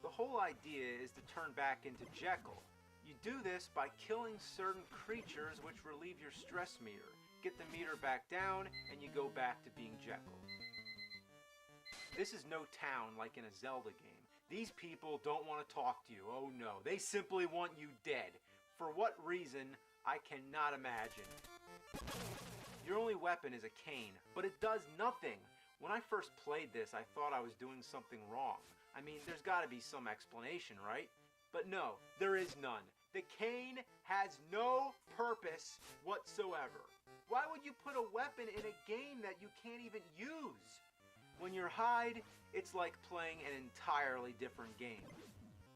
The whole idea is to turn back into Jekyll. You do this by killing certain creatures which relieve your stress meter. Get the meter back down, and you go back to being Jekyll. This is no town like in a Zelda game. These people don't want to talk to you, oh no. They simply want you dead. For what reason, I cannot imagine. Your only weapon is a cane, but it does nothing. When I first played this, I thought I was doing something wrong. I mean, there's got to be some explanation, right? But no, there is none. The cane has no purpose whatsoever. Why would you put a weapon in a game that you can't even use? When you're Hyde, it's like playing an entirely different game.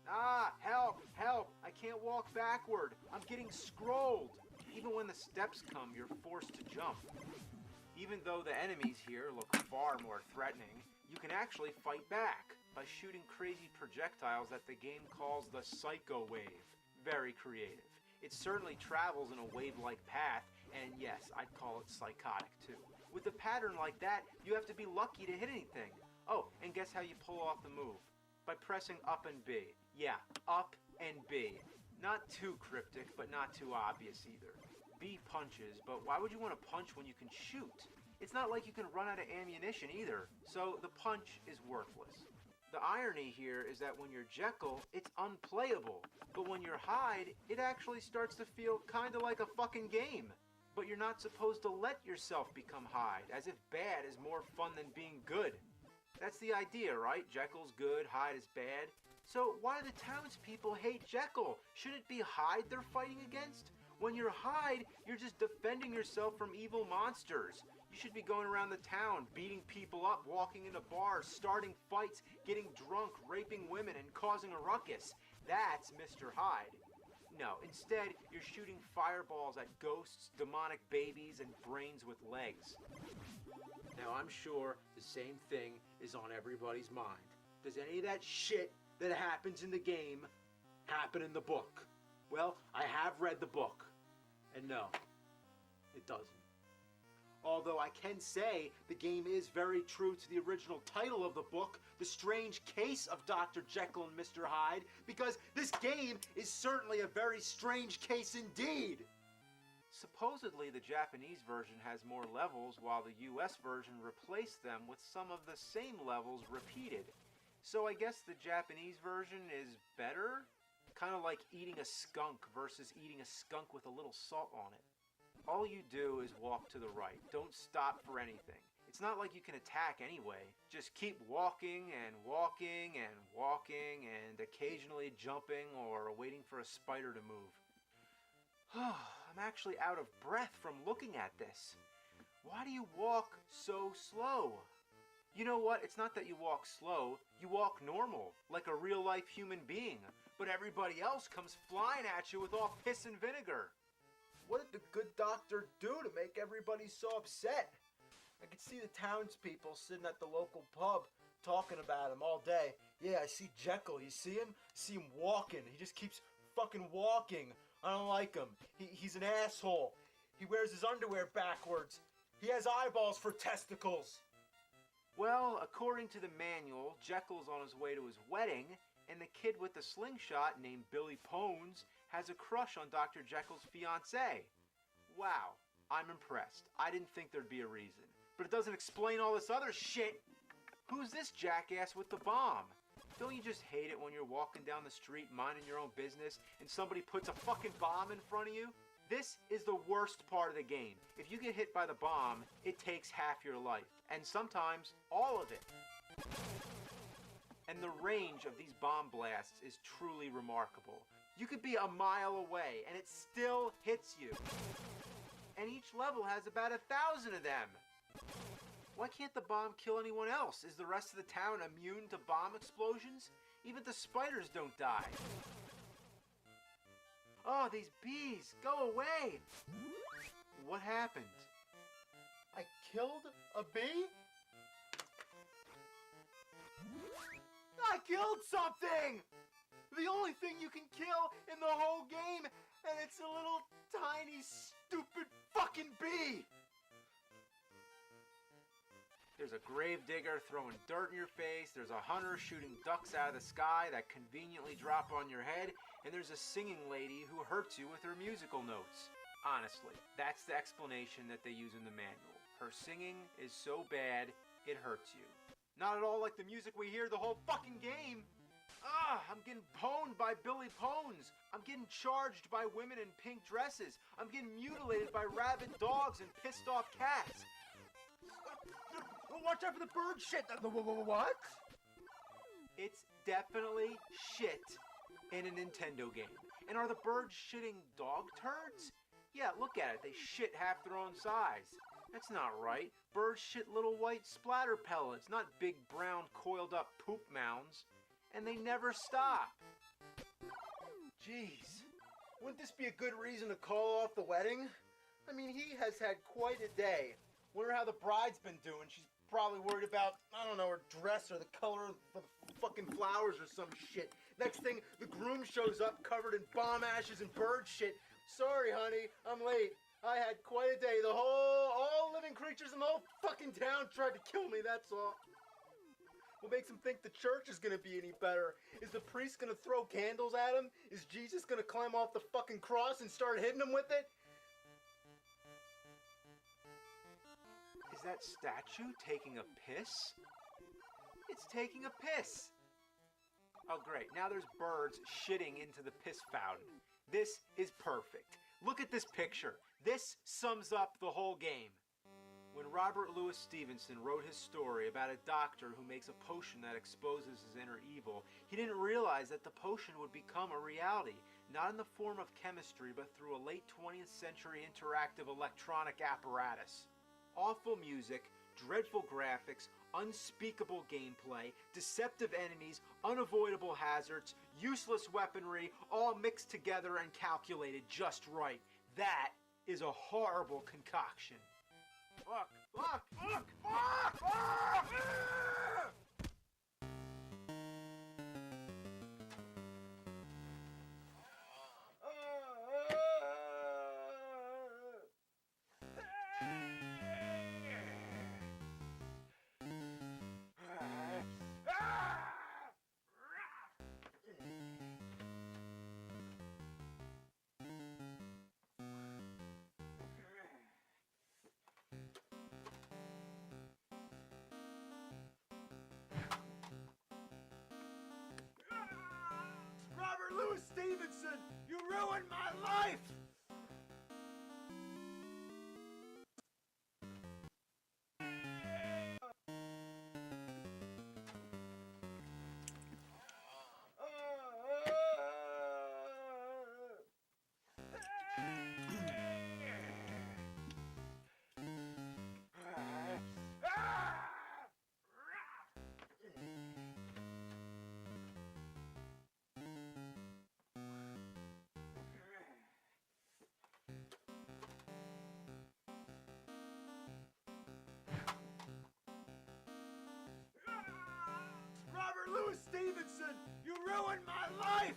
Ah, help, help, I can't walk backward. I'm getting scrolled. Even when the steps come, you're forced to jump. Even though the enemies here look far more threatening, you can actually fight back by shooting crazy projectiles that the game calls the Psycho Wave. Very creative. It certainly travels in a wave-like path, and yes, I'd call it psychotic too. With a pattern like that, you have to be lucky to hit anything. Oh, and guess how you pull off the move? By pressing up and B. Yeah, up and B. Not too cryptic, but not too obvious either. B punches, but why would you want to punch when you can shoot? It's not like you can run out of ammunition either, so the punch is worthless. The irony here is that when you're Jekyll, it's unplayable, but when you're Hyde, it actually starts to feel kinda like a fucking game. But you're not supposed to let yourself become Hyde, as if bad is more fun than being good. That's the idea, right? Jekyll's good, Hyde is bad. So why do the townspeople hate Jekyll? Should it be Hyde they're fighting against? When you're Hyde, you're just defending yourself from evil monsters. You should be going around the town, beating people up, walking into bars, starting fights, getting drunk, raping women, and causing a ruckus. That's Mr. Hyde. No, instead, you're shooting fireballs at ghosts, demonic babies, and brains with legs. Now, I'm sure the same thing is on everybody's mind. Does any of that shit that happens in the game happen in the book? Well, I have read the book, and no, it doesn't. Although I can say the game is very true to the original title of the book, The Strange Case of Dr. Jekyll and Mr. Hyde, because this game is certainly a very strange case indeed. Supposedly the Japanese version has more levels, while the US version replaced them with some of the same levels repeated. So I guess the Japanese version is better? Kind of like eating a skunk versus eating a skunk with a little salt on it. All you do is walk to the right. Don't stop for anything. It's not like you can attack anyway. Just keep walking and walking and walking and occasionally jumping or waiting for a spider to move. I'm actually out of breath from looking at this. Why do you walk so slow? You know what? It's not that you walk slow. You walk normal, like a real-life human being. But everybody else comes flying at you with all piss and vinegar. What did the good doctor do to make everybody so upset? I could see the townspeople sitting at the local pub talking about him all day. Yeah, I see Jekyll. You see him? See him walking. He just keeps fucking walking. I don't like him. He's an asshole. He wears his underwear backwards. He has eyeballs for testicles. Well, according to the manual, Jekyll's on his way to his wedding, and the kid with the slingshot named Billy Pones has a crush on Dr. Jekyll's fiancée. Wow, I'm impressed. I didn't think there'd be a reason. But it doesn't explain all this other shit. Who's this jackass with the bomb? Don't you just hate it when you're walking down the street minding your own business and somebody puts a fucking bomb in front of you? This is the worst part of the game. If you get hit by the bomb, it takes half your life, and sometimes all of it. And the range of these bomb blasts is truly remarkable. You could be a mile away and it still hits you. And each level has about 1,000 of them. Why can't the bomb kill anyone else? Is the rest of the town immune to bomb explosions? Even the spiders don't die. Oh, these bees, go away! What happened? I killed a bee? I killed something! The only thing you can kill in the whole game, and it's a little tiny stupid fucking bee! There's a gravedigger throwing dirt in your face, there's a hunter shooting ducks out of the sky that conveniently drop on your head, and there's a singing lady who hurts you with her musical notes. Honestly, that's the explanation that they use in the manual. Her singing is so bad, it hurts you. Not at all like the music we hear the whole fucking game. I'm getting pwned by Billy Pones. I'm getting charged by women in pink dresses. I'm getting mutilated by rabid dogs and pissed off cats. Watch out for the bird shit. What? It's definitely shit in a Nintendo game. And are the birds shitting dog turds? Yeah, look at it. They shit half their own size. That's not right. Birds shit little white splatter pellets, not big brown coiled up poop mounds. And they never stop. Jeez. Wouldn't this be a good reason to call off the wedding? I mean, he has had quite a day. Wonder how the bride's been doing. She's probably worried about, I don't know, her dress or the color of the fucking flowers or some shit. Next thing, the groom shows up covered in bomb ashes and bird shit. Sorry, honey, I'm late. I had quite a day. All living creatures in the whole fucking town tried to kill me, that's all. What makes him think the church is gonna be any better? Is the priest gonna throw candles at him? Is Jesus gonna climb off the fucking cross and start hitting him with it? Is that statue taking a piss? It's taking a piss. Oh great, now there's birds shitting into the piss fountain. This is perfect. Look at this picture. This sums up the whole game. When Robert Louis Stevenson wrote his story about a doctor who makes a potion that exposes his inner evil, he didn't realize that the potion would become a reality, not in the form of chemistry, but through a late 20th century interactive electronic apparatus. Awful music, dreadful graphics, unspeakable gameplay, deceptive enemies, unavoidable hazards, useless weaponry, all mixed together and calculated just right. That is a horrible concoction. Fuck! Fuck! Fuck! Fuck! Fuck! ruined my life!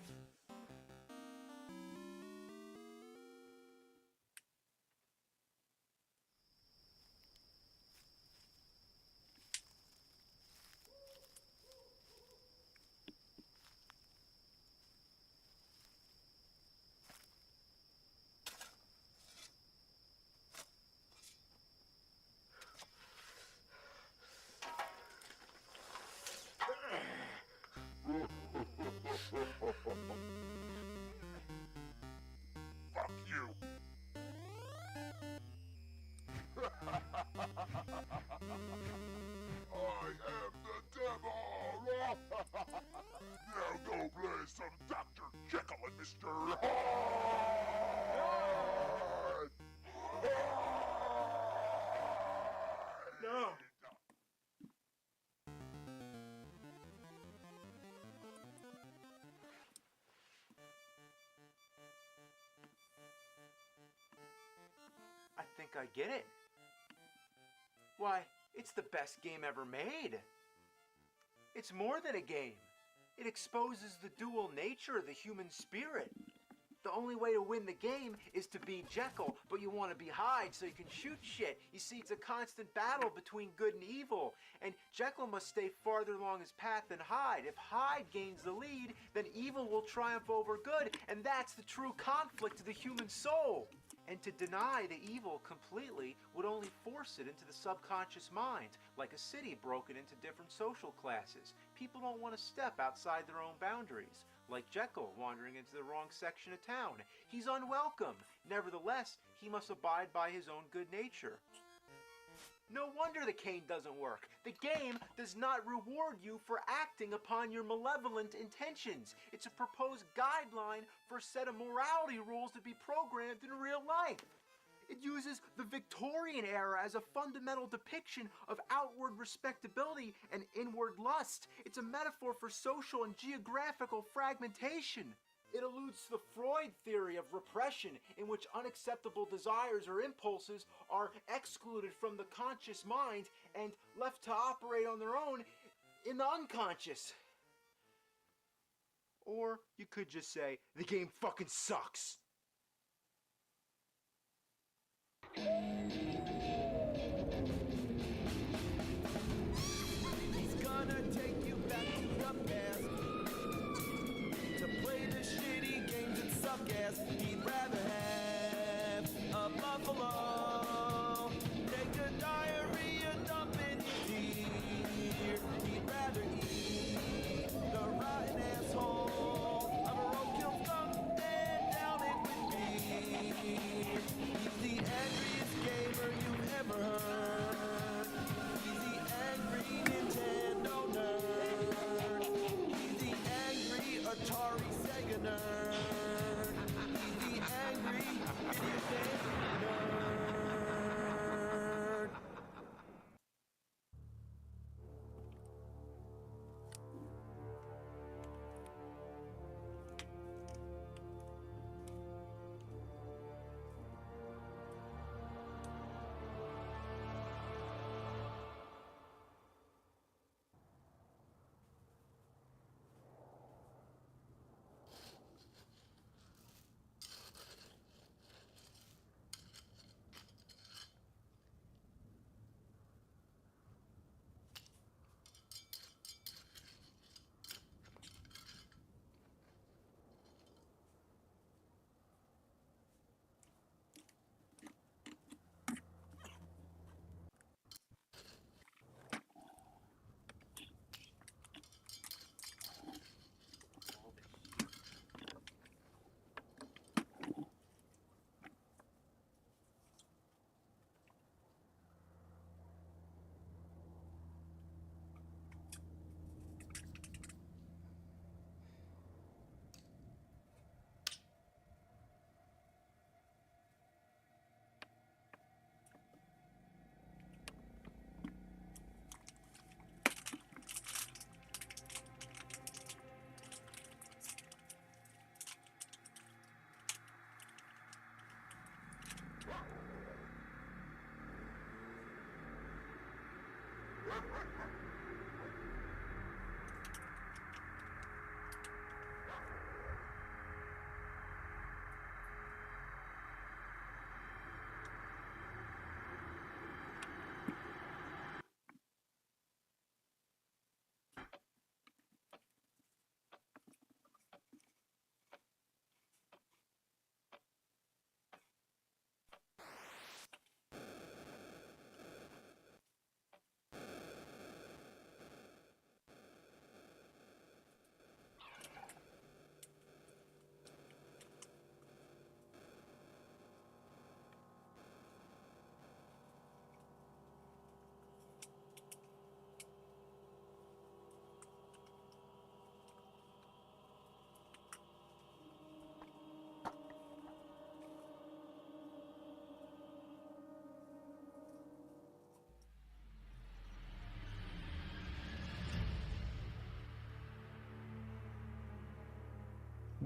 Fuck you. I am the devil. Now go play some Dr. Jekyll and Mr. Hyde. No. I think I get it. Why, it's the best game ever made. It's more than a game. It exposes the dual nature of the human spirit. The only way to win the game is to be Jekyll, but you want to be Hyde so you can shoot shit. You see, it's a constant battle between good and evil, and Jekyll must stay farther along his path than Hyde. If Hyde gains the lead, then evil will triumph over good, and that's the true conflict of the human soul. And to deny the evil completely would only force it into the subconscious mind, like a city broken into different social classes. People don't want to step outside their own boundaries, like Jekyll wandering into the wrong section of town. He's unwelcome. Nevertheless, he must abide by his own good nature. No wonder the cane doesn't work. The game does not reward you for acting upon your malevolent intentions. It's a proposed guideline for a set of morality rules to be programmed in real life. It uses the Victorian era as a fundamental depiction of outward respectability and inward lust. It's a metaphor for social and geographical fragmentation. It alludes to the Freud theory of repression, in which unacceptable desires or impulses are excluded from the conscious mind and left to operate on their own in the unconscious. Or you could just say, the game fucking sucks. He's gonna take you back to the past to play the shitty games that suck ass. He'd rather have a buffalo take a diarrhea dump in his ear. He'd rather eat the rotten asshole of a roadkill skunk than down it with beer. He's the angriest gamer you've ever heard. He's the angry Nintendo nerd. He's the angry Atari Sega nerd. He's the angry video game nerd.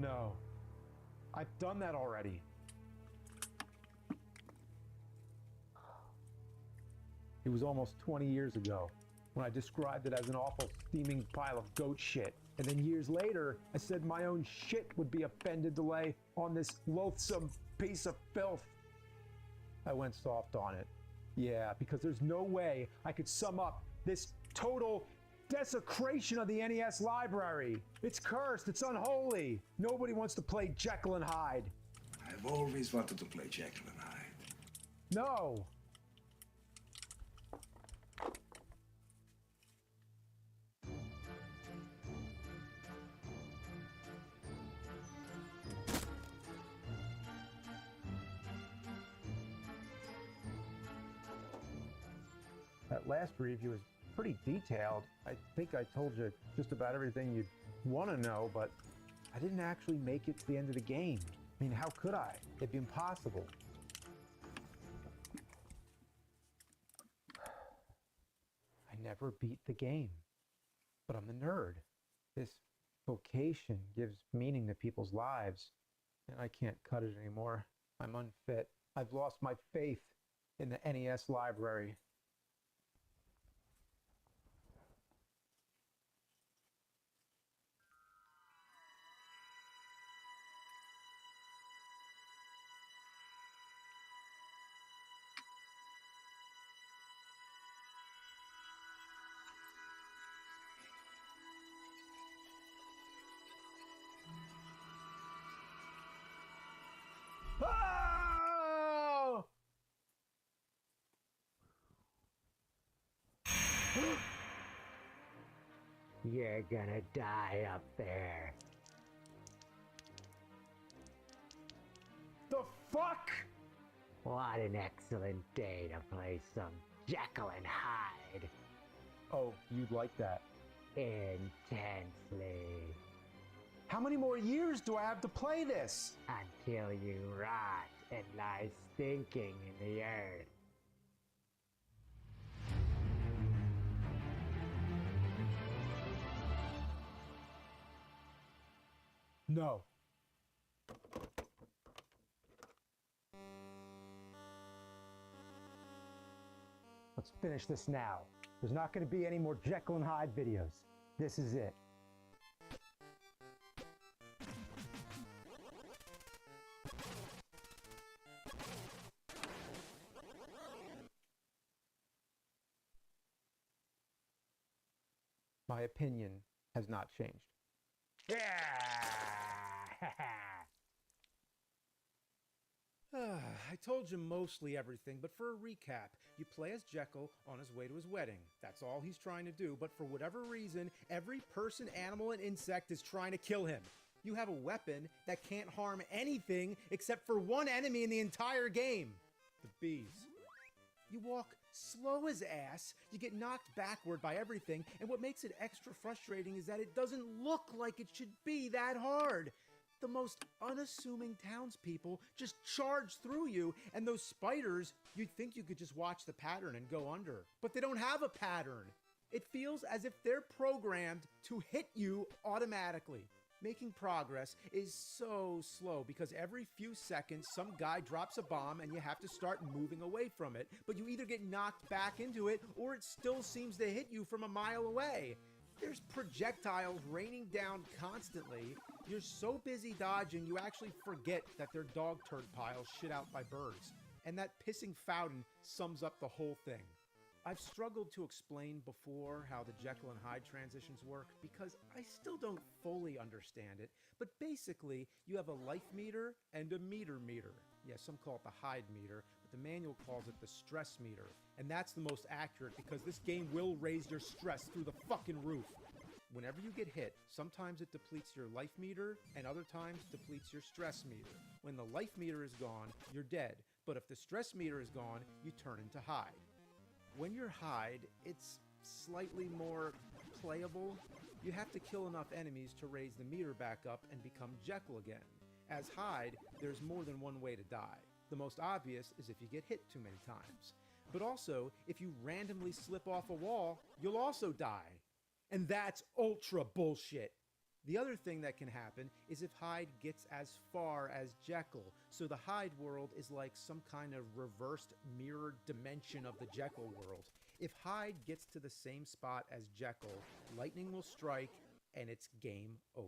No. I've done that already. It was almost 20 years ago when I described it as an awful steaming pile of goat shit. And then years later, I said my own shit would be offended to lay on this loathsome piece of filth. I went soft on it. Yeah, because there's no way I could sum up this total desecration of the NES library. It's cursed, it's unholy. Nobody wants to play Jekyll and Hyde. I've always wanted to play Jekyll and Hyde. No. That last review was pretty detailed. I think I told you just about everything you'd want to know, but I didn't actually make it to the end of the game. I mean, how could I? It'd be impossible. I never beat the game, but I'm the nerd. This vocation gives meaning to people's lives, and I can't cut it anymore. I'm unfit. I've lost my faith in the NES library. Oh! You're gonna die up there. The fuck? What an excellent day to play some Jekyll and Hyde. Oh, you'd like that. Intensely. How many more years do I have to play this? Until you rot and lie stinking in the earth. No. Let's finish this now. There's not going to be any more Jekyll and Hyde videos. This is it. My opinion has not changed. I told you mostly everything, but for a recap, you play as Jekyll on his way to his wedding. That's all he's trying to do, but for whatever reason, every person, animal, and insect is trying to kill him. You have a weapon that can't harm anything except for one enemy in the entire game, the bees. You walk slow as ass, you get knocked backward by everything, and what makes it extra frustrating is that it doesn't look like it should be that hard. The most unassuming townspeople just charge through you, and those spiders, you'd think you could just watch the pattern and go under. But they don't have a pattern. It feels as if they're programmed to hit you automatically. Making progress is so slow because every few seconds some guy drops a bomb and you have to start moving away from it, but you either get knocked back into it or it still seems to hit you from a mile away. There's projectiles raining down constantly. You're so busy dodging you actually forget that they're dog turd piles shit out by birds. And that pissing fountain sums up the whole thing. I've struggled to explain before how the Jekyll and Hyde transitions work because I still don't fully understand it, but basically you have a life meter and a meter. Yeah, some call it the Hyde meter, but the manual calls it the stress meter. And that's the most accurate because this game will raise your stress through the fucking roof. Whenever you get hit, sometimes it depletes your life meter and other times depletes your stress meter. When the life meter is gone, you're dead, but if the stress meter is gone, you turn into Hyde. When you're Hyde, it's slightly more playable. You have to kill enough enemies to raise the meter back up and become Jekyll again. As Hyde, there's more than one way to die. The most obvious is if you get hit too many times. But also, if you randomly slip off a wall, you'll also die. And that's ultra bullshit. The other thing that can happen is if Hyde gets as far as Jekyll, so the Hyde world is like some kind of reversed mirrored dimension of the Jekyll world. If Hyde gets to the same spot as Jekyll, lightning will strike and it's game over.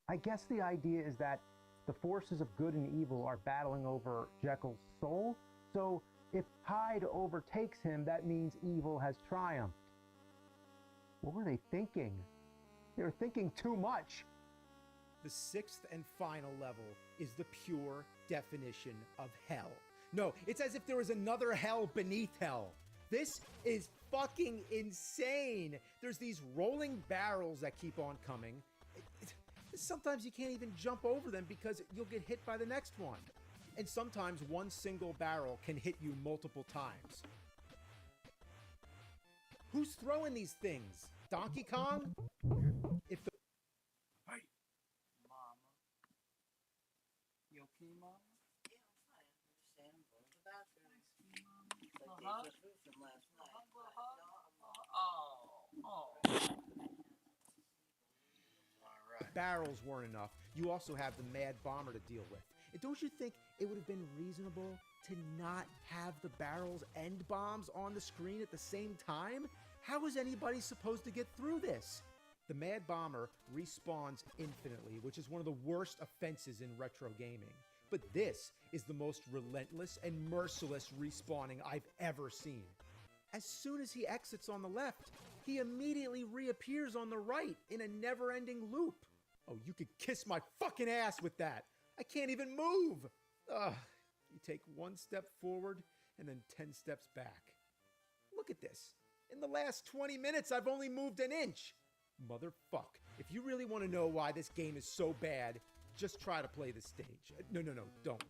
I guess the idea is that the forces of good and evil are battling over Jekyll's soul, so if Hyde overtakes him, that means evil has triumphed. What were they thinking? They were thinking too much. The sixth and final level is the pure definition of hell. No, it's as if there was another hell beneath hell. This is fucking insane. There's these rolling barrels that keep on coming. Sometimes you can't even jump over them because you'll get hit by the next one. And sometimes one single barrel can hit you multiple times. Who's throwing these things? Donkey Kong? If the Mama. You okay, Mama? Yeah, I'm fine. I'm going to the bathroom. But they just moved from last night. barrels weren't enough, you also have the Mad Bomber to deal with. And don't you think it would have been reasonable to not have the barrels and bombs on the screen at the same time? How is anybody supposed to get through this? The Mad Bomber respawns infinitely, which is one of the worst offenses in retro gaming. But this is the most relentless and merciless respawning I've ever seen. As soon as he exits on the left, he immediately reappears on the right in a never-ending loop. Oh, you could kiss my fucking ass with that. I can't even move. Ugh. You take one step forward and then 10 steps back. Look at this. In the last 20 minutes, I've only moved an inch. Motherfuck. If you really want to know why this game is so bad, just try to play the stage. No, don't.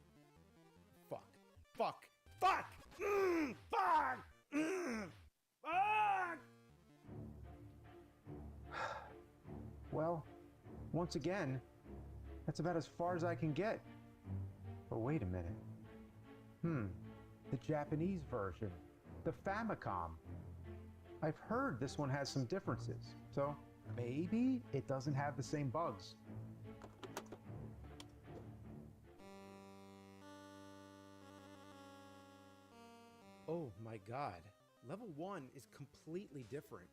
Fuck. Fuck. Fuck! Fuck! Fuck! Well, once again, that's about as far as I can get. But wait a minute. The Japanese version. The Famicom. I've heard this one has some differences, so maybe it doesn't have the same bugs. Oh my god. Level 1 is completely different.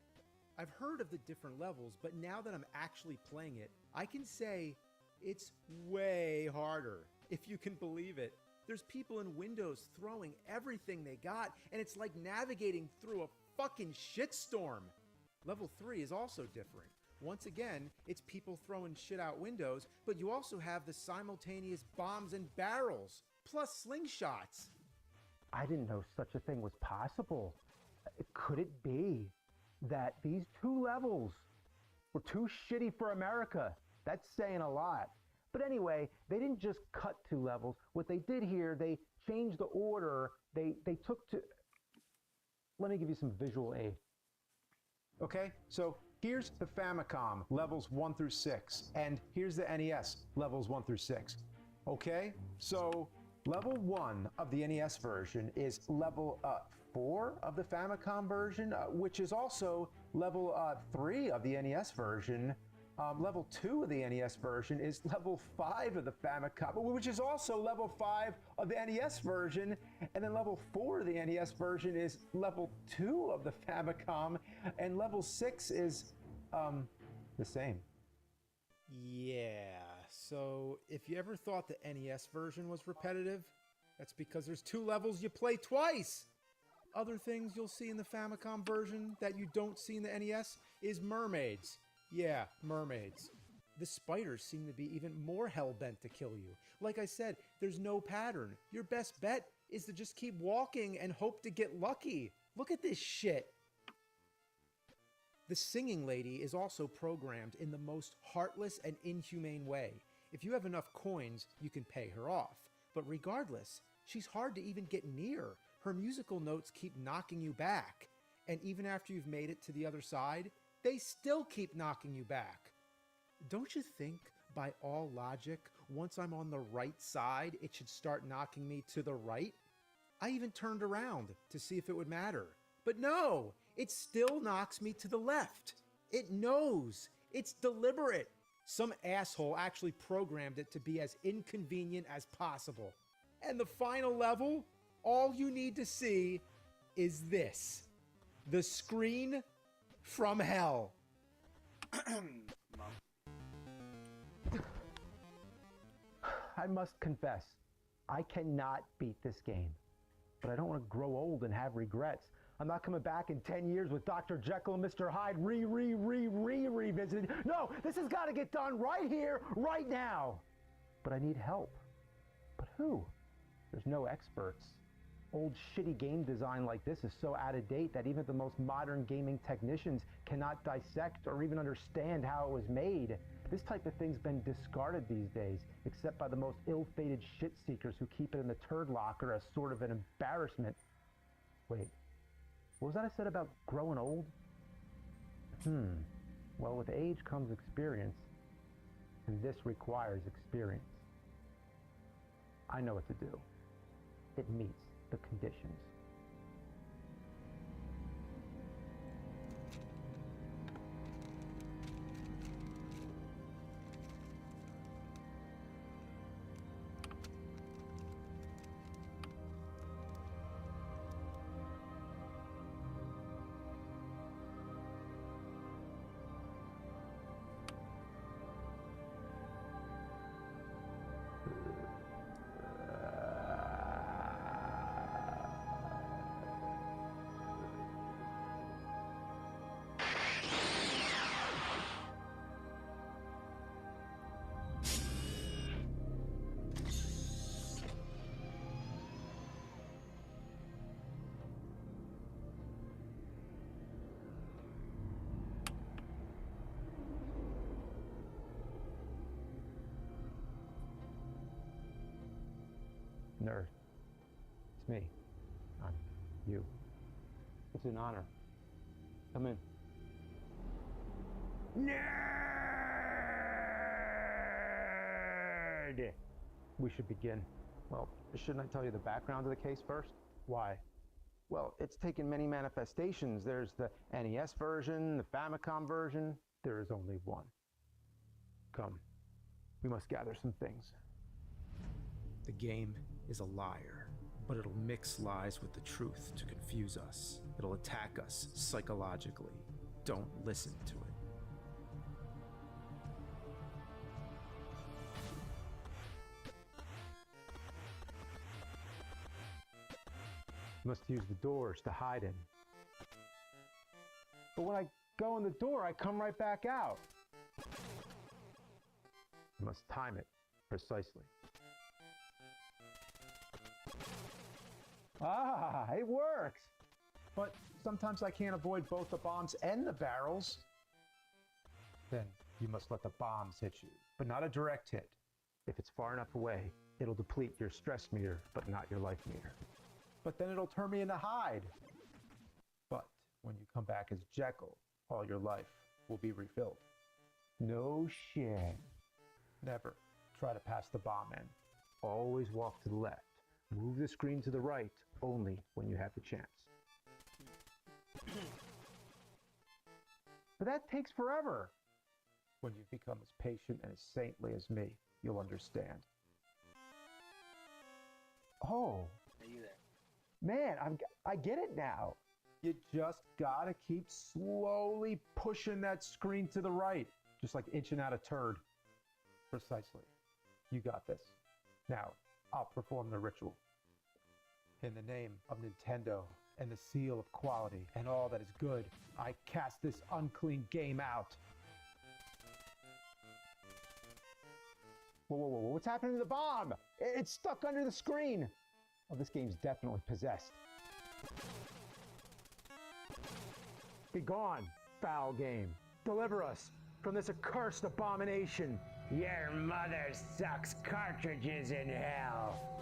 I've heard of the different levels, but now that I'm actually playing it, I can say it's way harder, if you can believe it. There's people in windows throwing everything they got, and it's like navigating through a fucking shitstorm. Level 3 is also different. Once again, it's people throwing shit out windows, but you also have the simultaneous bombs and barrels, plus slingshots. I didn't know such a thing was possible. Could it be that these two levels were too shitty for America? That's saying a lot. But anyway, they didn't just cut two levels. What they did here, they changed the order. They took to... Let me give you some visual aid. Okay, so here's the Famicom, levels 1 through 6. And here's the NES, levels 1 through 6. Okay, so level 1 of the NES version is level 4 of the Famicom version, which is also level 3 of the NES version. Level 2 of the NES version is level 5 of the Famicom, which is also level 5 of the NES version. And then level 4 of the NES version is level 2 of the Famicom. And level 6 is the same. Yeah, so if you ever thought the NES version was repetitive, that's because there's 2 levels you play twice. Other things you'll see in the Famicom version that you don't see in the NES is mermaids. Yeah, mermaids. The spiders seem to be even more hell-bent to kill you. Like I said, there's no pattern. Your best bet is to just keep walking and hope to get lucky. Look at this shit. The singing lady is also programmed in the most heartless and inhumane way. If you have enough coins, you can pay her off. But regardless, she's hard to even get near. Her musical notes keep knocking you back. And even after you've made it to the other side, they still keep knocking you back. Don't you think, by all logic, once I'm on the right side, it should start knocking me to the right? I even turned around to see if it would matter. But no, it still knocks me to the left. It knows. It's deliberate. Some asshole actually programmed it to be as inconvenient as possible. And the final level, all you need to see is this. The screen from hell. I must confess, I cannot beat this game. But I don't want to grow old and have regrets. I'm not coming back in 10 years with Dr. Jekyll and Mr. Hyde revisited. No, this has got to get done right here, right now. But I need help. But who? There's no experts. Old shitty game design like this is so out of date that even the most modern gaming technicians cannot dissect or even understand how it was made. This type of thing's been discarded these days, except by the most ill-fated shit seekers who keep it in the turd locker as sort of an embarrassment. Wait, what was that I said about growing old? Well, with age comes experience, and this requires experience. I know what to do. It meets the conditions. Nerd. It's me. I'm you. It's an honor. Come in. Nerd! We should begin. Well, shouldn't I tell you the background of the case first? Why? Well, it's taken many manifestations. There's the NES version, the Famicom version. There is only one. Come. We must gather some things. The game is a liar, but it'll mix lies with the truth to confuse us. It'll attack us psychologically. Don't listen to it. You must use the doors to hide in. But when I go in the door, I come right back out. You must time it precisely. Ah, it works. But sometimes I can't avoid both the bombs and the barrels. Then you must let the bombs hit you, but not a direct hit. If it's far enough away, it'll deplete your stress meter, but not your life meter. But then it'll turn me into Hyde. But when you come back as Jekyll, all your life will be refilled. No shit. Never try to pass the bomb in. Always walk to the left. Move the screen to the right only when you have the chance. But that takes forever. When you become as patient and as saintly as me, you'll understand. Oh. Are you there? Man, I get it now. You just gotta keep slowly pushing that screen to the right, just like inching out a turd. Precisely. You got this. Now, I'll perform the ritual. In the name of Nintendo and the seal of quality and all that is good, I cast this unclean game out. Whoa, whoa, whoa, what's happening to the bomb? It's stuck under the screen. Oh, this game's definitely possessed. Be gone, foul game. Deliver us from this accursed abomination. Your mother sucks cartridges in hell.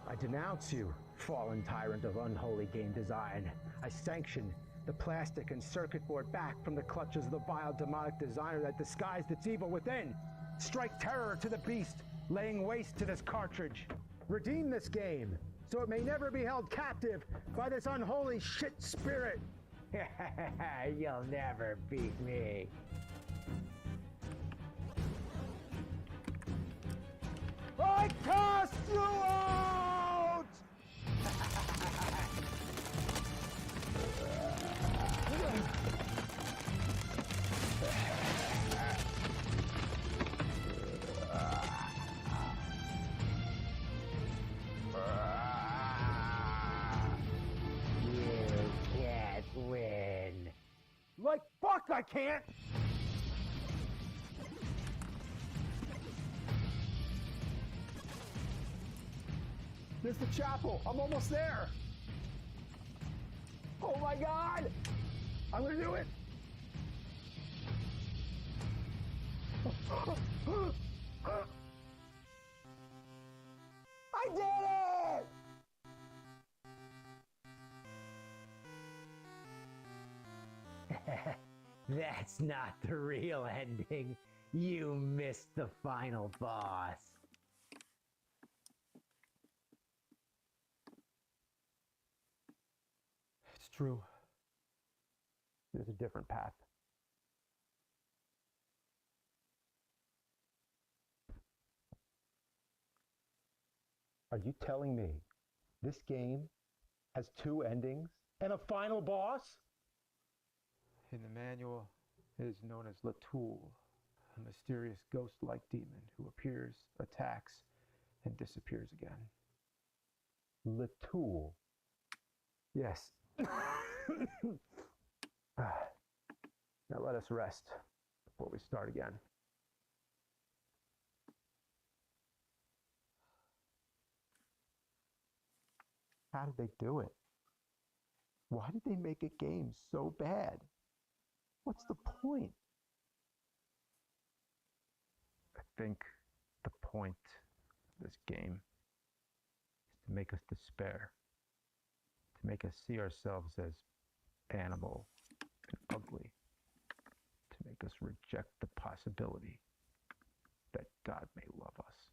I denounce you, fallen tyrant of unholy game design. I sanction the plastic and circuit board back from the clutches of the vile demonic designer that disguised its evil within. Strike terror to the beast, laying waste to this cartridge. Redeem this game, so it may never be held captive by this unholy shit spirit. You'll never beat me. I cast you out! You can't win. Like fuck I can't! There's the chapel. I'm almost there. Oh my god! I'm gonna do it! I did it! That's not the real ending. You missed the final boss. It's true. There's a different path. Are you telling me this game has two endings and a final boss? In the manual, it is known as Latoul, a mysterious ghost-like demon who appears, attacks, and disappears again. Latoul? Yes. Now let us rest before we start again. How did they do it? Why did they make a game so bad? What's the point? I think the point of this game is to make us despair, to make us see ourselves as animal and ugly, to make us reject the possibility that God may love us.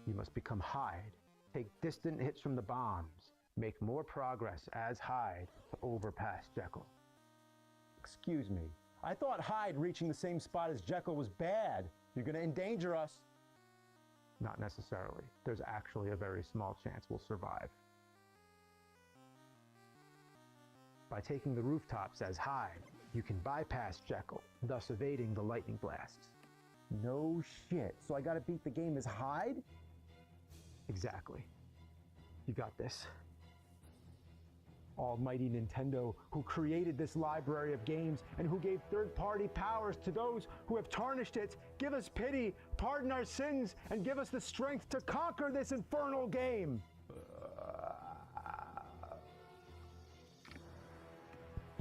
You must become Hyde, take distant hits from the bombs, make more progress as Hyde to overpass Jekyll. Excuse me, I thought Hyde reaching the same spot as Jekyll was bad. You're gonna endanger us. Not necessarily. There's actually a very small chance we'll survive. By taking the rooftops as Hyde, you can bypass Jekyll, thus evading the lightning blasts. No shit, so I gotta beat the game as Hyde? Exactly. You got this. Almighty Nintendo, who created this library of games and who gave third-party powers to those who have tarnished it, give us pity, pardon our sins, and give us the strength to conquer this infernal game.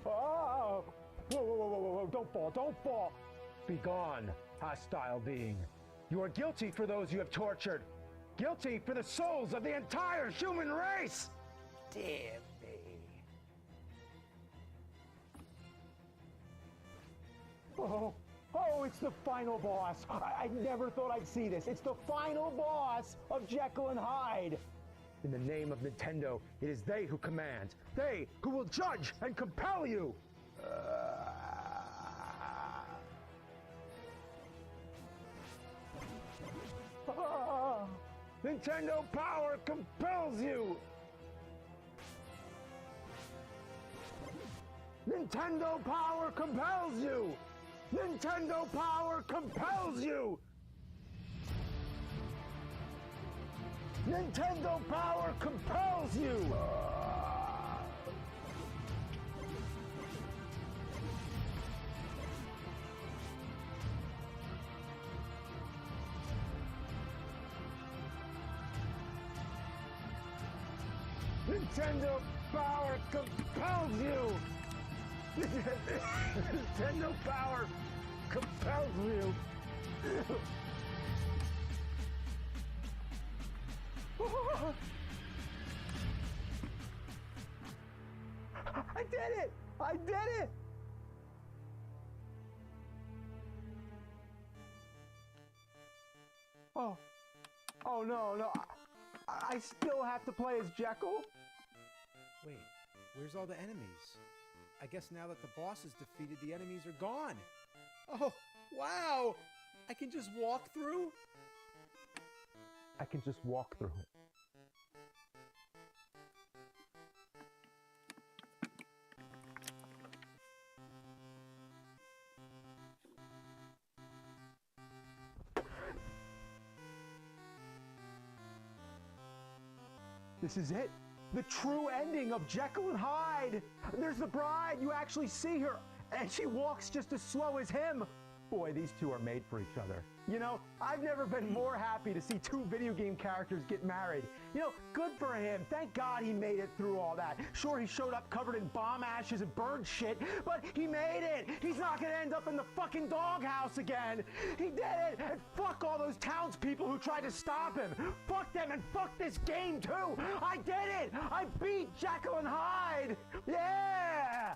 Oh! Whoa, whoa, whoa, whoa, whoa, don't fall, don't fall! Be gone, hostile being. You are guilty for those you have tortured. Guilty for the souls of the entire human race! Damn me. Oh, it's the final boss. I never thought I'd see this. It's the final boss of Jekyll and Hyde. In the name of Nintendo, it is they who command. They who will judge and compel you. Nintendo power compels you! Nintendo power compels you! Nintendo power compels you! Nintendo power compels you! Nintendo power compels you! Nintendo power compels you! I did it! I did it! Oh. Oh no, no. I still have to play as Jekyll? Wait, where's all the enemies? I guess now that the boss is defeated, the enemies are gone. Oh, wow! I can just walk through? I can just walk through it. This is it. The true ending of Jekyll and Hyde. There's the bride. You actually see her. And she walks just as slow as him. Boy, these two are made for each other. You know, I've never been more happy to see two video game characters get married. You know, good for him. Thank God he made it through all that. Sure, he showed up covered in bomb ashes and bird shit, but he made it. He's not gonna end up in the fucking doghouse again. He did it. And fuck all those townspeople who tried to stop him. Fuck them and fuck this game too. I did it. I beat Jekyll and Hyde. Yeah.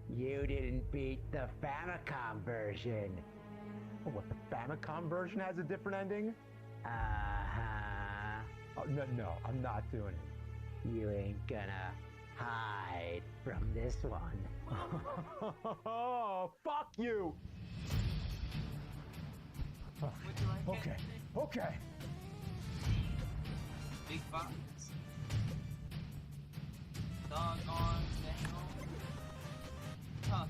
You didn't beat the Famicom version. Oh, what, the Famicom version has a different ending? Uh-huh. Oh, no, I'm not doing it. You ain't gonna hide from this one. Oh, fuck you! Okay, okay. Big box. Dog arms down. Huh.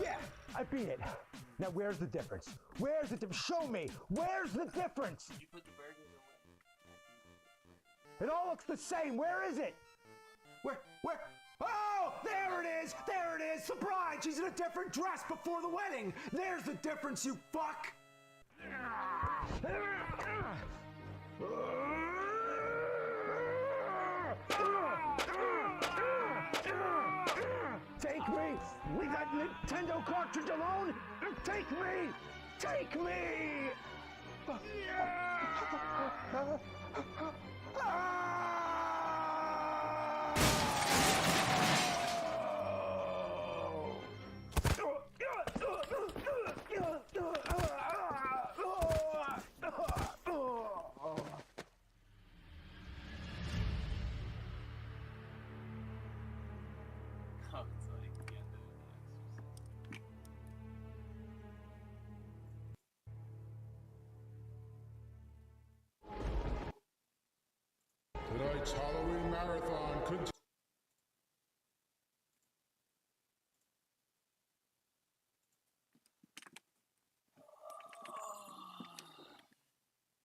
Yeah, I beat it. Now where's the difference? Where's the difference? Show me! Where's the difference? Did you put the burgers away? It all looks the same. Where is it? Where? Oh, there it is! There it is! The bride! She's in a different dress before the wedding! There's the difference, you fuck! Take me! Leave that Nintendo cartridge alone! Take me! Take me! Tonight's Halloween marathon continues.